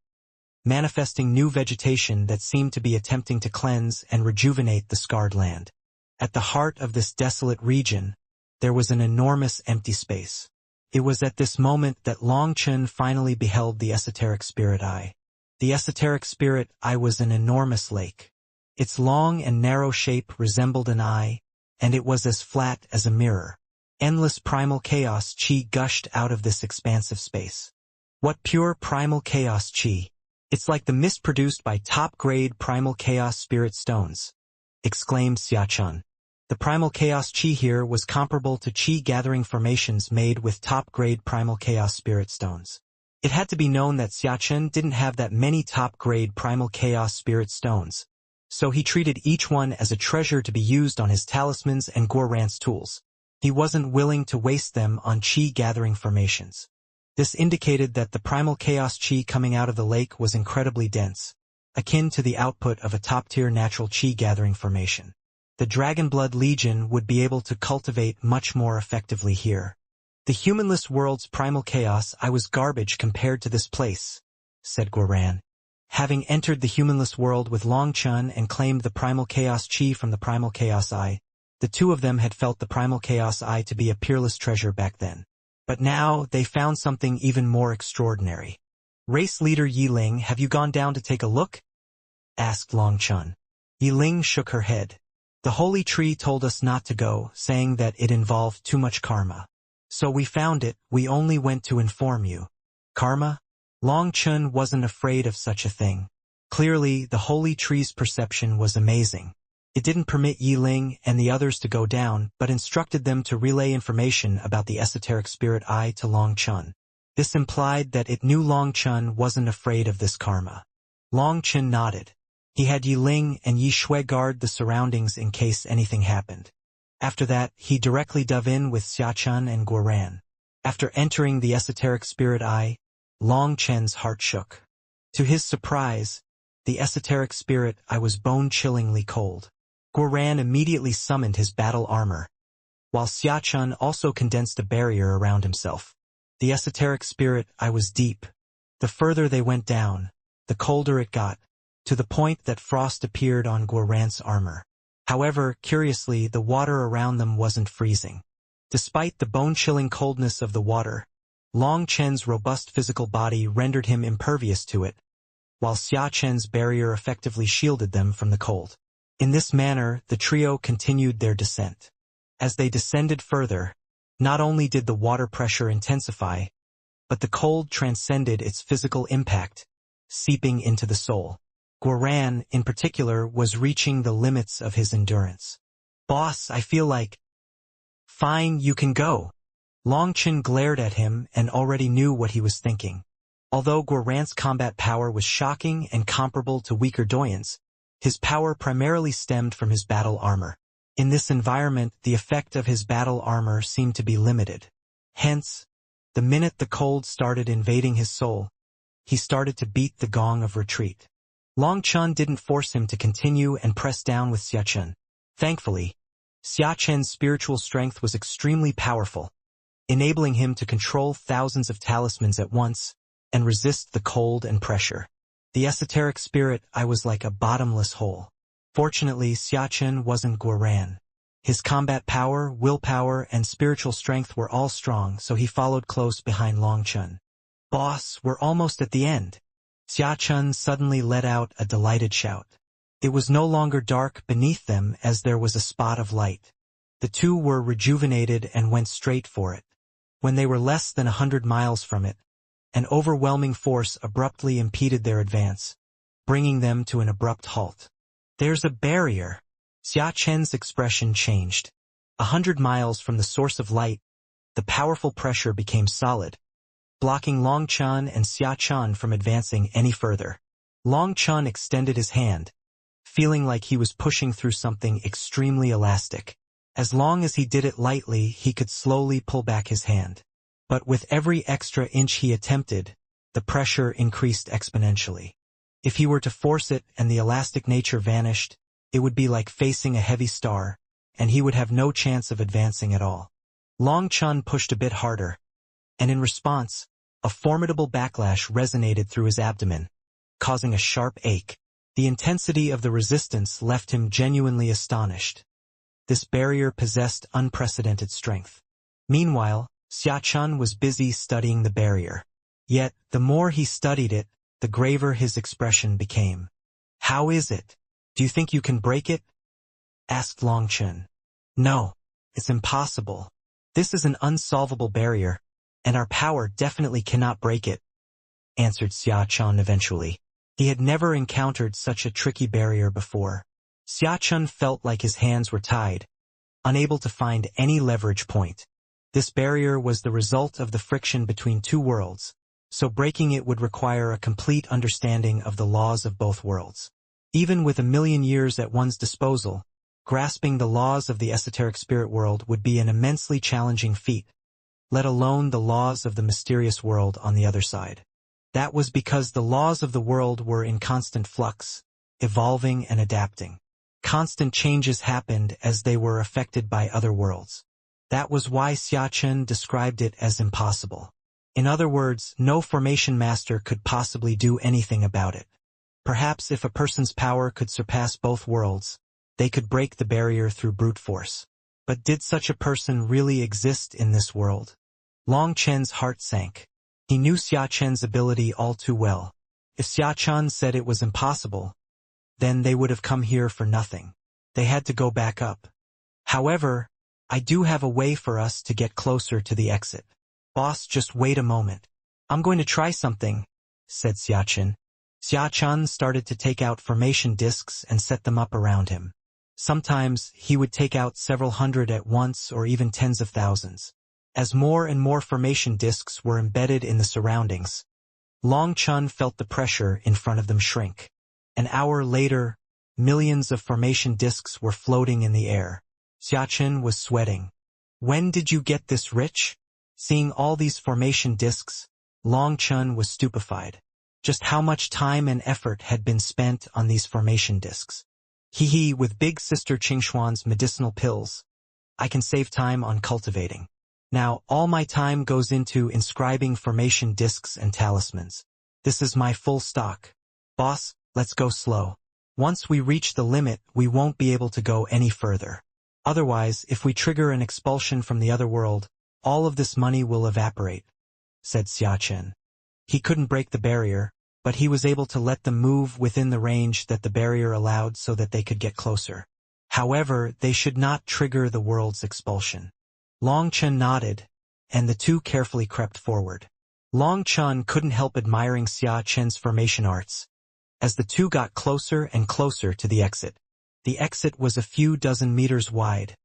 manifesting new vegetation that seemed to be attempting to cleanse and rejuvenate the scarred land. At the heart of this desolate region, there was an enormous empty space. It was at this moment that Long Chun finally beheld the esoteric spirit eye. The esoteric spirit eye was an enormous lake. Its long and narrow shape resembled an eye, and it was as flat as a mirror. Endless primal chaos chi gushed out of this expansive space. What pure primal chaos chi! It's like the mist produced by top-grade primal chaos spirit stones, exclaimed Xia Chun. The primal chaos chi here was comparable to chi-gathering formations made with top-grade primal chaos spirit stones. It had to be known that Xia Chun didn't have that many top-grade primal chaos spirit stones, so he treated each one as a treasure to be used on his talismans and Guoran's tools. He wasn't willing to waste them on chi-gathering formations. This indicated that the primal chaos chi coming out of the lake was incredibly dense, akin to the output of a top-tier natural chi-gathering formation. The Dragonblood Legion would be able to cultivate much more effectively here. The humanless world's primal chaos eye was garbage compared to this place, said Guoran. Having entered the humanless world with Long Chun and claimed the primal chaos chi from the primal chaos eye, the two of them had felt the primal chaos eye to be a peerless treasure back then. But now they found something even more extraordinary. Race leader Yiling, have you gone down to take a look? Asked Long Chun. Yiling shook her head. The holy tree told us not to go, saying that it involved too much karma. So we found it, we only went to inform you. Karma? Long Chun wasn't afraid of such a thing. Clearly, the holy tree's perception was amazing. It didn't permit Yiling and the others to go down, but instructed them to relay information about the esoteric spirit eye to Long Chun. This implied that it knew Long Chun wasn't afraid of this karma. Long Chun nodded. He had Yiling and Yi Shui guard the surroundings in case anything happened. After that, he directly dove in with Xia Chun and Guoran. After entering the esoteric spirit eye, Long Chen's heart shook. To his surprise, the esoteric spirit eye was bone-chillingly cold. Guoran immediately summoned his battle armor, while Xia Chun also condensed a barrier around himself. The esoteric spirit eye was deep. The further they went down, the colder it got, to the point that frost appeared on Guoran's armor. However, curiously, the water around them wasn't freezing. Despite the bone-chilling coldness of the water, Long Chen's robust physical body rendered him impervious to it, while Xia Chen's barrier effectively shielded them from the cold. In this manner, the trio continued their descent. As they descended further, Not only did the water pressure intensify, but the cold transcended its physical impact, seeping into the soul. Guoran, in particular, was reaching the limits of his endurance. "Boss, I feel like—" "Fine, you can go." Longchen glared at him and already knew what he was thinking. Although Guoran's combat power was shocking and comparable to weaker Doyen's, his power primarily stemmed from his battle armor. In this environment, the effect of his battle armor seemed to be limited. Hence, the minute the cold started invading his soul, he started to beat the gong of retreat. Longchen didn't force him to continue and press down with Xiachen. Thankfully, Xiachen's spiritual strength was extremely powerful, enabling him to control thousands of talismans at once and resist the cold and pressure. The esoteric spirit, I was like a bottomless hole. Fortunately, Xiachen wasn't Guoran. His combat power, willpower, and spiritual strength were all strong, so he followed close behind Longchen. "Boss, we're almost at the end." Xiachen suddenly let out a delighted shout. It was no longer dark beneath them as there was a spot of light. The two were rejuvenated and went straight for it. When they were less than 100 miles from it, an overwhelming force abruptly impeded their advance, bringing them to an abrupt halt. "There's a barrier." Xiachen's expression changed. 100 miles from the source of light, the powerful pressure became solid, blocking Longchen and Xiachen from advancing any further. Longchen extended his hand, feeling like he was pushing through something extremely elastic. As long as he did it lightly, he could slowly pull back his hand. But with every extra inch he attempted, the pressure increased exponentially. If he were to force it and the elastic nature vanished, it would be like facing a heavy star, and he would have no chance of advancing at all. Longchen pushed a bit harder, and in response, a formidable backlash resonated through his abdomen, causing a sharp ache. The intensity of the resistance left him genuinely astonished. This barrier possessed unprecedented strength. Meanwhile, Xiachen was busy studying the barrier. Yet, the more he studied it, the graver his expression became. "How is it? Do you think you can break it?" asked Longchen. "No, it's impossible. This is an unsolvable barrier, and our power definitely cannot break it," answered Xiachen eventually. He had never encountered such a tricky barrier before. Xiachen felt like his hands were tied, unable to find any leverage point. This barrier was the result of the friction between two worlds, so breaking it would require a complete understanding of the laws of both worlds. Even with 1,000,000 years at one's disposal, grasping the laws of the esoteric spirit world would be an immensely challenging feat, let alone the laws of the mysterious world on the other side. That was because the laws of the world were in constant flux, evolving and adapting. Constant changes happened as they were affected by other worlds. That was why Xiachen described it as impossible. In other words, no formation master could possibly do anything about it. Perhaps if a person's power could surpass both worlds, they could break the barrier through brute force. But did such a person really exist in this world? Longchen's heart sank. He knew Xiachen's ability all too well. If Xiachen said it was impossible, then they would have come here for nothing. They had to go back up. "However, I do have a way for us to get closer to the exit." "Boss, just wait a moment. I'm going to try something," said Xiachen. Xiachen started to take out formation discs and set them up around him. Sometimes he would take out several hundred at once or even tens of thousands. As more and more formation discs were embedded in the surroundings, Longchen felt the pressure in front of them shrink. An hour later, millions of formation discs were floating in the air. Xiachen was sweating. "When did you get this rich?" Seeing all these formation discs, Longchen was stupefied. Just how much time and effort had been spent on these formation discs. With Big Sister Qingxuan's medicinal pills, I can save time on cultivating. Now all my time goes into inscribing formation discs and talismans. This is my full stock. Boss, let's go slow. Once we reach the limit, we won't be able to go any further. Otherwise, if we trigger an expulsion from the other world, all of this money will evaporate," said Xiachen. He couldn't break the barrier, but he was able to let them move within the range that the barrier allowed so that they could get closer. However, they should not trigger the world's expulsion. Long Chen nodded, and the two carefully crept forward. Long Chen couldn't help admiring Xia Chen's formation arts. As the two got closer and closer to the exit was a few dozen meters wide,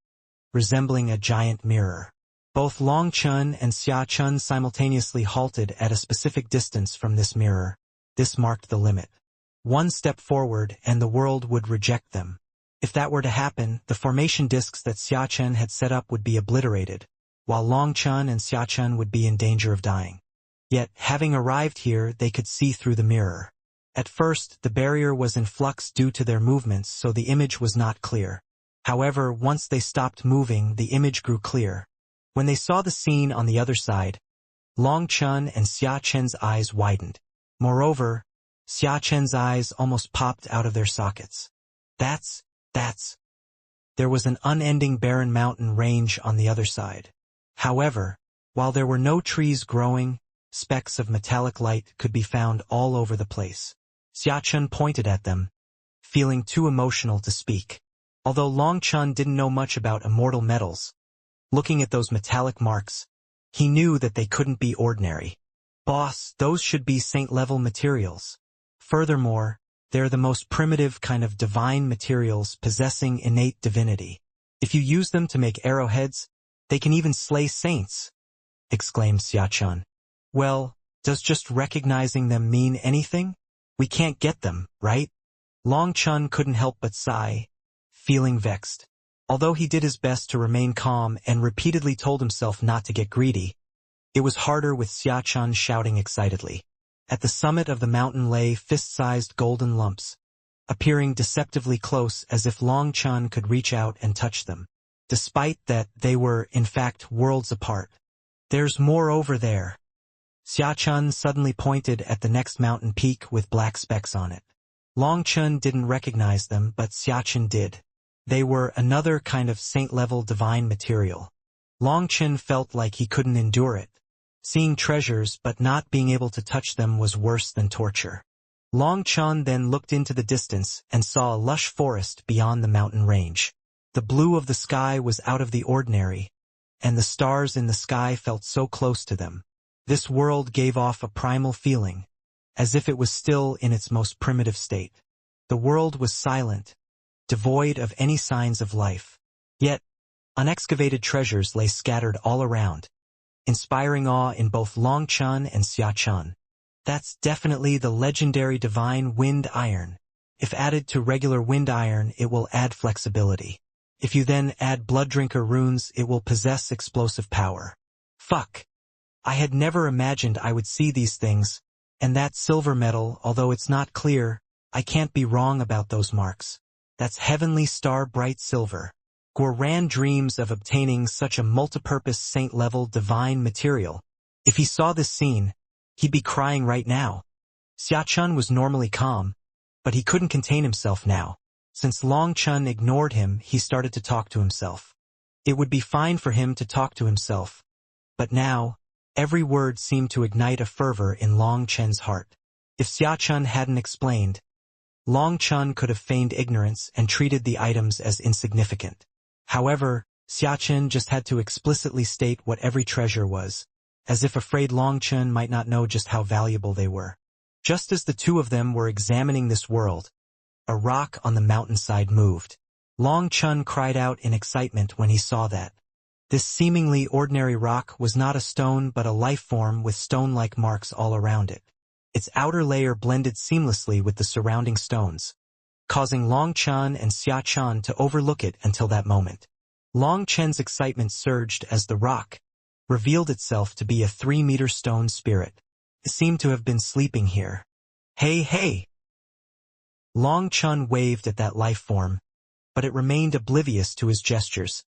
resembling a giant mirror. Both Long Chen and Xia Chen simultaneously halted at a specific distance from this mirror. This marked the limit. One step forward and the world would reject them. If that were to happen, the formation discs that Xia Chen had set up would be obliterated, while Long Chen and Xia Chen would be in danger of dying. Yet, having arrived here, they could see through the mirror. At first, the barrier was in flux due to their movements, so the image was not clear. However, once they stopped moving, the image grew clear. When they saw the scene on the other side, Long Chen and Xia Chen's eyes widened. Moreover, Xia Chen's eyes almost popped out of their sockets. That's... There was an unending barren mountain range on the other side. However, while there were no trees growing, specks of metallic light could be found all over the place. Xia Chen pointed at them, feeling too emotional to speak. Although Long Chen didn't know much about immortal metals, looking at those metallic marks, he knew that they couldn't be ordinary. Boss, those should be saint-level materials. Furthermore, they're the most primitive kind of divine materials possessing innate divinity. If you use them to make arrowheads, they can even slay saints, exclaimed Xia Chen. Well, does just recognizing them mean anything? We can't get them, right? Long Chen couldn't help but sigh, feeling vexed. Although he did his best to remain calm and repeatedly told himself not to get greedy, it was harder with Xia Chen shouting excitedly. At the summit of the mountain lay fist-sized golden lumps, appearing deceptively close as if Long Chen could reach out and touch them. Despite that, they were, in fact, worlds apart. There's more over there. Xia Chen suddenly pointed at the next mountain peak with black specks on it. Long Chen didn't recognize them, but Xia Chen did. They were another kind of saint-level divine material. Long Chen felt like he couldn't endure it. Seeing treasures but not being able to touch them was worse than torture. Long Chen then looked into the distance and saw a lush forest beyond the mountain range. The blue of the sky was out of the ordinary, and the stars in the sky felt so close to them. This world gave off a primal feeling, as if it was still in its most primitive state. The world was silent, devoid of any signs of life. Yet, unexcavated treasures lay scattered all around, inspiring awe in both Long Chen and Xia Chen. That's definitely the legendary divine wind iron. If added to regular wind iron, it will add flexibility. If you then add blood drinker runes, it will possess explosive power. Fuck. I had never imagined I would see these things, and that silver metal, although it's not clear, I can't be wrong about those marks. That's heavenly star bright silver. Goran dreams of obtaining such a multipurpose saint-level divine material. If he saw this scene, he'd be crying right now. Xia Chen was normally calm, but he couldn't contain himself now. Since Long Chen ignored him, he started to talk to himself. It would be fine for him to talk to himself. But now, every word seemed to ignite a fervor in Long Chen's heart. If Xia Chen hadn't explained, Long Chen could have feigned ignorance and treated the items as insignificant. However, Xia Chen just had to explicitly state what every treasure was, as if afraid Long Chen might not know just how valuable they were. Just as the two of them were examining this world, a rock on the mountainside moved. Long Chen cried out in excitement when he saw that. This seemingly ordinary rock was not a stone but a life form with stone-like marks all around it. Its outer layer blended seamlessly with the surrounding stones, causing Long Chen and Xia Chen to overlook it until that moment. Long Chen's excitement surged as the rock revealed itself to be a 3-meter stone spirit. It seemed to have been sleeping here. Hey, hey! Long Chen waved at that life form, but it remained oblivious to his gestures,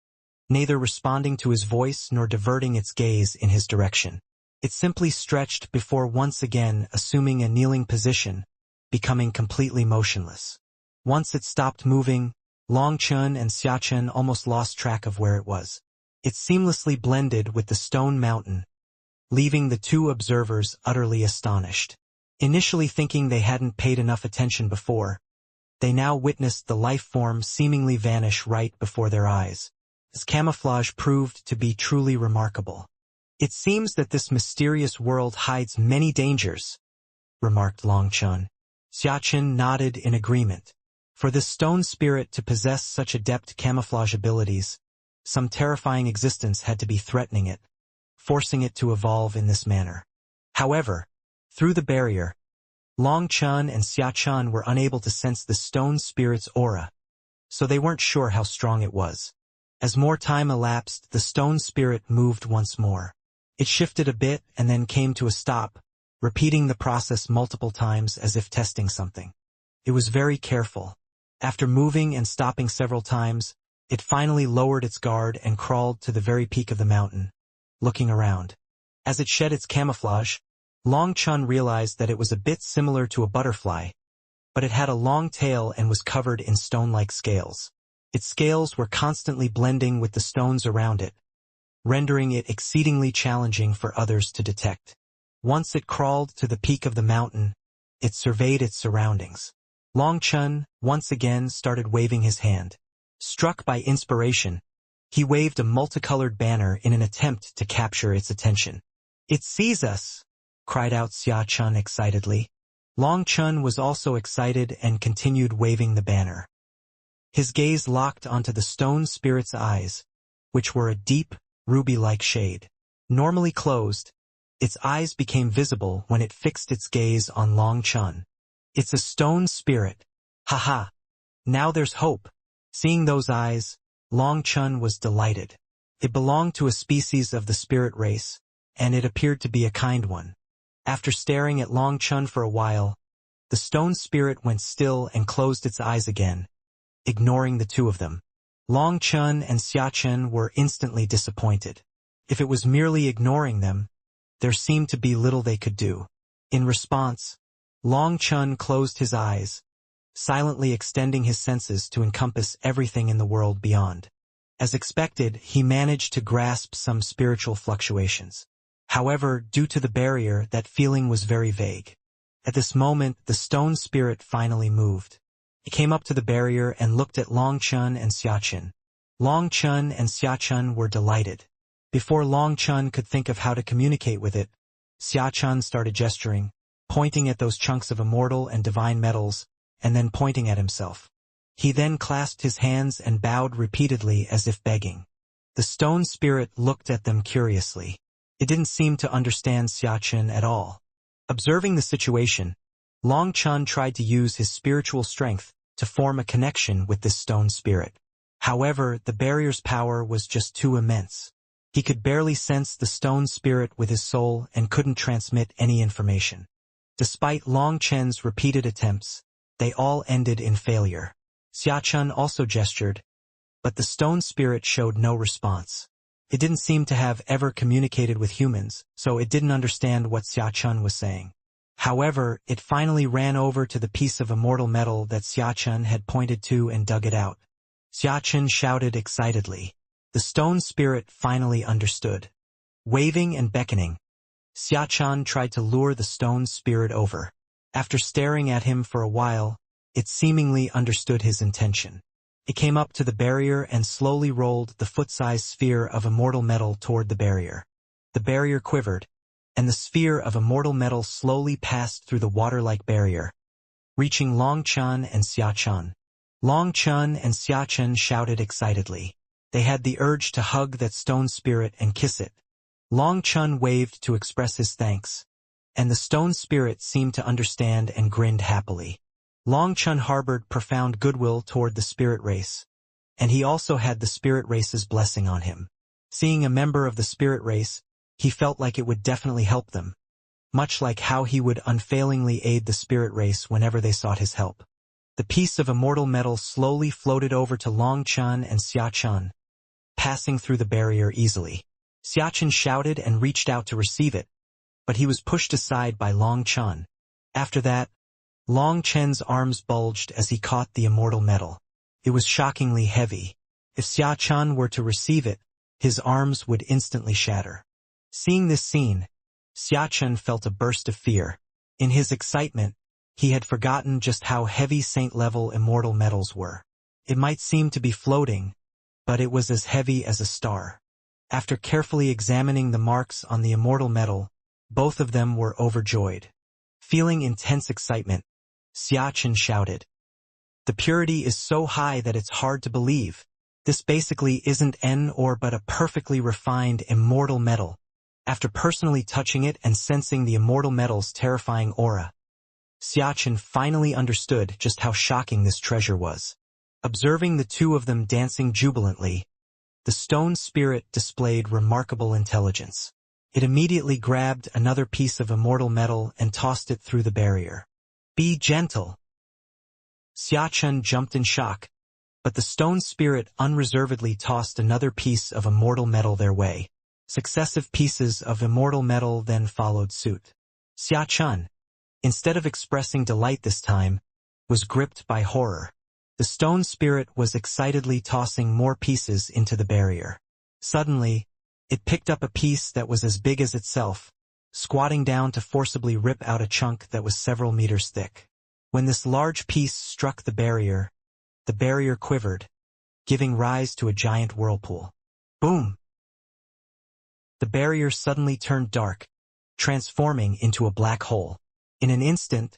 neither responding to his voice nor diverting its gaze in his direction. It simply stretched before once again assuming a kneeling position, becoming completely motionless. Once it stopped moving, Long Chen and Xia Chen almost lost track of where it was. It seamlessly blended with the stone mountain, leaving the two observers utterly astonished. Initially thinking they hadn't paid enough attention before, they now witnessed the life form seemingly vanish right before their eyes. His camouflage proved to be truly remarkable. "It seems that this mysterious world hides many dangers," remarked Long Chun. Xiaqin nodded in agreement. For this stone spirit to possess such adept camouflage abilities, some terrifying existence had to be threatening it, forcing it to evolve in this manner. However, through the barrier, Long Chun and Xiaqin were unable to sense the stone spirit's aura, so they weren't sure how strong it was. As more time elapsed, the stone spirit moved once more. It shifted a bit and then came to a stop, repeating the process multiple times as if testing something. It was very careful. After moving and stopping several times, it finally lowered its guard and crawled to the very peak of the mountain, looking around. As it shed its camouflage, Long Chun realized that it was a bit similar to a butterfly, but it had a long tail and was covered in stone-like scales. Its scales were constantly blending with the stones around it, rendering it exceedingly challenging for others to detect. Once it crawled to the peak of the mountain, it surveyed its surroundings. Long Chun once again started waving his hand. Struck by inspiration, he waved a multicolored banner in an attempt to capture its attention. "It sees us!" cried out Xiaqin excitedly. Long Chun was also excited and continued waving the banner. His gaze locked onto the stone spirit's eyes, which were a deep, ruby-like shade. Normally closed, its eyes became visible when it fixed its gaze on Long Chun. "It's a stone spirit. Haha. Now there's hope." Seeing those eyes, Long Chun was delighted. It belonged to a species of the spirit race, and it appeared to be a kind one. After staring at Long Chun for a while, the stone spirit went still and closed its eyes again, ignoring the two of them. Long Chun and Xiaqin were instantly disappointed. If it was merely ignoring them, there seemed to be little they could do. In response, Long Chun closed his eyes, silently extending his senses to encompass everything in the world beyond. As expected, he managed to grasp some spiritual fluctuations. However, due to the barrier, that feeling was very vague. At this moment, the stone spirit finally moved. It came up to the barrier and looked at Long Chun and Xiaqin. Long Chun and Xiaqin were delighted. Before Long Chun could think of how to communicate with it, Xiaqin started gesturing, pointing at those chunks of immortal and divine metals, and then pointing at himself. He then clasped his hands and bowed repeatedly as if begging. The stone spirit looked at them curiously. It didn't seem to understand Xiaqin at all. Observing the situation, Long Chun tried to use his spiritual strength to form a connection with this stone spirit. However, the barrier's power was just too immense. He could barely sense the stone spirit with his soul and couldn't transmit any information. Despite Long Chen's repeated attempts, they all ended in failure. Xiaqin also gestured, but the stone spirit showed no response. It didn't seem to have ever communicated with humans, so it didn't understand what Xiaqin was saying. However, it finally ran over to the piece of immortal metal that Xiaqin had pointed to and dug it out. Xiaqin shouted excitedly. The stone spirit finally understood. Waving and beckoning, Xiaqin tried to lure the stone spirit over. After staring at him for a while, it seemingly understood his intention. It came up to the barrier and slowly rolled the foot-sized sphere of immortal metal toward the barrier. The barrier quivered, and the sphere of immortal metal slowly passed through the water-like barrier, reaching Long Chun and Xiaqin. Long Chun and Xiaqin shouted excitedly. They had the urge to hug that stone spirit and kiss it. Long Chun waved to express his thanks, and the stone spirit seemed to understand and grinned happily. Long Chun harbored profound goodwill toward the spirit race, and he also had the spirit race's blessing on him. Seeing a member of the spirit race, he felt like it would definitely help them, much like how he would unfailingly aid the spirit race whenever they sought his help. The piece of immortal metal slowly floated over to Long Chun and Xiaqin, passing through the barrier easily. Xiaqin shouted and reached out to receive it, but he was pushed aside by Long Chun. After that, Long Chen's arms bulged as he caught the immortal metal. It was shockingly heavy. If Xiaqin were to receive it, his arms would instantly shatter. Seeing this scene, Xiaqin felt a burst of fear. In his excitement, he had forgotten just how heavy saint-level immortal metals were. It might seem to be floating, but it was as heavy as a star. After carefully examining the marks on the immortal metal, both of them were overjoyed. Feeling intense excitement, Xiachen shouted, "The purity is so high that it's hard to believe. This basically isn't an ore but a perfectly refined immortal metal." After personally touching it and sensing the immortal metal's terrifying aura, Xiachen finally understood just how shocking this treasure was. Observing the two of them dancing jubilantly, the stone spirit displayed remarkable intelligence. It immediately grabbed another piece of immortal metal and tossed it through the barrier. "Be gentle." Xiachen jumped in shock, but the stone spirit unreservedly tossed another piece of immortal metal their way. Successive pieces of immortal metal then followed suit. Xiachen, instead of expressing delight this time, was gripped by horror. The stone spirit was excitedly tossing more pieces into the barrier. Suddenly, it picked up a piece that was as big as itself, squatting down to forcibly rip out a chunk that was several meters thick. When this large piece struck the barrier quivered, giving rise to a giant whirlpool. Boom! The barrier suddenly turned dark, transforming into a black hole. In an instant,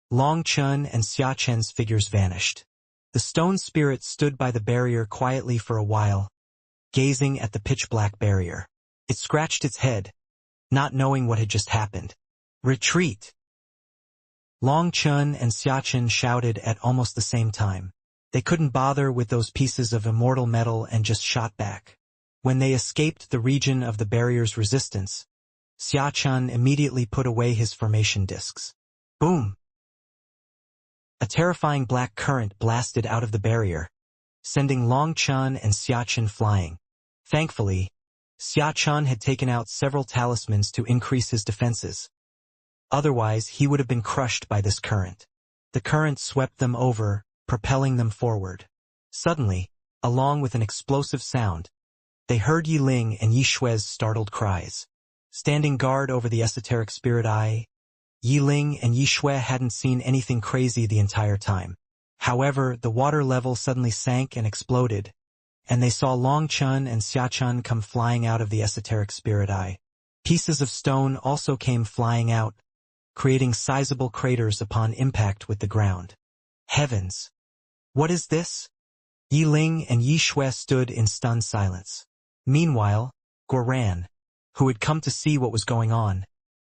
Long Chun and Xiachen's figures vanished. The stone spirit stood by the barrier quietly for a while, gazing at the pitch-black barrier. It scratched its head, not knowing what had just happened. "Retreat!" Long Chun and Xiachen shouted at almost the same time. They couldn't bother with those pieces of immortal metal and just shot back. When they escaped the region of the barrier's resistance, Xiachen immediately put away his formation discs. Boom! A terrifying black current blasted out of the barrier, sending Long Chun and Xiachen flying. Thankfully, Xiachen had taken out several talismans to increase his defenses. Otherwise, he would have been crushed by this current. The current swept them over, propelling them forward. Suddenly, along with an explosive sound, they heard Yi Ling and Yi Shue's startled cries. Standing guard over the esoteric spirit eye, Yi Ling and Yi Shue hadn't seen anything crazy the entire time. However, the water level suddenly sank and exploded, and they saw Long Chun and Xiachen come flying out of the esoteric spirit eye. Pieces of stone also came flying out, creating sizable craters upon impact with the ground. Heavens! What is this? Yi Ling and Yi Shue stood in stunned silence. Meanwhile, Guoran, who had come to see what was going on,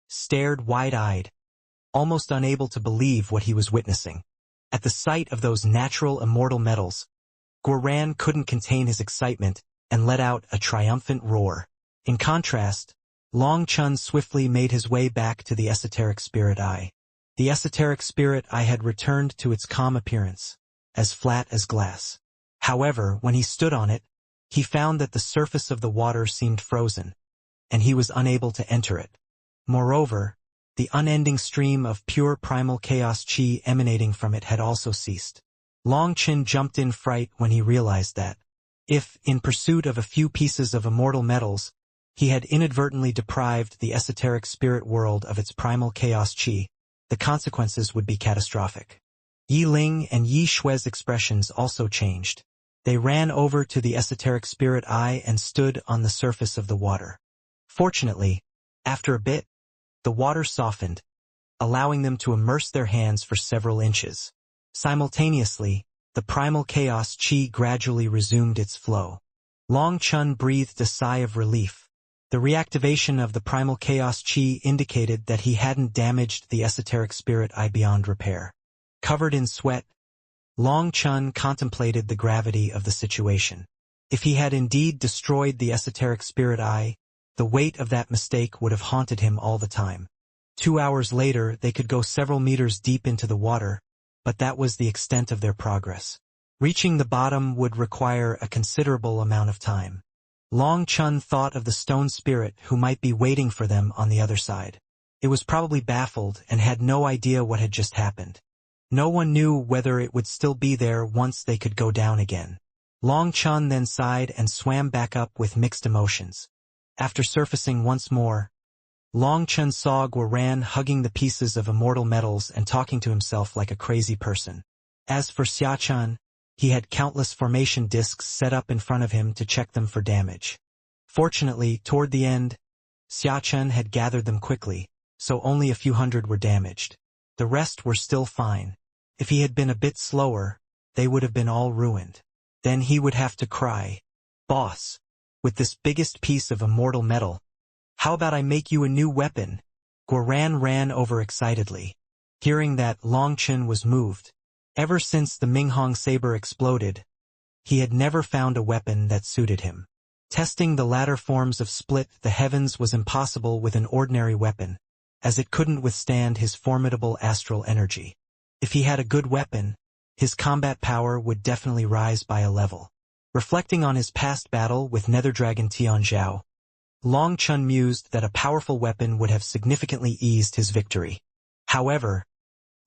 stared wide-eyed, almost unable to believe what he was witnessing. At the sight of those natural immortal metals, Guoran couldn't contain his excitement and let out a triumphant roar. In contrast, Long Chun swiftly made his way back to the esoteric spirit eye. The esoteric spirit eye had returned to its calm appearance, as flat as glass. However, when he stood on it, he found that the surface of the water seemed frozen, and he was unable to enter it. Moreover, the unending stream of pure primal chaos chi emanating from it had also ceased. Long Chun jumped in fright when he realized that, if, in pursuit of a few pieces of immortal metals, he had inadvertently deprived the esoteric spirit world of its primal chaos chi, the consequences would be catastrophic. Yi Ling and Yi Shue's expressions also changed. They ran over to the esoteric spirit eye and stood on the surface of the water. Fortunately, after a bit, the water softened, allowing them to immerse their hands for several inches. Simultaneously, the primal chaos chi gradually resumed its flow. Long Chun breathed a sigh of relief. The reactivation of the primal chaos chi indicated that he hadn't damaged the esoteric spirit eye beyond repair. Covered in sweat, Long Chun contemplated the gravity of the situation. If he had indeed destroyed the esoteric spirit eye, the weight of that mistake would have haunted him all the time. 2 hours later, they could go several meters deep into the water, but that was the extent of their progress. Reaching the bottom would require a considerable amount of time. Long Chun thought of the stone spirit who might be waiting for them on the other side. It was probably baffled and had no idea what had just happened. No one knew whether it would still be there once they could go down again. Long Chun then sighed and swam back up with mixed emotions. After surfacing once more, Long Chun saw Guoran hugging the pieces of immortal metals and talking to himself like a crazy person. As for Xiachen, He had countless formation discs set up in front of him to check them for damage. Fortunately, toward the end, Xiachun had gathered them quickly, so only a few hundred were damaged. The rest were still fine. If he had been a bit slower, they would have been all ruined. Then he would have to cry, "Boss, with this biggest piece of immortal metal, how about I make you a new weapon?" Guoran ran over excitedly. Hearing that, Longchen was moved. Ever since the Minghong saber exploded, he had never found a weapon that suited him. Testing the latter forms of Split the Heavens was impossible with an ordinary weapon, as it couldn't withstand his formidable astral energy. If he had a good weapon, his combat power would definitely rise by a level. Reflecting on his past battle with Netherdragon Tianzhao, Long Chun mused that a powerful weapon would have significantly eased his victory. However,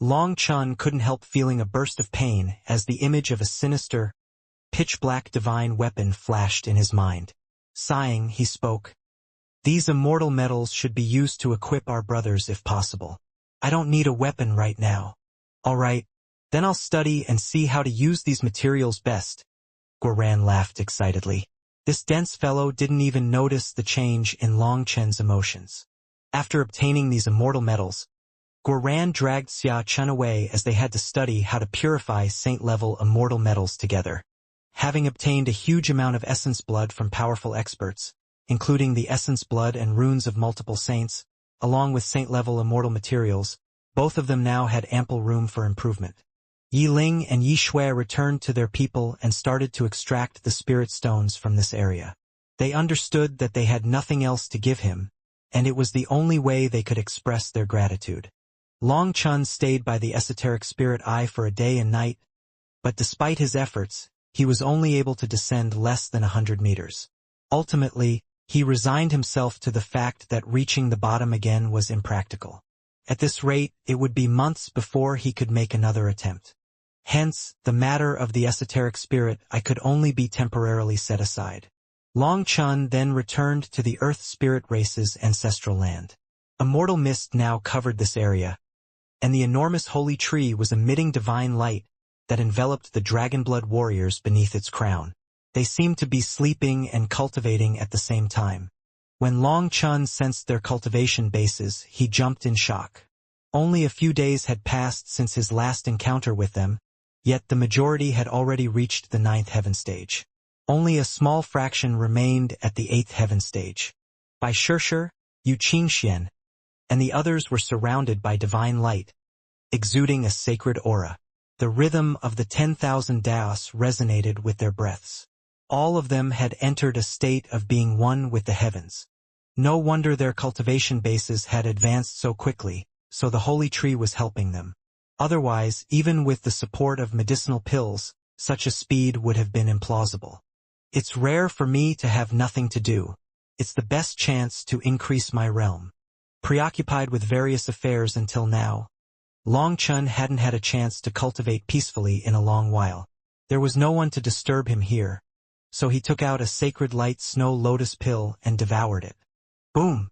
Long Chun couldn't help feeling a burst of pain as the image of a sinister, pitch-black divine weapon flashed in his mind. Sighing, he spoke, "These immortal metals should be used to equip our brothers if possible. I don't need a weapon right now." "All right, then I'll study and see how to use these materials best." Guoran laughed excitedly. This dense fellow didn't even notice the change in Long Chen's emotions. After obtaining these immortal metals, Guoran dragged Xia Chun away as they had to study how to purify saint-level immortal metals together. Having obtained a huge amount of essence blood from powerful experts, including the essence blood and runes of multiple saints, along with saint-level immortal materials, both of them now had ample room for improvement. Yi Ling and Yi Shui returned to their people and started to extract the spirit stones from this area. They understood that they had nothing else to give him, and it was the only way they could express their gratitude. Long Chun stayed by the esoteric spirit eye for a day and night, but despite his efforts, he was only able to descend less than 100 meters. Ultimately, he resigned himself to the fact that reaching the bottom again was impractical. At this rate, it would be months before he could make another attempt. Hence, the matter of the esoteric spirit eye could only be temporarily set aside. Long Chun then returned to the Earth Spirit race's ancestral land. Immortal mist now covered this area, and the enormous holy tree was emitting divine light that enveloped the Dragonblood warriors beneath its crown. They seemed to be sleeping and cultivating at the same time. When Long Chun sensed their cultivation bases, he jumped in shock. Only a few days had passed since his last encounter with them, yet the majority had already reached the 9th heaven stage. Only a small fraction remained at the 8th heaven stage. By Shirshir, Yu Qingxian, and the others were surrounded by divine light, exuding a sacred aura. The rhythm of the 10,000 Daos resonated with their breaths. All of them had entered a state of being one with the heavens. No wonder their cultivation bases had advanced so quickly, so the holy tree was helping them. Otherwise, even with the support of medicinal pills, such a speed would have been implausible. It's rare for me to have nothing to do. It's the best chance to increase my realm. Preoccupied with various affairs until now, Long Chun hadn't had a chance to cultivate peacefully in a long while. There was no one to disturb him here, so he took out a sacred light snow lotus pill and devoured it. Boom!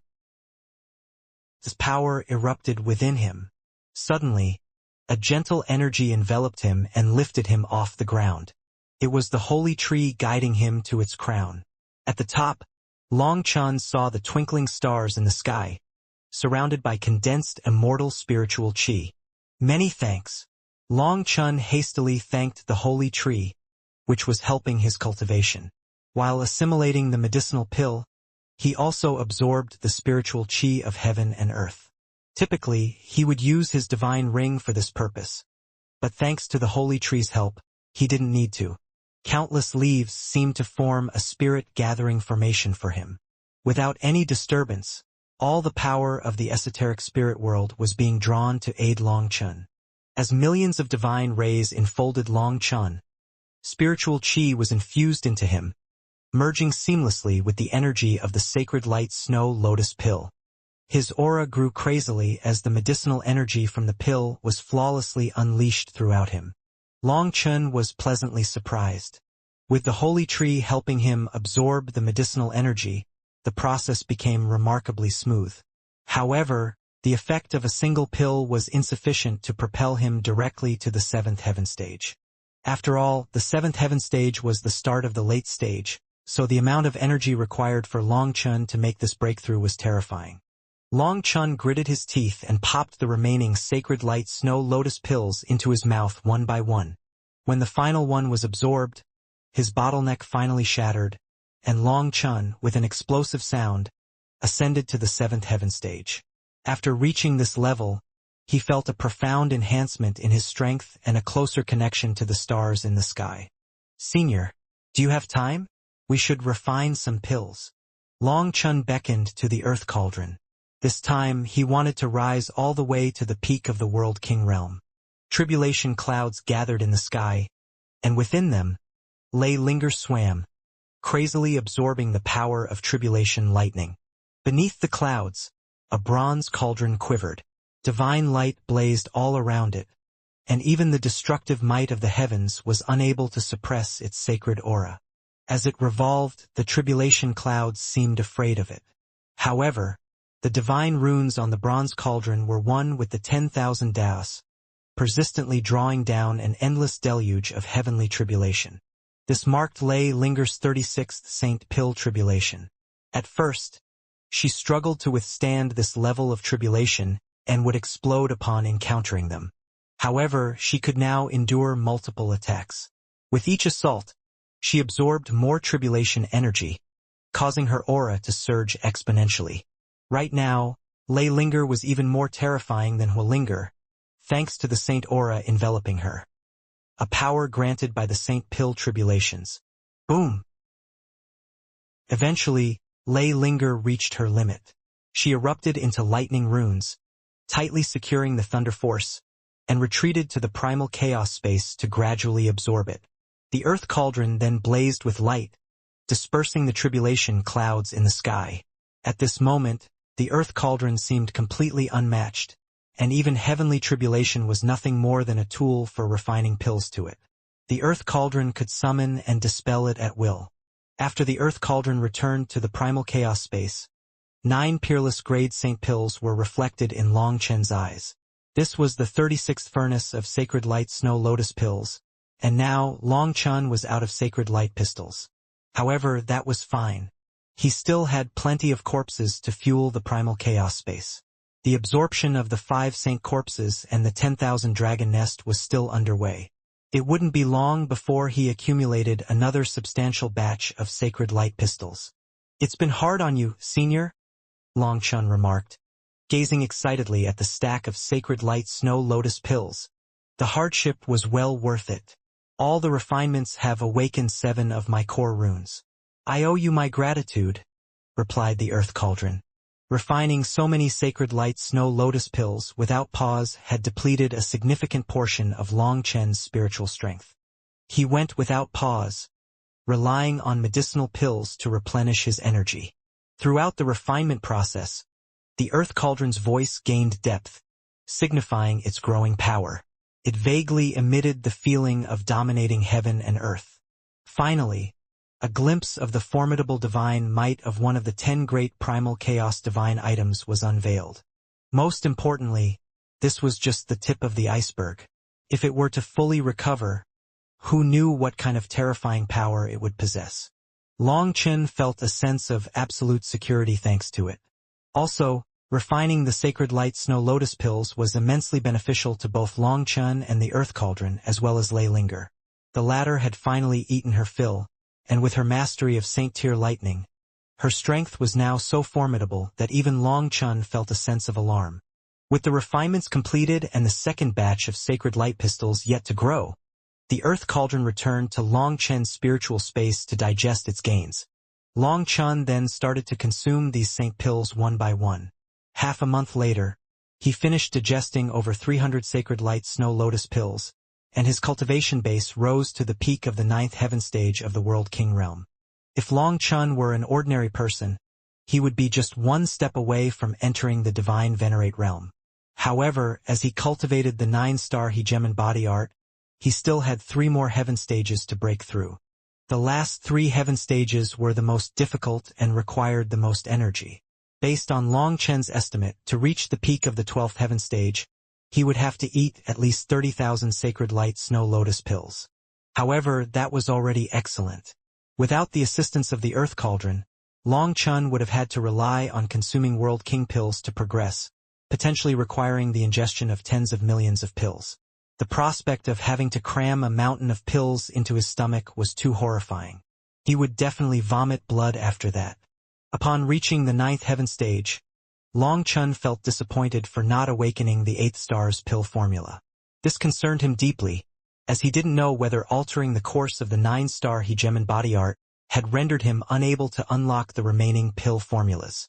His power erupted within him. Suddenly, a gentle energy enveloped him and lifted him off the ground. It was the holy tree guiding him to its crown. At the top, Long Chun saw the twinkling stars in the sky, surrounded by condensed immortal spiritual qi. Many thanks. Long Chun hastily thanked the holy tree, which was helping his cultivation. While assimilating the medicinal pill, he also absorbed the spiritual qi of heaven and earth. Typically, he would use his divine ring for this purpose, but thanks to the holy tree's help, he didn't need to. Countless leaves seemed to form a spirit-gathering formation for him. Without any disturbance, all the power of the esoteric spirit world was being drawn to aid Long Chun. As millions of divine rays enfolded Long Chun, spiritual qi was infused into him, merging seamlessly with the energy of the sacred light snow lotus pill. His aura grew crazily as the medicinal energy from the pill was flawlessly unleashed throughout him. Long Chun was pleasantly surprised. With the holy tree helping him absorb the medicinal energy, the process became remarkably smooth. However, the effect of a single pill was insufficient to propel him directly to the 7th heaven stage. After all, the 7th heaven stage was the start of the late stage, so the amount of energy required for Long Chun to make this breakthrough was terrifying. Long Chun gritted his teeth and popped the remaining sacred light snow lotus pills into his mouth one by one. When the final one was absorbed, his bottleneck finally shattered, and Long Chun, with an explosive sound, ascended to the 7th heaven stage. After reaching this level, he felt a profound enhancement in his strength and a closer connection to the stars in the sky. "Senior, do you have time? We should refine some pills." Long Chun beckoned to the earth cauldron. This time, he wanted to rise all the way to the peak of the World King realm. Tribulation clouds gathered in the sky, and within them, Lei Linger swam, crazily absorbing the power of tribulation lightning. Beneath the clouds, a bronze cauldron quivered. Divine light blazed all around it, and even the destructive might of the heavens was unable to suppress its sacred aura. As it revolved, the tribulation clouds seemed afraid of it. However, the divine runes on the bronze cauldron were one with the 10,000 Daos, persistently drawing down an endless deluge of heavenly tribulation. This marked Lei Linger's 36th Saint Pill tribulation. At first, she struggled to withstand this level of tribulation and would explode upon encountering them. However, she could now endure multiple attacks. With each assault, she absorbed more tribulation energy, causing her aura to surge exponentially. Right now, Lei Linger was even more terrifying than Hualinger, thanks to the Saint aura enveloping her. A power granted by the Saint Pill tribulations. Boom! Eventually, Lei Linger reached her limit. She erupted into lightning runes, tightly securing the thunder force, and retreated to the primal chaos space to gradually absorb it. The earth cauldron then blazed with light, dispersing the tribulation clouds in the sky. At this moment, the earth cauldron seemed completely unmatched, and even heavenly tribulation was nothing more than a tool for refining pills to it. The earth cauldron could summon and dispel it at will. After the earth cauldron returned to the primal chaos space, 9 peerless grade Saint Pills were reflected in Long Chen's eyes. This was the 36th furnace of Sacred Light Snow Lotus Pills, and now Long Chen was out of Sacred Light Pistols. However, that was fine. He still had plenty of corpses to fuel the primal chaos space. The absorption of the 5 Saint Corpses and the 10,000 Dragon Nest was still underway. It wouldn't be long before he accumulated another substantial batch of Sacred Light Pistols. "It's been hard on you, Senior," Long Chun remarked, gazing excitedly at the stack of Sacred Light Snow Lotus Pills. "The hardship was well worth it. All the refinements have awakened 7 of my core runes." "I owe you my gratitude," replied the Earth Cauldron. Refining so many Sacred Light Snow Lotus Pills without pause had depleted a significant portion of Long Chen's spiritual strength. He went without pause, relying on medicinal pills to replenish his energy. Throughout the refinement process, the Earth Cauldron's voice gained depth, signifying its growing power. It vaguely emitted the feeling of dominating heaven and earth. Finally, a glimpse of the formidable divine might of one of the 10 great primal chaos divine items was unveiled. Most importantly, this was just the tip of the iceberg. If it were to fully recover, who knew what kind of terrifying power it would possess? Long Chen felt a sense of absolute security thanks to it. Also, refining the Sacred Light Snow Lotus Pills was immensely beneficial to both Long Chen and the Earth Cauldron as well as Lei Linger. The latter had finally eaten her fill, and with her mastery of Saint Tier Lightning, her strength was now so formidable that even Long Chen felt a sense of alarm. With the refinements completed and the second batch of Sacred Light Pistols yet to grow, the Earth Cauldron returned to Long Chen's spiritual space to digest its gains. Long Chen then started to consume these Saint Pills one by one. Half a month later, he finished digesting over 300 Sacred Light Snow Lotus Pills, and his cultivation base rose to the peak of the 9th heaven stage of the World King realm. If Long Chen were an ordinary person, he would be just one step away from entering the Divine Venerate realm. However, as he cultivated the 9-star Hegemon body art, he still had 3 more heaven stages to break through. The last 3 heaven stages were the most difficult and required the most energy. Based on Long Chen's estimate, to reach the peak of the 12th heaven stage, he would have to eat at least 30,000 Sacred Light Snow Lotus Pills. However, that was already excellent. Without the assistance of the Earth Cauldron, Long Chun would have had to rely on consuming World King pills to progress, potentially requiring the ingestion of tens of millions of pills. The prospect of having to cram a mountain of pills into his stomach was too horrifying. He would definitely vomit blood after that. Upon reaching the 9th heaven stage, Long Chun felt disappointed for not awakening the 8th star's pill formula. This concerned him deeply, as he didn't know whether altering the course of the 9-star hegemon body art had rendered him unable to unlock the remaining pill formulas.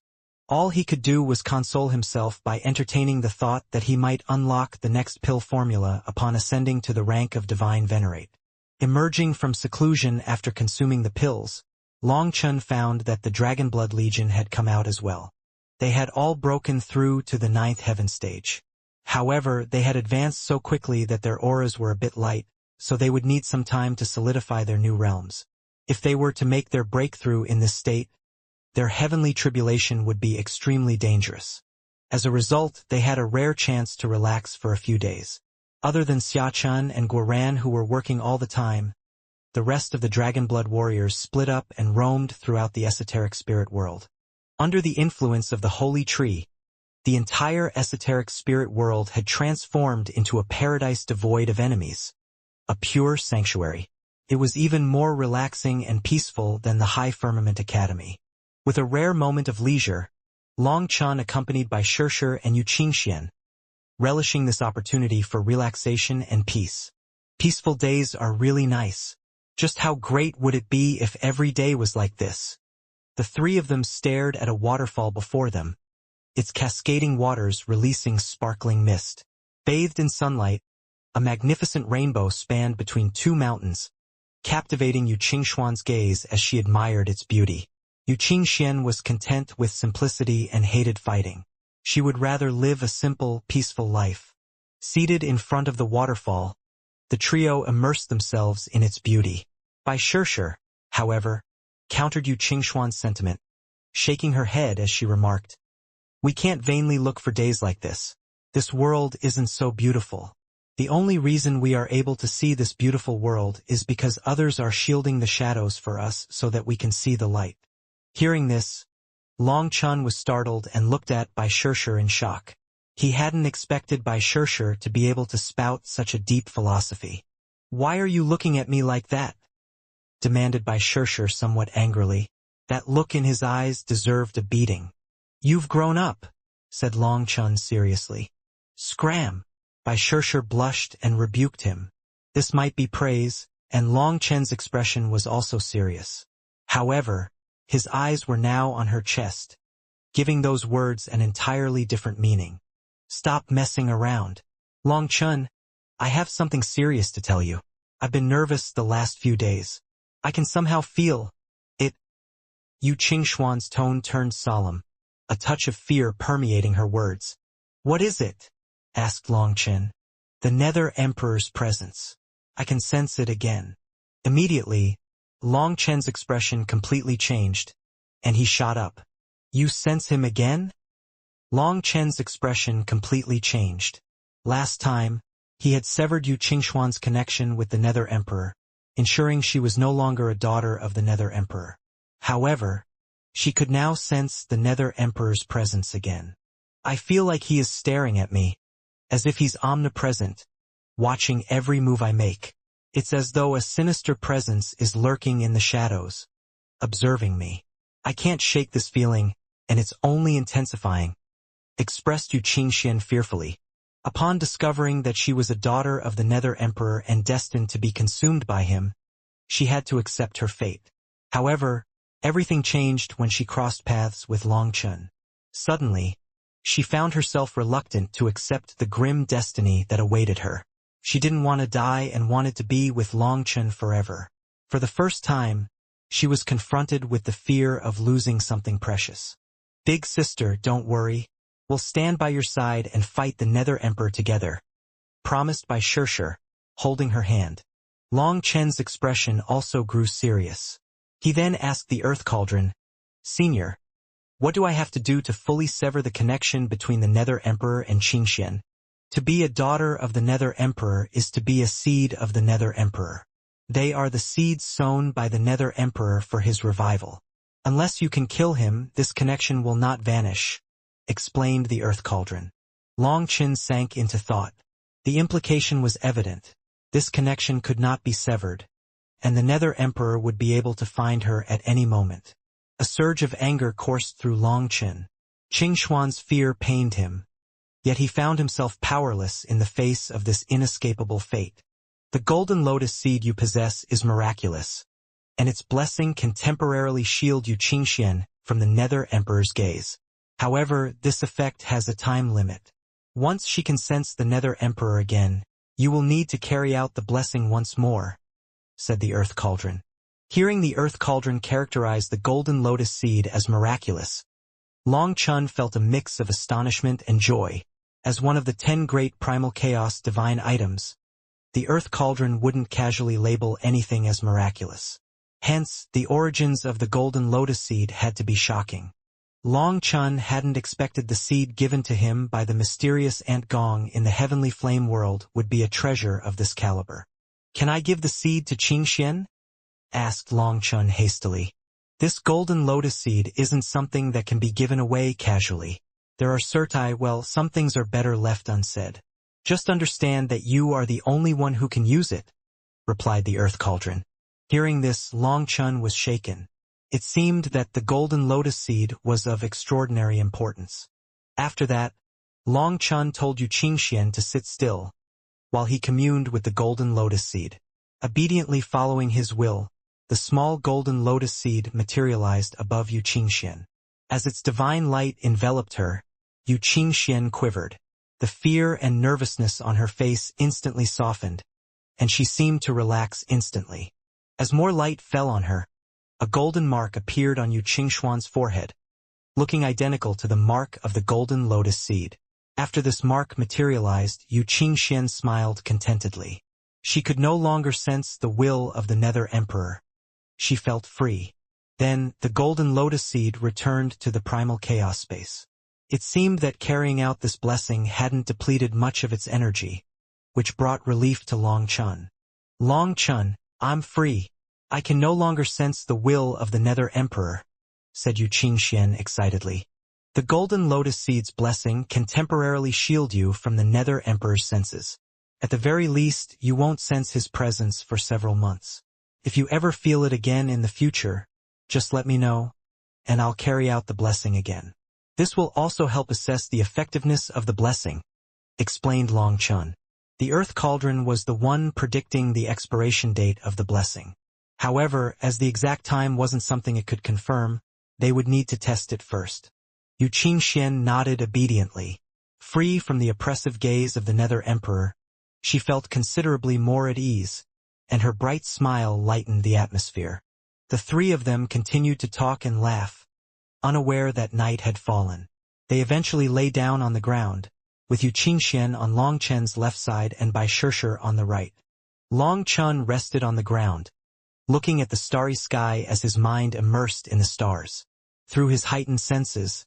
All he could do was console himself by entertaining the thought that he might unlock the next pill formula upon ascending to the rank of Divine Venerate. Emerging from seclusion after consuming the pills, Long Chun found that the Dragonblood Legion had come out as well. They had all broken through to the 9th heaven stage. However, they had advanced so quickly that their auras were a bit light, so they would need some time to solidify their new realms. If they were to make their breakthrough in this state, their heavenly tribulation would be extremely dangerous. As a result, they had a rare chance to relax for a few days. Other than Xiachun and Guoran, who were working all the time, the rest of the Dragonblood warriors split up and roamed throughout the esoteric spirit world. Under the influence of the Holy Tree, the entire esoteric spirit world had transformed into a paradise devoid of enemies, a pure sanctuary. It was even more relaxing and peaceful than the High Firmament Academy. With a rare moment of leisure, Long Chun, accompanied by Shirshir and Yu Qingxian, relishing this opportunity for relaxation and peace. Peaceful days are really nice. Just how great would it be if every day was like this? The three of them stared at a waterfall before them, its cascading waters releasing sparkling mist. Bathed in sunlight, a magnificent rainbow spanned between two mountains, captivating Yu Qingxuan's gaze as she admired its beauty. Yu Qingxian was content with simplicity and hated fighting. She would rather live a simple, peaceful life. Seated in front of the waterfall, the trio immersed themselves in its beauty. Bai Shirshir, however, countered Yu Qingxuan's sentiment, shaking her head as she remarked, "We can't vainly look for days like this. This world isn't so beautiful. The only reason we are able to see this beautiful world is because others are shielding the shadows for us so that we can see the light." Hearing this, Long Chun was startled and looked at Bai Shirshir in shock. He hadn't expected Bai Shirshir to be able to spout such a deep philosophy. "Why are you looking at me like that?" demanded Bai Shirshir somewhat angrily. That look in his eyes deserved a beating. "You've grown up," said Long Chun seriously. "Scram!" Bai Shirshir blushed and rebuked him. This might be praise, and Long Chen's expression was also serious. However, his eyes were now on her chest, giving those words an entirely different meaning. "Stop messing around. Long Chun, I have something serious to tell you. I've been nervous the last few days. I can somehow feel it." Yu Qingxuan's tone turned solemn, a touch of fear permeating her words. "What is it?" asked Long Chen. "The Nether Emperor's presence. I can sense it again." Immediately, Long Chen's expression completely changed, and he shot up. "You sense him again?" Long Chen's expression completely changed. Last time, he had severed Yu Qingxuan's connection with the Nether Emperor, ensuring she was no longer a daughter of the Nether Emperor. However, she could now sense the Nether Emperor's presence again. "I feel like he is staring at me, as if he's omnipresent, watching every move I make. It's as though a sinister presence is lurking in the shadows, observing me. I can't shake this feeling, and it's only intensifying," expressed Yu Qingxian fearfully. Upon discovering that she was a daughter of the Nether Emperor and destined to be consumed by him, she had to accept her fate. However, everything changed when she crossed paths with Long Chun. Suddenly, she found herself reluctant to accept the grim destiny that awaited her. She didn't want to die and wanted to be with Long Chun forever. For the first time, she was confronted with the fear of losing something precious. "Big sister, don't worry. We'll stand by your side and fight the Nether Emperor together," promised Bai Shirshir, holding her hand. Long Chen's expression also grew serious. He then asked the Earth Cauldron, "Senior, what do I have to do to fully sever the connection between the Nether Emperor and Qingxian? To be a daughter of the Nether Emperor is to be a seed of the Nether Emperor. They are the seeds sown by the Nether Emperor for his revival. Unless you can kill him, this connection will not vanish, explained the Earth Cauldron. Long Chen sank into thought. The implication was evident. This connection could not be severed, and the Nether Emperor would be able to find her at any moment. A surge of anger coursed through Long Chen. Qingxuan's fear pained him, yet he found himself powerless in the face of this inescapable fate. The golden lotus seed you possess is miraculous, and its blessing can temporarily shield you Qingxian from the Nether Emperor's gaze. However, this effect has a time limit. Once she can sense the Nether Emperor again, you will need to carry out the blessing once more, said the Earth Cauldron. Hearing the Earth Cauldron characterize the golden lotus seed as miraculous, Long Chen felt a mix of astonishment and joy. As one of the 10 great primal chaos divine items, the Earth Cauldron wouldn't casually label anything as miraculous. Hence, the origins of the golden lotus seed had to be shocking. Long Chen hadn't expected the seed given to him by the mysterious Ant Gong in the heavenly flame world would be a treasure of this caliber. Can I give the seed to Qingxian? Asked Long Chen hastily. This golden lotus seed isn't something that can be given away casually. There are some things are better left unsaid. Just understand that you are the only one who can use it, replied the Earth Cauldron. Hearing this, Long Chen was shaken. It seemed that the golden lotus seed was of extraordinary importance. After that, Long Chen told Yu Qingxian to sit still, while he communed with the golden lotus seed. Obediently following his will, the small golden lotus seed materialized above Yu Qingxian. As its divine light enveloped her, Yu Qingxian quivered. The fear and nervousness on her face instantly softened, and she seemed to relax instantly. As more light fell on her, a golden mark appeared on Yu Qingxuan's forehead, looking identical to the mark of the golden lotus seed. After this mark materialized, Yu Qingxian smiled contentedly. She could no longer sense the will of the Nether Emperor. She felt free. Then, the golden lotus seed returned to the primal chaos space. It seemed that carrying out this blessing hadn't depleted much of its energy, which brought relief to Long Chen. Long Chen, I'm free. I can no longer sense the will of the Nether Emperor, said Yu Qingxian excitedly. The golden lotus seed's blessing can temporarily shield you from the Nether Emperor's senses. At the very least, you won't sense his presence for several months. If you ever feel it again in the future, just let me know, and I'll carry out the blessing again. This will also help assess the effectiveness of the blessing, explained Long Chen. The Earth Cauldron was the one predicting the expiration date of the blessing. However, as the exact time wasn't something it could confirm, they would need to test it first. Yu Qingxian nodded obediently. Free from the oppressive gaze of the Nether Emperor, she felt considerably more at ease, and her bright smile lightened the atmosphere. The three of them continued to talk and laugh, unaware that night had fallen. They eventually lay down on the ground, with Yu Qingxian on Long Chen's left side and Bai Shishir on the right. Long Chen rested on the ground, looking at the starry sky as his mind immersed in the stars. Through his heightened senses,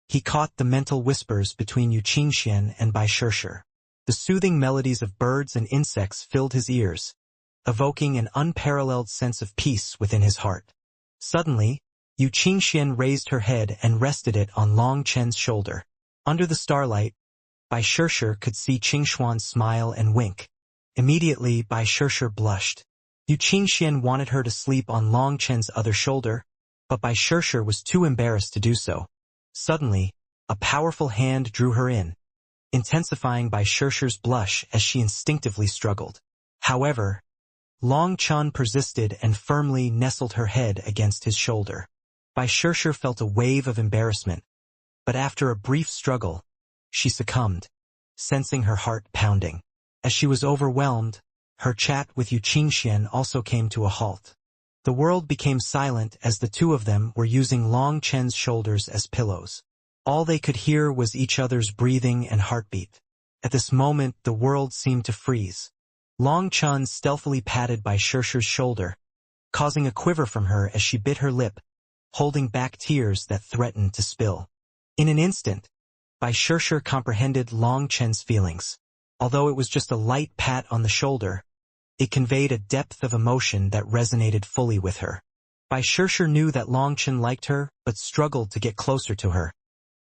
he caught the mental whispers between Yu Qingxian and Bai Shishir. The soothing melodies of birds and insects filled his ears, evoking an unparalleled sense of peace within his heart. Suddenly, Yu Qingxian raised her head and rested it on Long Chen's shoulder. Under the starlight, Bai Shishir could see Qingxuan smile and wink. Immediately, Bai Shishir blushed. Yu Qingxian wanted her to sleep on Long Chen's other shoulder, but Bai Shishir was too embarrassed to do so. Suddenly, a powerful hand drew her in, intensifying Bai Shishir's blush as she instinctively struggled. However, Long Chen persisted and firmly nestled her head against his shoulder. Bai Shishir felt a wave of embarrassment, but after a brief struggle, she succumbed, sensing her heart pounding. As she was overwhelmed, her chat with Yu Qingxian also came to a halt. The world became silent as the two of them were using Long Chen's shoulders as pillows. All they could hear was each other's breathing and heartbeat. At this moment, the world seemed to freeze. Long Chen stealthily patted Bai Shishir's shoulder, causing a quiver from her as she bit her lip, holding back tears that threatened to spill. In an instant, Bai Shishir comprehended Long Chen's feelings. Although it was just a light pat on the shoulder, It conveyed a depth of emotion that resonated fully with her. Bai Shirsher knew that Long Chen liked her, but struggled to get closer to her,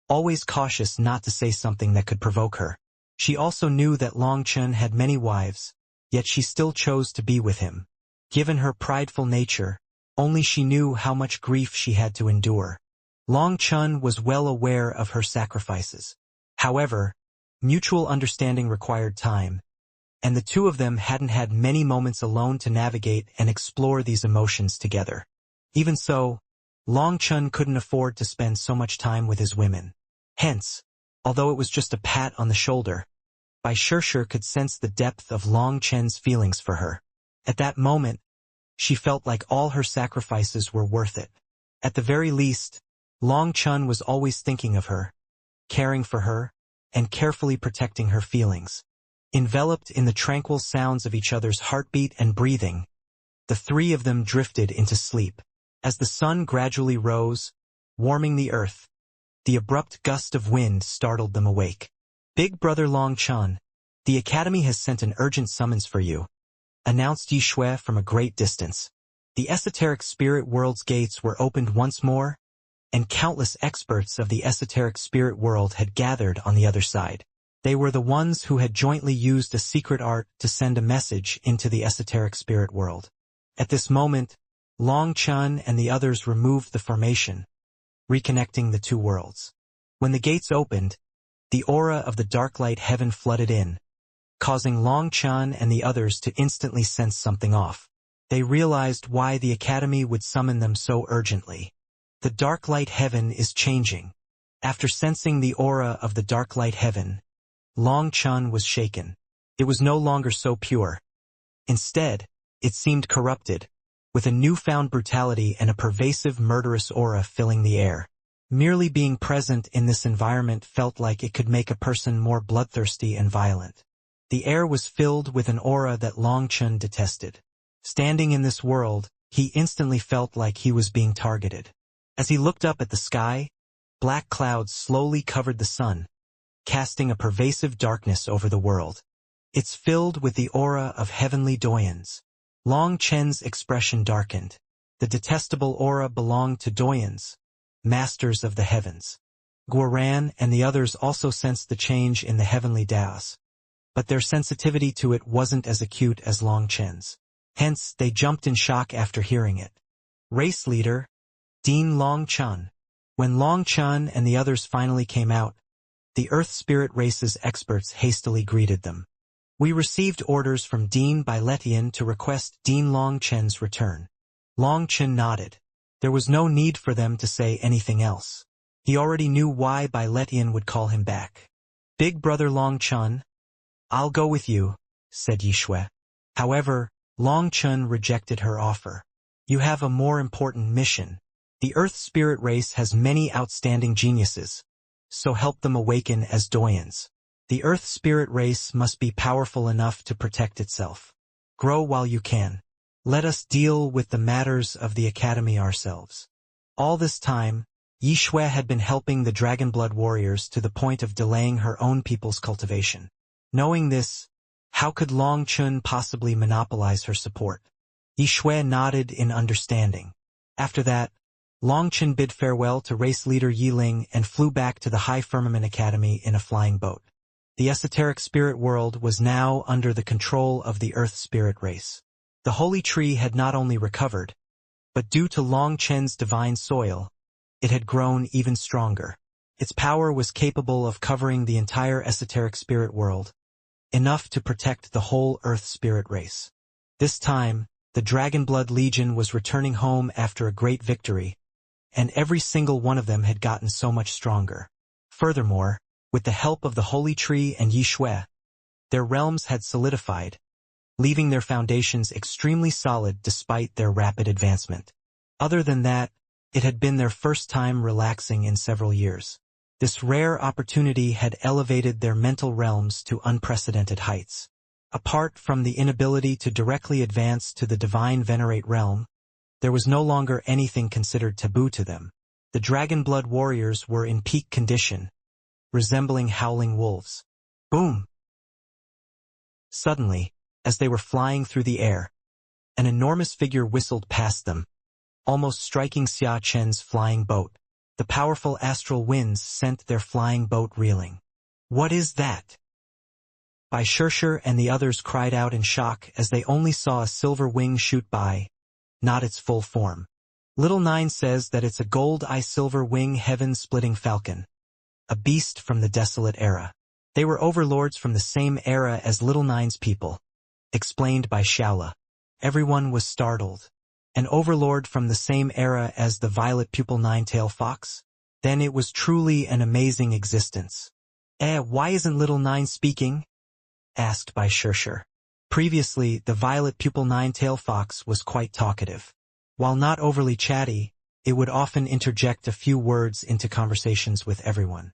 always cautious not to say something that could provoke her. She also knew that Long Chen had many wives, yet she still chose to be with him. Given her prideful nature, only she knew how much grief she had to endure. Long Chen was well aware of her sacrifices. However, mutual understanding required time, and the two of them hadn't had many moments alone to navigate and explore these emotions together. Even so, Long Chen couldn't afford to spend so much time with his women. Hence, although it was just a pat on the shoulder, Bai Shirsher could sense the depth of Long Chen's feelings for her. At that moment, she felt like all her sacrifices were worth it. At the very least, Long Chen was always thinking of her, caring for her, and carefully protecting her feelings. Enveloped in the tranquil sounds of each other's heartbeat and breathing, the three of them drifted into sleep. As the sun gradually rose, warming the earth, the abrupt gust of wind startled them awake. "Big brother Long Chen, the academy has sent an urgent summons for you," announced Yi Shui from a great distance. The esoteric spirit world's gates were opened once more, and countless experts of the esoteric spirit world had gathered on the other side. They were the ones who had jointly used a secret art to send a message into the esoteric spirit world. At this moment, Long Chen and the others removed the formation, reconnecting the two worlds. When the gates opened, the aura of the dark light heaven flooded in, causing Long Chen and the others to instantly sense something off. They realized why the academy would summon them so urgently. The dark light heaven is changing. After sensing the aura of the dark light heaven, Long Chen was shaken. It was no longer so pure. Instead, it seemed corrupted, with a newfound brutality and a pervasive murderous aura filling the air. Merely being present in this environment felt like it could make a person more bloodthirsty and violent. The air was filled with an aura that Long Chen detested. Standing in this world, he instantly felt like he was being targeted. As he looked up at the sky, black clouds slowly covered the sun, casting a pervasive darkness over the world. It's filled with the aura of heavenly doyens. Long Chen's expression darkened. The detestable aura belonged to doyens, masters of the heavens. Guoran and the others also sensed the change in the heavenly Daos, but their sensitivity to it wasn't as acute as Long Chen's. Hence, they jumped in shock after hearing it. Race leader, Dean Long Chen. When Long Chen and the others finally came out, the Earth Spirit Race's experts hastily greeted them. "We received orders from Dean Bai Letian to request Dean Long Chen's return." Long Chen nodded. There was no need for them to say anything else. He already knew why Bai Letian would call him back. "Big brother Long Chen, I'll go with you," said Yi Shui. However, Long Chen rejected her offer. "You have a more important mission. The Earth Spirit Race has many outstanding geniuses, so help them awaken as doyens. The Earth Spirit Race must be powerful enough to protect itself. Grow while you can. Let us deal with the matters of the Academy ourselves." All this time, Yi Shui had been helping the Dragonblood warriors to the point of delaying her own people's cultivation. Knowing this, how could Long Chen possibly monopolize her support? Yi Shui nodded in understanding. After that, Long Chen bid farewell to race leader Yi Ling and flew back to the High Firmament Academy in a flying boat. The esoteric spirit world was now under the control of the Earth Spirit Race. The holy tree had not only recovered, but due to Long Chen's divine soil, it had grown even stronger. Its power was capable of covering the entire esoteric spirit world, enough to protect the whole Earth Spirit Race. This time, the Dragonblood Legion was returning home after a great victory, and every single one of them had gotten so much stronger. Furthermore, with the help of the Holy Tree and Yi Shui, their realms had solidified, leaving their foundations extremely solid despite their rapid advancement. Other than that, it had been their first time relaxing in several years. This rare opportunity had elevated their mental realms to unprecedented heights. Apart from the inability to directly advance to the Divine Venerate realm, there was no longer anything considered taboo to them. The Dragonblood warriors were in peak condition, resembling howling wolves. Boom! Suddenly, As they were flying through the air, an enormous figure whistled past them, almost striking Xia Chen's flying boat. The powerful astral winds sent their flying boat reeling. "What is that?" Bai Shishir and the others cried out in shock as they only saw a silver wing shoot by, not its full form. Little Nine says that it's a gold-eye silver wing heaven-splitting falcon, a beast from the desolate era. They were overlords from the same era as Little Nine's people, explained by Shaola. Everyone was startled. An overlord from the same era as the violet pupil nine-tail fox? Then it was truly an amazing existence. Why isn't Little Nine speaking?" asked Bai Shishir. Previously, the violet pupil nine-tail fox was quite talkative. While not overly chatty, it would often interject a few words into conversations with everyone.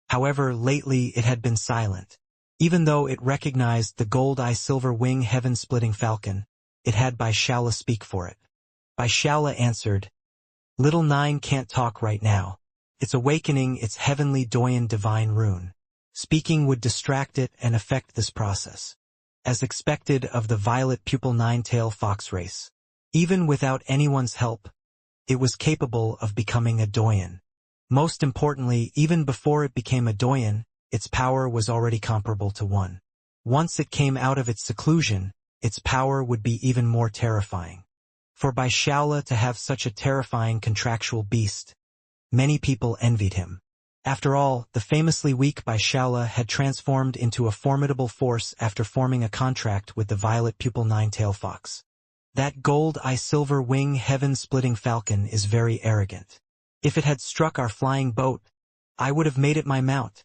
However, lately it had been silent. Even though it recognized the gold-eye silver wing heaven-splitting falcon, it had Bai Shaola speak for it. Bai Shaola answered, "Little Nine can't talk right now. It's awakening its heavenly Doyen divine rune. Speaking would distract it and affect this process. As expected of the violet pupil nine-tail fox race. Even without anyone's help, it was capable of becoming a Doyen. Most importantly, even before it became a Doyen, its power was already comparable to one. Once it came out of its seclusion, its power would be even more terrifying. For Bai Shaola to have such a terrifying contractual beast, many people envied him. After all, the famously weak Bai Shaola had transformed into a formidable force after forming a contract with the violet pupil nine-tail fox. That gold-eye silver wing heaven-splitting falcon is very arrogant. If it had struck our flying boat, I would have made it my mount,"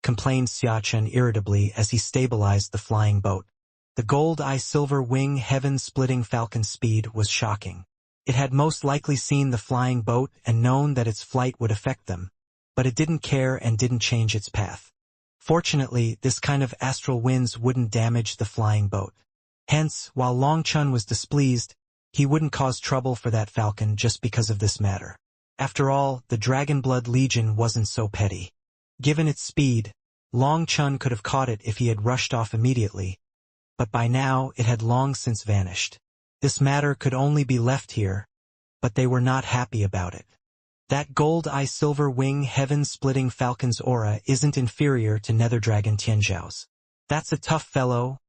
complained Xia Chen irritably as he stabilized the flying boat. The gold-eye silver wing heaven-splitting falcon's speed was shocking. It had most likely seen the flying boat and known that its flight would affect them, but it didn't care and didn't change its path. Fortunately, this kind of astral winds wouldn't damage the flying boat. Hence, while Long Chun was displeased, he wouldn't cause trouble for that falcon just because of this matter. After all, the Dragonblood Legion wasn't so petty. Given its speed, Long Chun could have caught it if he had rushed off immediately, but by now it had long since vanished. This matter could only be left here, but they were not happy about it. That gold-eye silver wing heaven-splitting falcon's aura isn't inferior to Nether Dragon Tianzhao's. "That's a tough fellow,"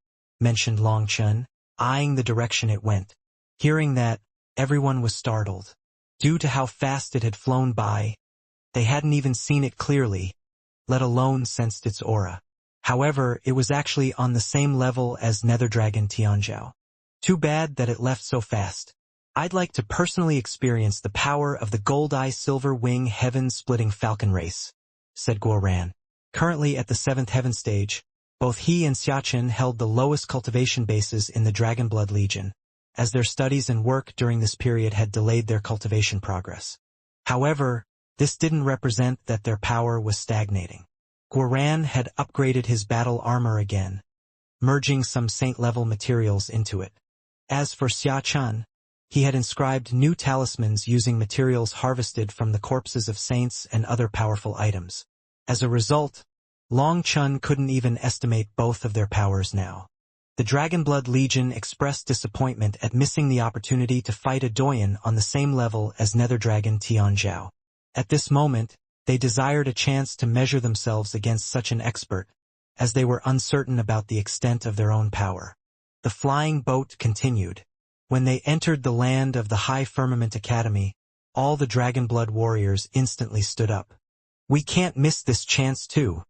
mentioned Long Chun, eyeing the direction it went. Hearing that, everyone was startled. Due to how fast it had flown by, they hadn't even seen it clearly, let alone sensed its aura. However, it was actually on the same level as Nether Dragon Tianzhao. "Too bad that it left so fast. I'd like to personally experience the power of the gold-eye silver wing heaven-splitting falcon race," said Guoran. Currently at the 7th heaven stage, both he and Xia Chen held the lowest cultivation bases in the Dragonblood Legion, as their studies and work during this period had delayed their cultivation progress. However, this didn't represent that their power was stagnating. Guoran had upgraded his battle armor again, merging some saint-level materials into it. As for Xia Chen, he had inscribed new talismans using materials harvested from the corpses of saints and other powerful items. As a result, Long Chun couldn't even estimate both of their powers now. The Dragonblood Legion expressed disappointment at missing the opportunity to fight a Doyen on the same level as Nether Dragon Tianzhao. At this moment, they desired a chance to measure themselves against such an expert, as they were uncertain about the extent of their own power. The flying boat continued. When they entered the land of the High Firmament Academy, all the Dragonblood warriors instantly stood up. "We can't miss this chance too,"